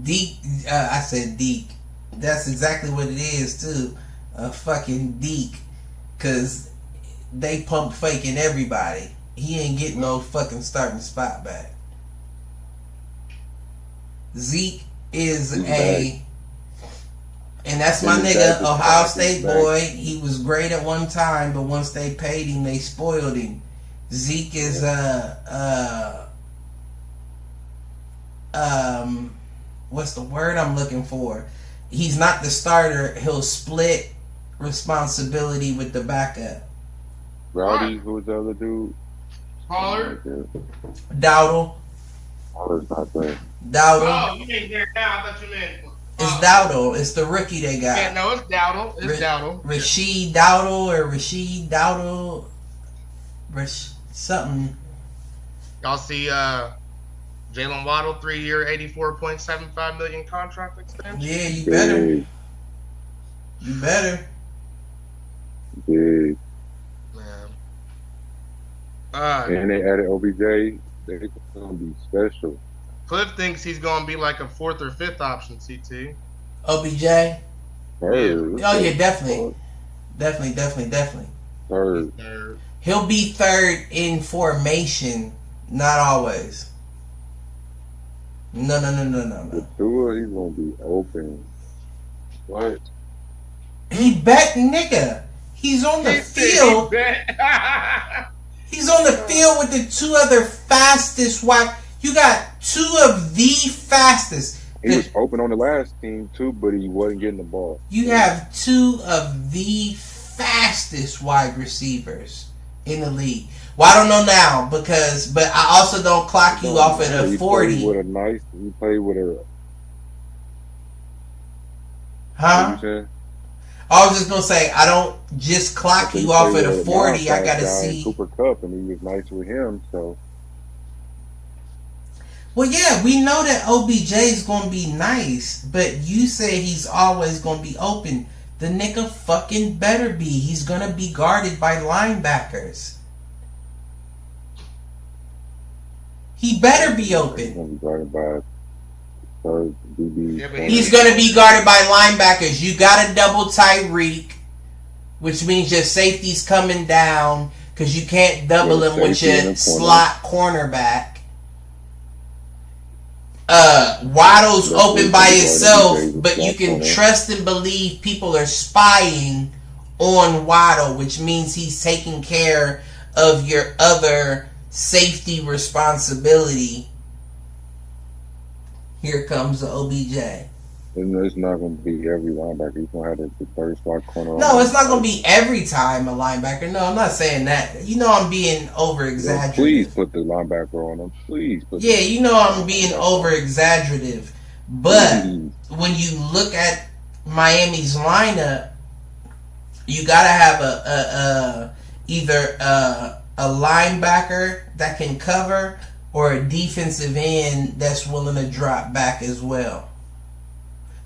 Speaker 1: Deke, I said Deke. That's exactly what it is too. A fucking Deke. Cause they pump faking everybody. He ain't getting no fucking starting spot back. Zeke is and that's my nigga, Ohio State boy. He was great at one time, but once they paid him, they spoiled him. Zeke is what's the word I'm looking for? He's not the starter. He'll split responsibility with the backup.
Speaker 2: Rowdy, who was the other dude?
Speaker 3: Pollard?
Speaker 1: Dowdle.
Speaker 2: Pollard's not there.
Speaker 1: Dowdle.
Speaker 3: Oh, you ain't there now. I thought you meant.
Speaker 1: It's Dowdle. It's the rookie they got.
Speaker 3: Yeah, no, it's Dowdle. It's Dowdle.
Speaker 1: Rashid Dowdle or Rashid Dowdle. Something.
Speaker 3: Y'all see Jalen Waddle, 3-year, $84.75 million contract extension?
Speaker 1: Yeah, you better.
Speaker 2: Big.
Speaker 1: You better.
Speaker 2: Big.
Speaker 3: Man.
Speaker 2: And they added OBJ. They're going to be special.
Speaker 3: Cliff thinks he's going to be like a 4th or 5th option, CT.
Speaker 1: OBJ?
Speaker 2: Third.
Speaker 1: Oh, yeah, definitely. Definitely.
Speaker 2: Third.
Speaker 1: He'll be third in formation, not always. No.
Speaker 2: The Tua, he's going to be open. What?
Speaker 1: He bet nigga. He's on the field. He's on the field with the two other fastest wide. You got two of the fastest.
Speaker 2: He was open on the last team too, but he wasn't getting the ball.
Speaker 1: You have two of the fastest wide receivers in the league. Well, I don't know now but I also don't clock you off at a 40.
Speaker 2: He played with a.
Speaker 1: Huh? I was just gonna say I don't just clock you off at a 40. I gotta see
Speaker 2: Cooper Kupp, and he was nice with him. So.
Speaker 1: Well, yeah, we know that OBJ is gonna be nice, but you say he's always gonna be open. The nigga fucking better be. He's gonna be guarded by linebackers. He better be open.
Speaker 2: He's gonna be guarded by
Speaker 1: He's going to be guarded by linebackers. You got to double Tyreek, which means your safety's coming down because you can't double him with your slot cornerback. Waddle's open by himself, but you can trust and believe people are spying on Waddle, which means he's taking care of your other safety responsibility. Here comes the OBJ.
Speaker 2: It's not going to be every linebacker. He's going to have the third slot corner.
Speaker 1: No, it's not going to be every time a linebacker. No, I'm not saying that. You know I'm being over-exaggerative.
Speaker 2: Please put the linebacker on him. Please.
Speaker 1: You know I'm being over-exaggerative. But when you look at Miami's lineup, you got to have either a linebacker that can cover or a defensive end that's willing to drop back as well.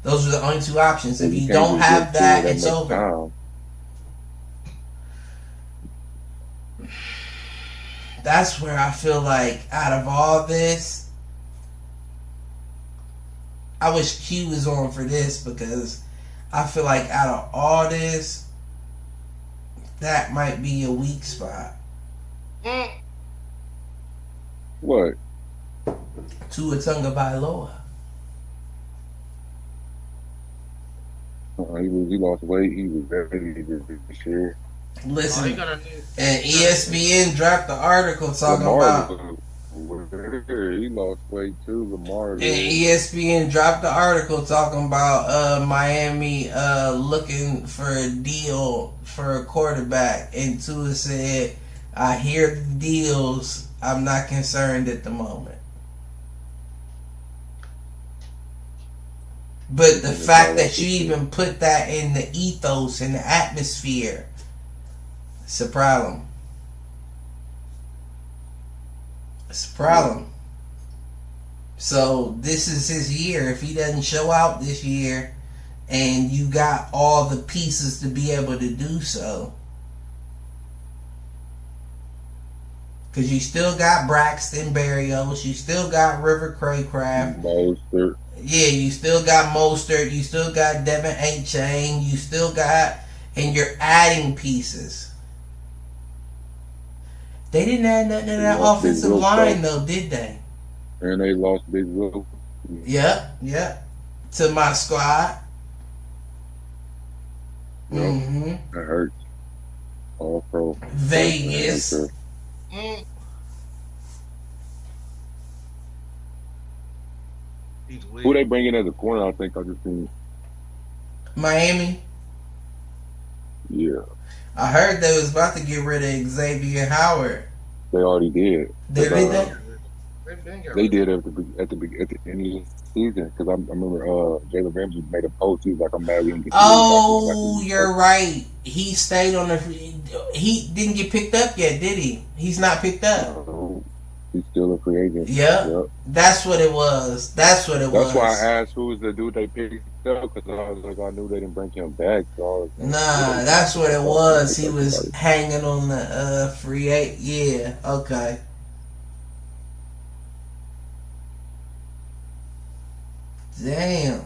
Speaker 1: Those are the only two options. If you don't have that, it's over. That's where I feel like out of all this, I wish Q was on for this because I feel like out of all this, that might be a weak spot.
Speaker 2: What?
Speaker 1: Tua Tagovailoa.
Speaker 2: He lost weight. He was very this year.
Speaker 1: Listen, and ESPN dropped the article talking about.
Speaker 2: He lost weight too, Lamar.
Speaker 1: And ESPN dropped the article talking about Miami looking for a deal for a quarterback, and Tua said, "I hear the deals. I'm not concerned at the moment." But the fact that you even put that in the ethos and the atmosphere, it's a problem. It's a problem. So this is his year. If he doesn't show out this year, and you got all the pieces to be able to do so. Because you still got Braxton Berrios, you still got River Craycraft.
Speaker 2: Mostert.
Speaker 1: Yeah, you still got Mostert, you still got Devin Achane, you still got, and you're adding pieces. They didn't add nothing to that offensive line, though, did they?
Speaker 2: And they lost Big Will.
Speaker 1: Yep. To my squad.
Speaker 2: That hurts. All pro.
Speaker 1: Vegas.
Speaker 2: Who they bringing as a corner? I think I just seen
Speaker 1: Miami.
Speaker 2: Yeah.
Speaker 1: I heard they was about to get rid of Xavier Howard.
Speaker 2: They already did.
Speaker 1: They did that?
Speaker 2: They did at the end of the season, because I remember Jalen Ramsey made a post. He was like, "I'm mad we didn't get."
Speaker 1: Oh, you're right. He stayed on the. He didn't get picked up yet, did he? He's not picked up.
Speaker 2: He's still a free agent.
Speaker 1: Yep. That's what it was. That's why
Speaker 2: I asked who's the dude they picked up, because I was like, I knew they didn't bring him back. So
Speaker 1: nah, that's what it was. He was hanging on the free agent. Yeah. Okay. Damn.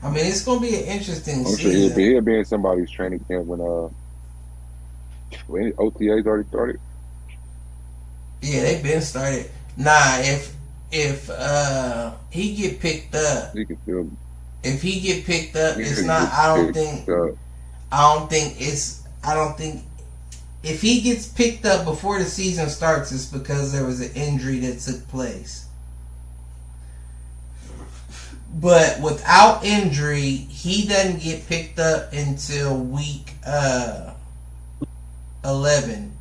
Speaker 1: I mean, it's gonna be an interesting season.
Speaker 2: Sure he'll be in somebody's training camp when OTA's already started.
Speaker 1: Yeah, they've been started. Nah, if he get picked up,
Speaker 2: he can still.
Speaker 1: If he get picked up, it's not. I don't think if he gets picked up before the season starts, it's because there was an injury that took place. But without injury, he doesn't get picked up until week 11.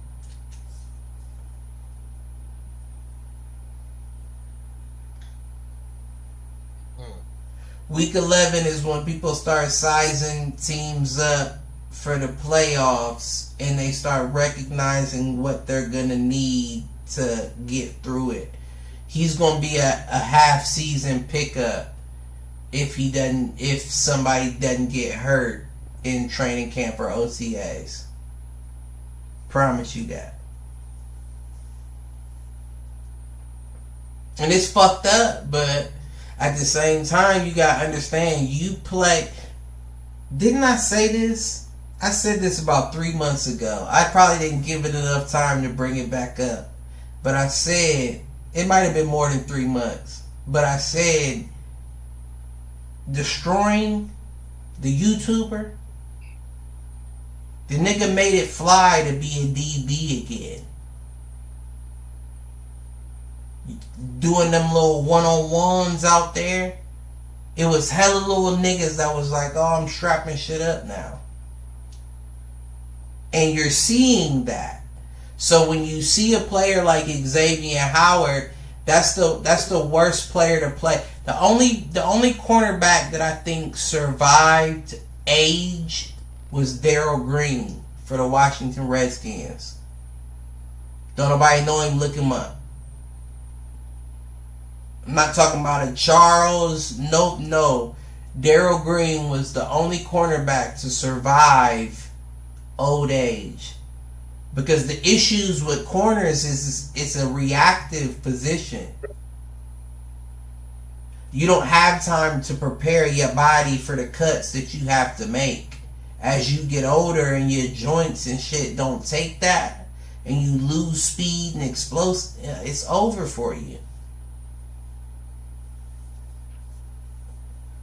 Speaker 1: Week 11 is when people start sizing teams up for the playoffs, and they start recognizing what they're going to need to get through it. He's going to be a half season pickup if somebody doesn't get hurt in training camp or OTAs. Promise you that. And it's fucked up, but at the same time, you gotta understand, you play. Didn't I say this? I said this about 3 months ago. I probably didn't give it enough time to bring it back up. But I said, it might have been more than 3 months. But I said, destroying the YouTuber, the nigga made it fly to be a DB again. Doing them little one-on-ones out there. It was hella little niggas that was like, oh, I'm strapping shit up now. And you're seeing that. So when you see a player like Xavier Howard, that's the worst player to play. The only cornerback that I think survived age was Darrell Green for the Washington Redskins. Don't nobody know him, look him up. I'm not talking about a Charles. Nope, no. Darrell Green was the only cornerback to survive old age. Because the issues with corners is it's a reactive position. You don't have time to prepare your body for the cuts that you have to make. As you get older and your joints and shit don't take that, and you lose speed and explosive, it's over for you.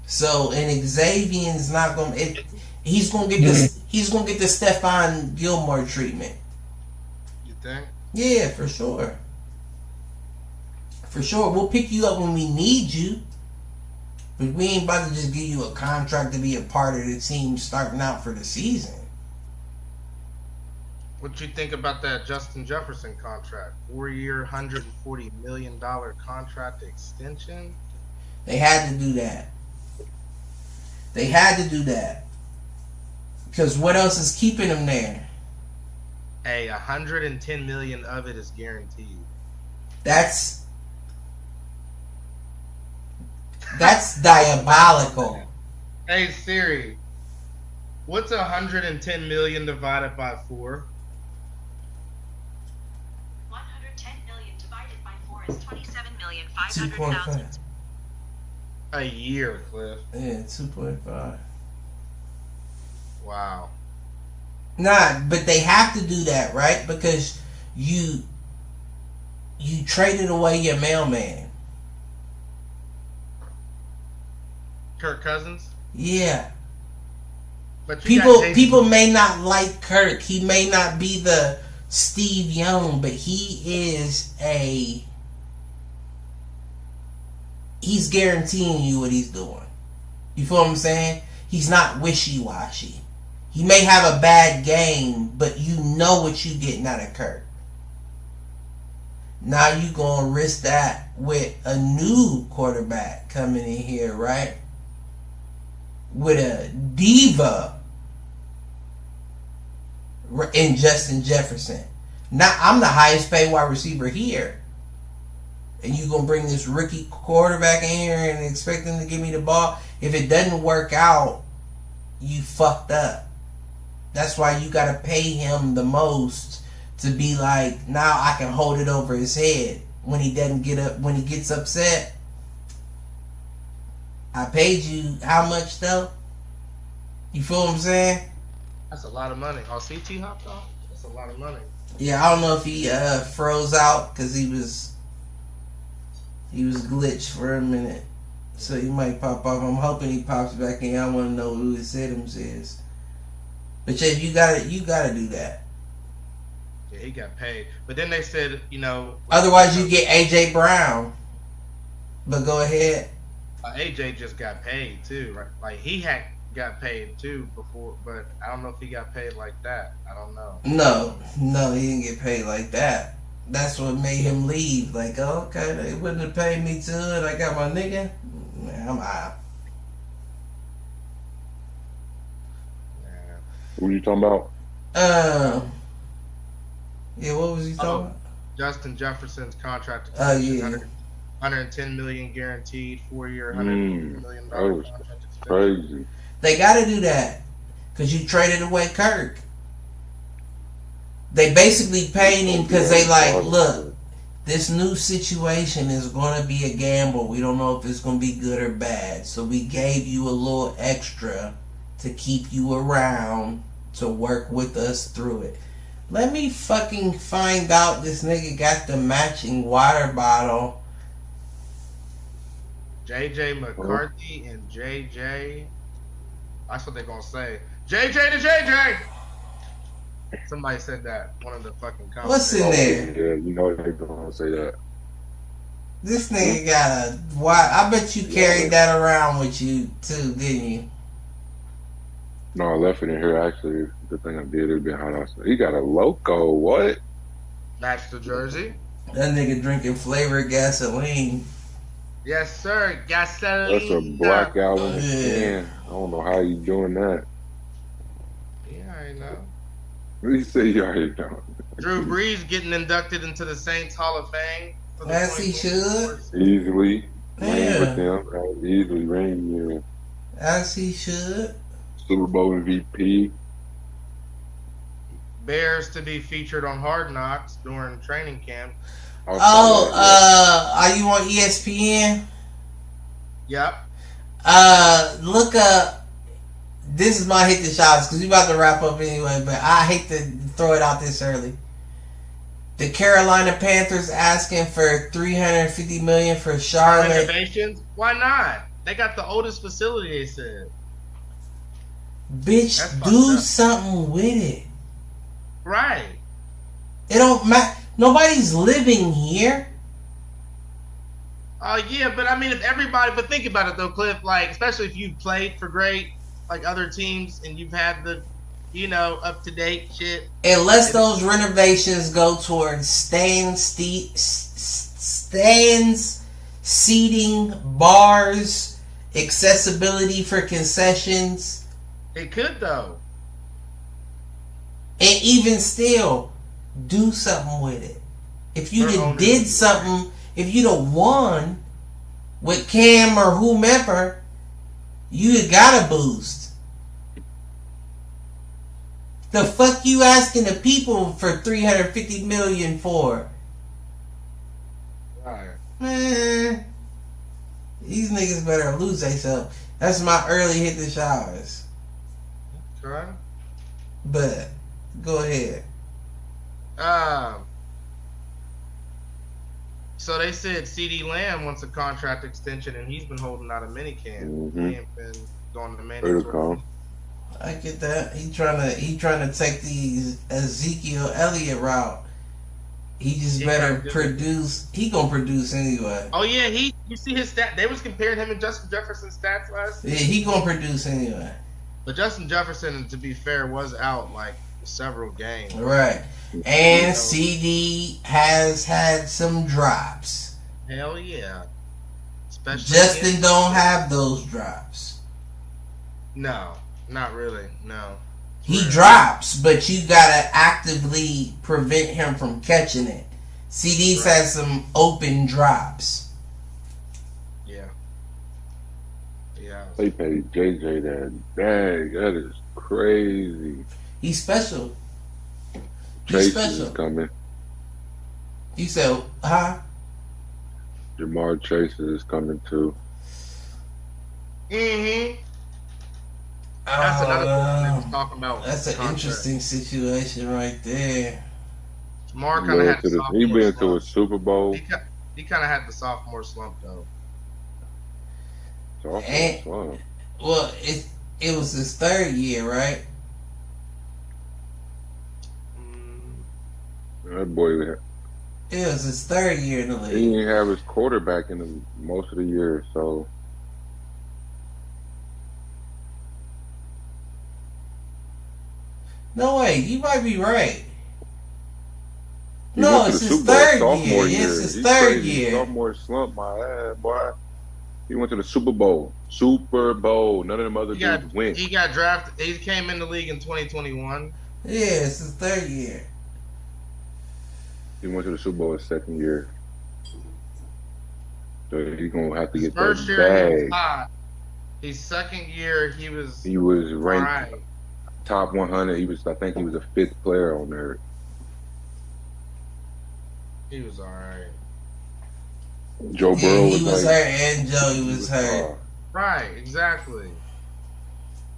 Speaker 1: So, and Xavier's not gonna. He's gonna get this. He's gonna get the Stephon Gilmore treatment.
Speaker 3: You think?
Speaker 1: Yeah, for sure. For sure, we'll pick you up when we need you, but we ain't about to just give you a contract to be a part of the team starting out for the season.
Speaker 3: What you think about that Justin Jefferson contract? 4-year, $140 million contract extension?
Speaker 1: They had to do that. They had to do that. Because what else is keeping him there?
Speaker 3: Hey, $110 million of it is guaranteed.
Speaker 1: That's That's diabolical.
Speaker 5: Hey Siri, what's 110 million divided by 4?
Speaker 6: 110 million divided by 4 is 27,500,000.
Speaker 5: A year, Cliff.
Speaker 1: Yeah, 2.5.
Speaker 5: Wow.
Speaker 1: Nah, but they have to do that, right? Because you traded away your mailman.
Speaker 5: Kirk Cousins?
Speaker 1: Yeah. But people may not like Kirk. He may not be the Steve Young, but he's guaranteeing you what he's doing. You feel what I'm saying? He's not wishy-washy. He may have a bad game, but you know what you're getting out of Kirk. Now you gonna risk that with a new quarterback coming in here, right? With a diva in Justin Jefferson. Now I'm the highest paid wide receiver here, and you gonna bring this rookie quarterback in here and expect him to give me the ball? If it doesn't work out, you fucked up. That's why you gotta pay him the most to be like, now I can hold it over his head when he doesn't get up, when he gets upset. I paid you how much though? You feel what I'm saying?
Speaker 5: That's a lot of money. Oh, CT hopped off? That's a lot of money.
Speaker 1: Yeah, I don't know if he froze out because he was glitched for a minute. So he might pop off. I'm hoping he pops back in. I want to know who his Siddams is. But yeah, you gotta do that.
Speaker 5: Yeah, he got paid. But then they said,
Speaker 1: otherwise you get AJ Brown. But go ahead.
Speaker 5: AJ just got paid too, right? Like he got paid too before, but I don't know if he got paid like that. I don't know.
Speaker 1: No, he didn't get paid like that. That's what made him leave. Like, oh, okay, they wouldn't have paid me to it. I got my nigga. Man, I'm out.
Speaker 2: What are you talking about?
Speaker 1: Yeah, what was he talking about?
Speaker 5: Justin Jefferson's contract.
Speaker 1: Oh, yeah.
Speaker 5: 110 million guaranteed, 4-year, $100 million contract.
Speaker 2: Crazy.
Speaker 1: They got to do that because you traded away Kirk. They basically paid him because they like, look, this new situation is going to be a gamble. We don't know if it's going to be good or bad. So we gave you a little extra to keep you around to work with us through it. Let me fucking find out this nigga got the matching water bottle.
Speaker 5: JJ McCarthy and JJ. That's what they're going to say. JJ to JJ! Somebody said that. One of the fucking comments.
Speaker 1: What's in there?
Speaker 2: Yeah, you know they're going to say that.
Speaker 1: This nigga got a... I bet you carried that around with you too, didn't you?
Speaker 2: No, I left it in here actually. The thing I did is behind us. He got a Loco. What?
Speaker 5: Match the jersey.
Speaker 1: That nigga drinking flavored gasoline.
Speaker 5: Yes, sir. Gasoline.
Speaker 2: That's a blackout in the can. I don't know how you doing that.
Speaker 5: Yeah, I know.
Speaker 2: What do you say you already know?
Speaker 5: Drew Brees getting inducted into the Saints Hall of Fame.
Speaker 1: As he should.
Speaker 2: Easily.
Speaker 1: Yeah.
Speaker 2: With them. Easily ring. Yeah.
Speaker 1: As he should.
Speaker 2: Super Bowl MVP.
Speaker 5: Bears to be featured on Hard Knocks during training camp.
Speaker 1: Are you on ESPN?
Speaker 5: Yep.
Speaker 1: Look up. This is my hit the shots because we about to wrap up anyway, but I hate to throw it out this early. The Carolina Panthers asking for $350 million for Charlotte.
Speaker 5: Renovations? Why not? They got the oldest facility, they said.
Speaker 1: Bitch, do something with it.
Speaker 5: Right.
Speaker 1: It don't matter. Nobody's living here.
Speaker 5: Oh, yeah, but I mean, but think about it though, Cliff, like, especially if you've played for great, like other teams, and you've had the, up-to-date shit.
Speaker 1: Unless those renovations go towards stands, seating, bars, accessibility for concessions.
Speaker 5: It could, though.
Speaker 1: And even still, do something with it. If you did something, if you'd have won, with Cam or whomever, you got a boost. The fuck you asking the people for $350 million for?
Speaker 5: Right.
Speaker 1: Man, these niggas better lose themselves. That's my early hit the showers.
Speaker 5: Okay.
Speaker 1: But go ahead.
Speaker 5: So they said CeeDee Lamb wants a contract extension, and he's been holding out a minicamp.
Speaker 2: Mm-hmm.
Speaker 5: He ain't been going to mandatory.
Speaker 1: I get that. He trying to take the Ezekiel Elliott route. He just better produce. He gonna produce anyway.
Speaker 5: Oh yeah, you see his stat. They was comparing him and Justin Jefferson's stats last
Speaker 1: year. Yeah, he gonna produce anyway.
Speaker 5: But Justin Jefferson, to be fair, was out like several games.
Speaker 1: Right. And CD has had some drops.
Speaker 5: Hell yeah.
Speaker 1: Especially Justin don't have those drops.
Speaker 5: No, not really. No.
Speaker 1: He drops, but you gotta actively prevent him from catching it. CD's has some open drops.
Speaker 5: Yeah. Yeah.
Speaker 2: They paid JJ that bag. That is crazy.
Speaker 1: He's special.
Speaker 2: Chase is coming.
Speaker 1: You said, huh?
Speaker 2: Jamar Chase is coming too.
Speaker 5: Mm-hmm. That's another thing I was talking about.
Speaker 1: That's an interesting situation right there.
Speaker 5: Jamar kind of had the sophomore
Speaker 2: He been
Speaker 5: slump.
Speaker 2: to a Super Bowl.
Speaker 5: He kind of had the sophomore slump though.
Speaker 2: Sophomore slump.
Speaker 1: Well, it was his third year, right?
Speaker 2: That boy.
Speaker 1: It was his third year in the league.
Speaker 2: He didn't have his quarterback in most of the year, so.
Speaker 1: No way, you might be right. No, it's his third year. It's his third year.
Speaker 2: Sophomore slump, my ass, boy. He went to the Super Bowl. Super Bowl. None of them other dudes went.
Speaker 5: He got drafted. He came in the league in 2021.
Speaker 1: Yeah, it's his third year.
Speaker 2: He went to the Super Bowl his second year. So he's going to have to get that
Speaker 5: first year
Speaker 2: bag.
Speaker 5: he was hot. His second year he was
Speaker 2: ranked top 100. I think he was a 5th player on there.
Speaker 5: He was all right.
Speaker 2: Joe Burrow
Speaker 1: was hurt, and Joey was hurt.
Speaker 5: Right, exactly.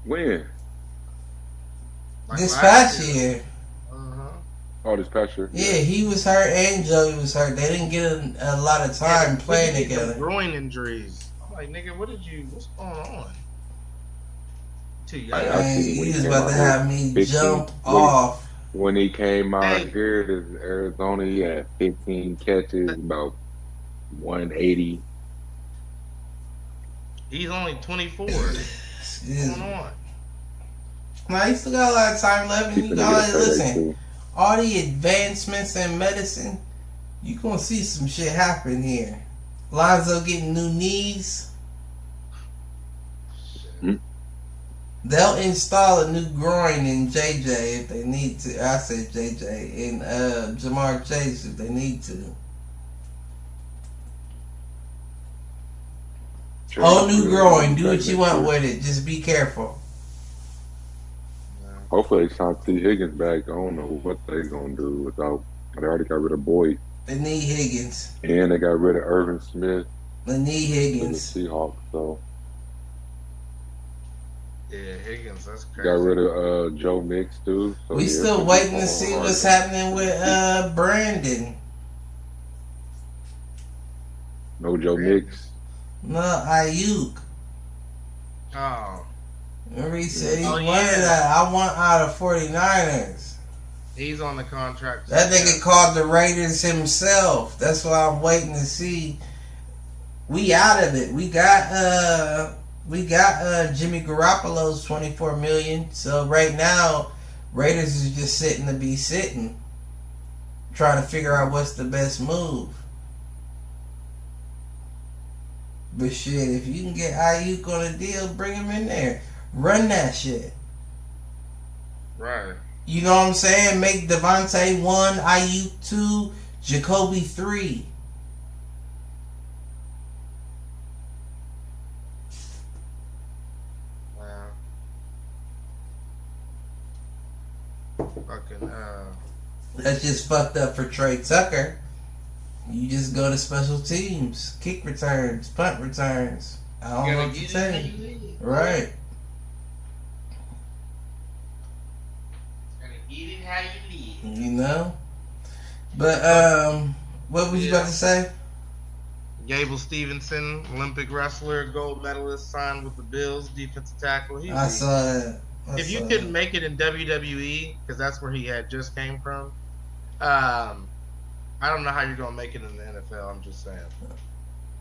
Speaker 2: When?
Speaker 5: Like
Speaker 1: this past year.
Speaker 2: Oh, this past year?
Speaker 1: Yeah, he was hurt and Joey was hurt. They didn't get a lot of time playing together.
Speaker 5: Groin injuries. I'm like, nigga, what's going on? Too young.
Speaker 1: He was about to have me jump off.
Speaker 2: When he came out here to Arizona, he had 15 catches, about 180.
Speaker 5: He's only 24. What's going on?
Speaker 1: Now, he still got a lot of time left. And you gotta listen. All the advancements in medicine, you gonna see some shit happen here. Lonzo getting new knees. They'll install a new groin in JJ if they need to. I said JJ. And Jamar Chase if they need to. Oh, new groin. Do what you want with it. Just be careful.
Speaker 2: Hopefully they sign T. Higgins back. I don't know what they're going to do without. They already got rid of Boyd.
Speaker 1: They need Higgins.
Speaker 2: And they got rid of Irvin Smith.
Speaker 1: They need Higgins.
Speaker 2: The Seahawks, so.
Speaker 5: Yeah, Higgins, that's crazy.
Speaker 2: Got rid of Joe Mix, too. So
Speaker 1: we still waiting to see what's happening with Brandon.
Speaker 2: No Joe Mix.
Speaker 1: No, Ayuk.
Speaker 5: Oh.
Speaker 1: Remember he said he wanted that. I want out of 49ers.
Speaker 5: He's on the contract.
Speaker 1: That nigga called the Raiders himself. That's why I'm waiting to see. We out of it. We got Jimmy Garoppolo's $24 million. So right now, Raiders is just sitting to be sitting, trying to figure out what's the best move. But shit, if you can get Ayuk on a deal, bring him in there. Run that shit.
Speaker 5: Right.
Speaker 1: You know what I'm saying? Make Devontae 1, Ayuk 2, Jacoby 3.
Speaker 5: Fucking
Speaker 1: That's just fucked up for Trey Tucker. You just go to special teams, kick returns, punt returns. I don't know what to tell you. Right.
Speaker 5: Gotta get it how you live.
Speaker 1: You know? But what was you about to say?
Speaker 5: Gable Stevenson, Olympic wrestler, gold medalist, signed with the Bills, defensive tackle.
Speaker 1: I saw that.
Speaker 5: If you couldn't make it in WWE, because that's where he had just came from, I don't know how you're gonna make it in the NFL. I'm just saying.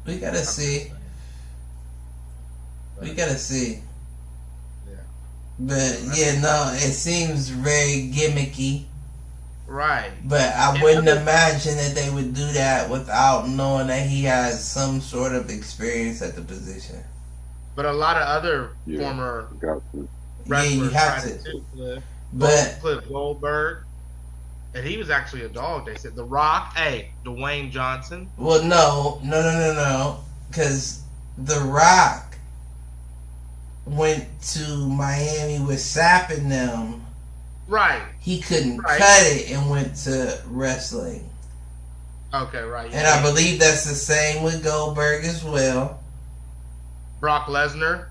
Speaker 1: We gotta see. We gotta see.
Speaker 5: Yeah.
Speaker 1: But yeah, no, it seems very gimmicky.
Speaker 5: Right.
Speaker 1: But I wouldn't imagine that they would do that without knowing that he has some sort of experience at the position.
Speaker 5: But a lot of other former wrestlers
Speaker 1: you have to.
Speaker 5: Too,
Speaker 1: but
Speaker 5: Cliff Goldberg, and he was actually a dog. They said The Rock, Dwayne Johnson.
Speaker 1: Well, no, because The Rock went to Miami with Sapp and them.
Speaker 5: Right.
Speaker 1: He couldn't cut it and went to wrestling.
Speaker 5: Okay, right.
Speaker 1: And I believe that's the same with Goldberg as well.
Speaker 5: Brock Lesnar.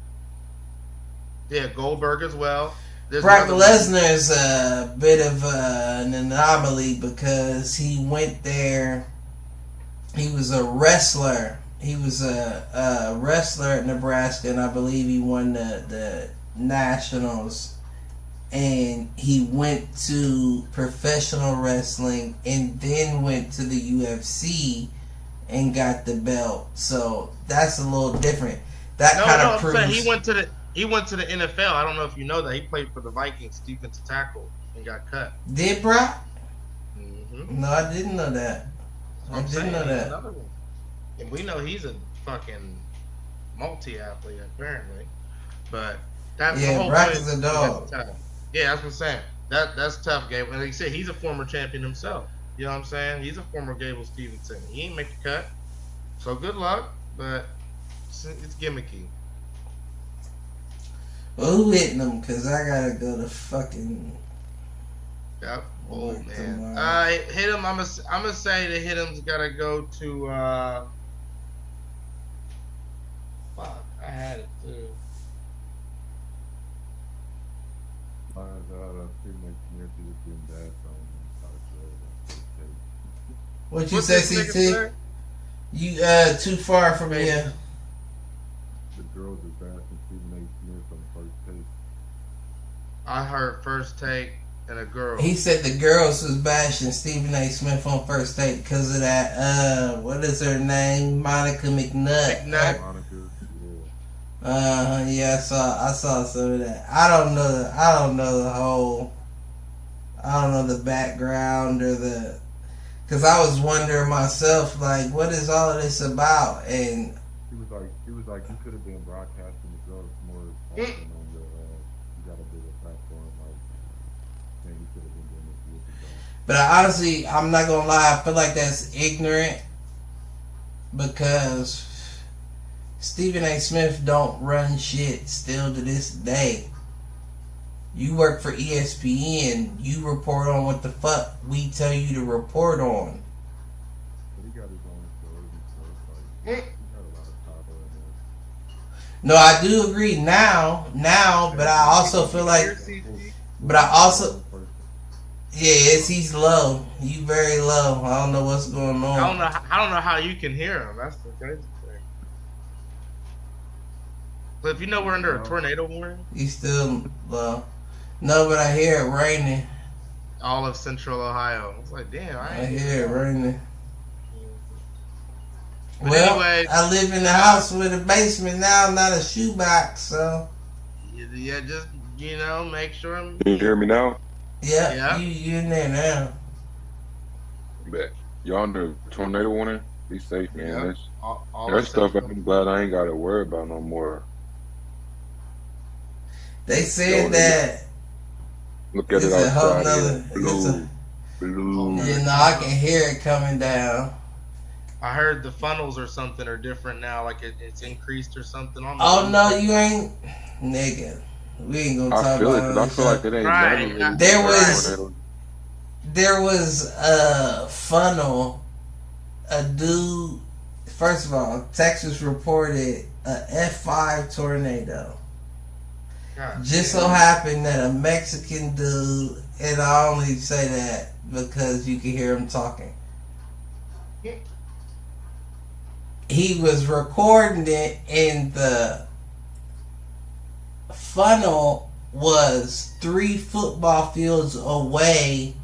Speaker 5: Yeah, Goldberg as well.
Speaker 1: Brock Lesnar is a bit of an anomaly because he went there. He was a wrestler. He was a wrestler at Nebraska, and I believe he won the Nationals. And he went to professional wrestling and then went to the UFC and got the belt. So that's a little different. That kind of proves
Speaker 5: he went to the NFL. I don't know if you know that he played for the Vikings, defensive tackle, and got cut.
Speaker 1: Did Brock?
Speaker 5: Mm-hmm.
Speaker 1: No, I didn't know that. I didn't know that.
Speaker 5: And we know he's a fucking multi-athlete apparently, but that's the whole
Speaker 1: Brock
Speaker 5: point.
Speaker 1: Is a dog.
Speaker 5: Yeah, that's what I'm saying. That's tough, Gable. And like you said, he's a former champion himself. You know what I'm saying? He's a former Gable Stevenson. He ain't make the cut. So good luck, but it's gimmicky.
Speaker 1: Well, who hitting him? Because I got to go to fucking...
Speaker 5: Yep. Oh, man. Hit him. I'm gonna say the hit him's got to go to... Fuck, I had it, too.
Speaker 1: What you say, CT? You too far from here.
Speaker 2: The girls are bashing Stephen A. Smith on the first take.
Speaker 5: I heard first take and a girl.
Speaker 1: He said the girls was bashing Stephen A. Smith on first take because of that. What is her name? Monica McNutt. Yeah, I saw some of that. I don't know the background or the, because I was wondering myself, like, what is all of this about? And
Speaker 2: he was like, you could have been broadcasting the girls more often on the, you got a bigger platform, like, and you could have been doing this with the girls.
Speaker 1: But I honestly, I'm not gonna lie, I feel like that's ignorant because Stephen A. Smith don't run shit still to this day. You work for ESPN. You report on what the fuck we tell you to report on.
Speaker 2: But he got his own story and stuff. Like, he got a lot of power in there.
Speaker 1: No, I do agree now, but I also feel like, he's low. You very low. I don't know what's going on.
Speaker 5: I don't know how you can hear him. That's the crazy thing. But if you know we're under a tornado warning,
Speaker 1: He's still low. No, but I hear it raining.
Speaker 5: All of Central Ohio. It's like, damn,
Speaker 1: I hear it raining.
Speaker 5: But
Speaker 1: well,
Speaker 5: anyway,
Speaker 1: I live in a house with a basement now, not a shoebox, so.
Speaker 5: Yeah, just, make sure I'm...
Speaker 2: Can you hear me now?
Speaker 1: Yeah. You in there now.
Speaker 2: Bet. Y'all under tornado warning? Be safe, man.
Speaker 5: Yep.
Speaker 2: That's stuff I'm glad I ain't got to worry about no more.
Speaker 1: They said that.
Speaker 2: Look at it outside.
Speaker 1: Blue.
Speaker 2: Yeah,
Speaker 1: I can hear it coming down.
Speaker 5: I heard the funnels or something are different now, like it's increased or something.
Speaker 1: Oh no, you ain't, nigga. We ain't gonna talk about it.
Speaker 2: I feel like it ain't
Speaker 1: right. There was a funnel. A dude. First of all, Texas reported a F5 tornado. God, just so happened that a Mexican dude, and I only say that because you can hear him talking. He was recording it, and the funnel was 3 football fields away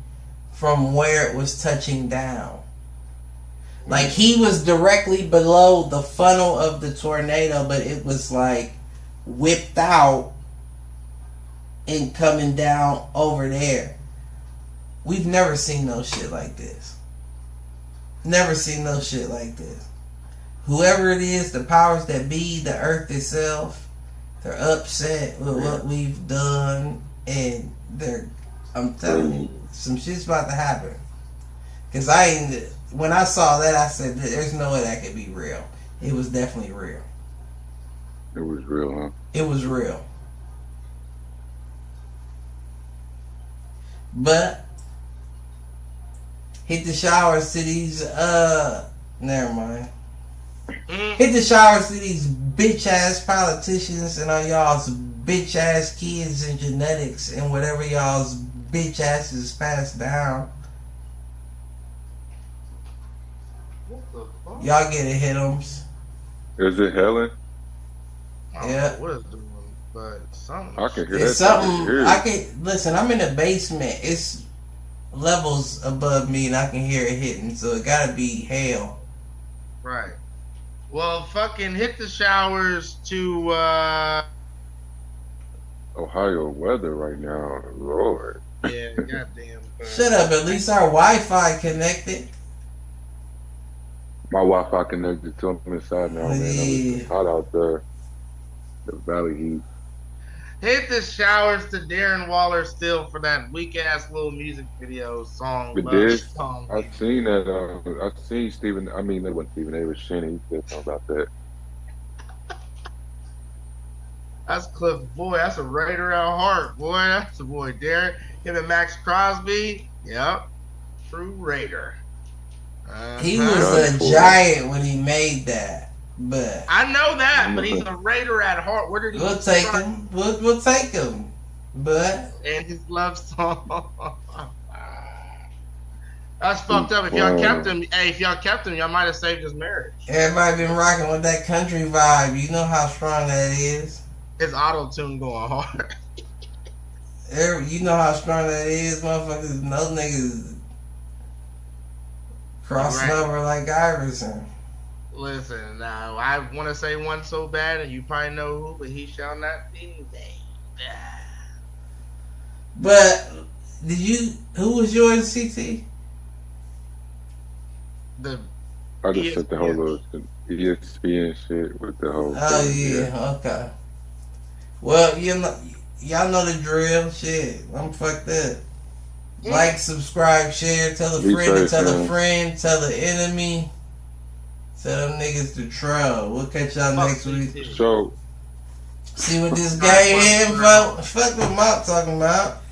Speaker 1: from where it was touching down. Like, he was directly below the funnel of the tornado, but it was like whipped out and coming down over there. We've never seen no shit like this. Never seen no shit like this. Whoever it is, the powers that be, the earth itself, they're upset with what we've done, and I'm telling you, some shit's about to happen. Cause when I saw that, I said, there's no way that could be real. It was definitely real.
Speaker 2: It was real, huh?
Speaker 1: It was real. But hit the showers to these never mind. Hit the showers to these bitch ass politicians and on y'all's bitch ass kids and genetics and whatever y'all's bitch asses passed down. Y'all get it, hit-ems.
Speaker 2: Is it Helen?
Speaker 1: Yeah.
Speaker 5: What is doing? But something.
Speaker 2: I can hear
Speaker 1: it's
Speaker 2: that.
Speaker 1: Something. I can listen. I'm in the basement. It's levels above me, and I can hear it hitting. So it gotta be hail.
Speaker 5: Right. Well, fucking hit the showers to
Speaker 2: Ohio weather right now, Lord.
Speaker 5: Yeah, goddamn.
Speaker 1: Shut up. At least our Wi-Fi connected.
Speaker 2: My Wi-Fi connected to them inside now, man. It's hot out there. The valley heat.
Speaker 5: Hit the showers to Darren Waller still for that weak ass little music video song.
Speaker 2: It did. I've seen that. I've seen Stephen. I mean, it wasn't Stephen A. It was Shenny. He said something about that.
Speaker 5: That's Cliff. Boy, that's a Raider at heart. Boy, that's a boy. Darren. Him and Max Crosby. Yep. True Raider.
Speaker 1: He was a giant when he made that, but
Speaker 5: I know that. But he's a Raider at heart. Where did he?
Speaker 1: We'll take him. We'll take him. But
Speaker 5: and his love song. That's fucked up. If y'all kept him, y'all might have saved his marriage.
Speaker 1: Everybody been rocking with that country vibe. You know how strong that is.
Speaker 5: His auto tune going hard.
Speaker 1: You know how strong that is, motherfuckers. No niggas crossing over like Iverson.
Speaker 5: Listen, now I want to say one so bad, and you probably know who, but he shall not be named.
Speaker 1: But who was yours, CT?
Speaker 2: I just said the whole little ESPN shit with the whole.
Speaker 1: Oh yeah, okay. Well, y'all know the drill. Shit, I'm fucked up. Like, subscribe, share, tell a friend, tell a friend, tell the enemy, tell them niggas to troll. We'll catch y'all next week.
Speaker 2: So,
Speaker 1: see what this game info. Fuck what I'm talking about.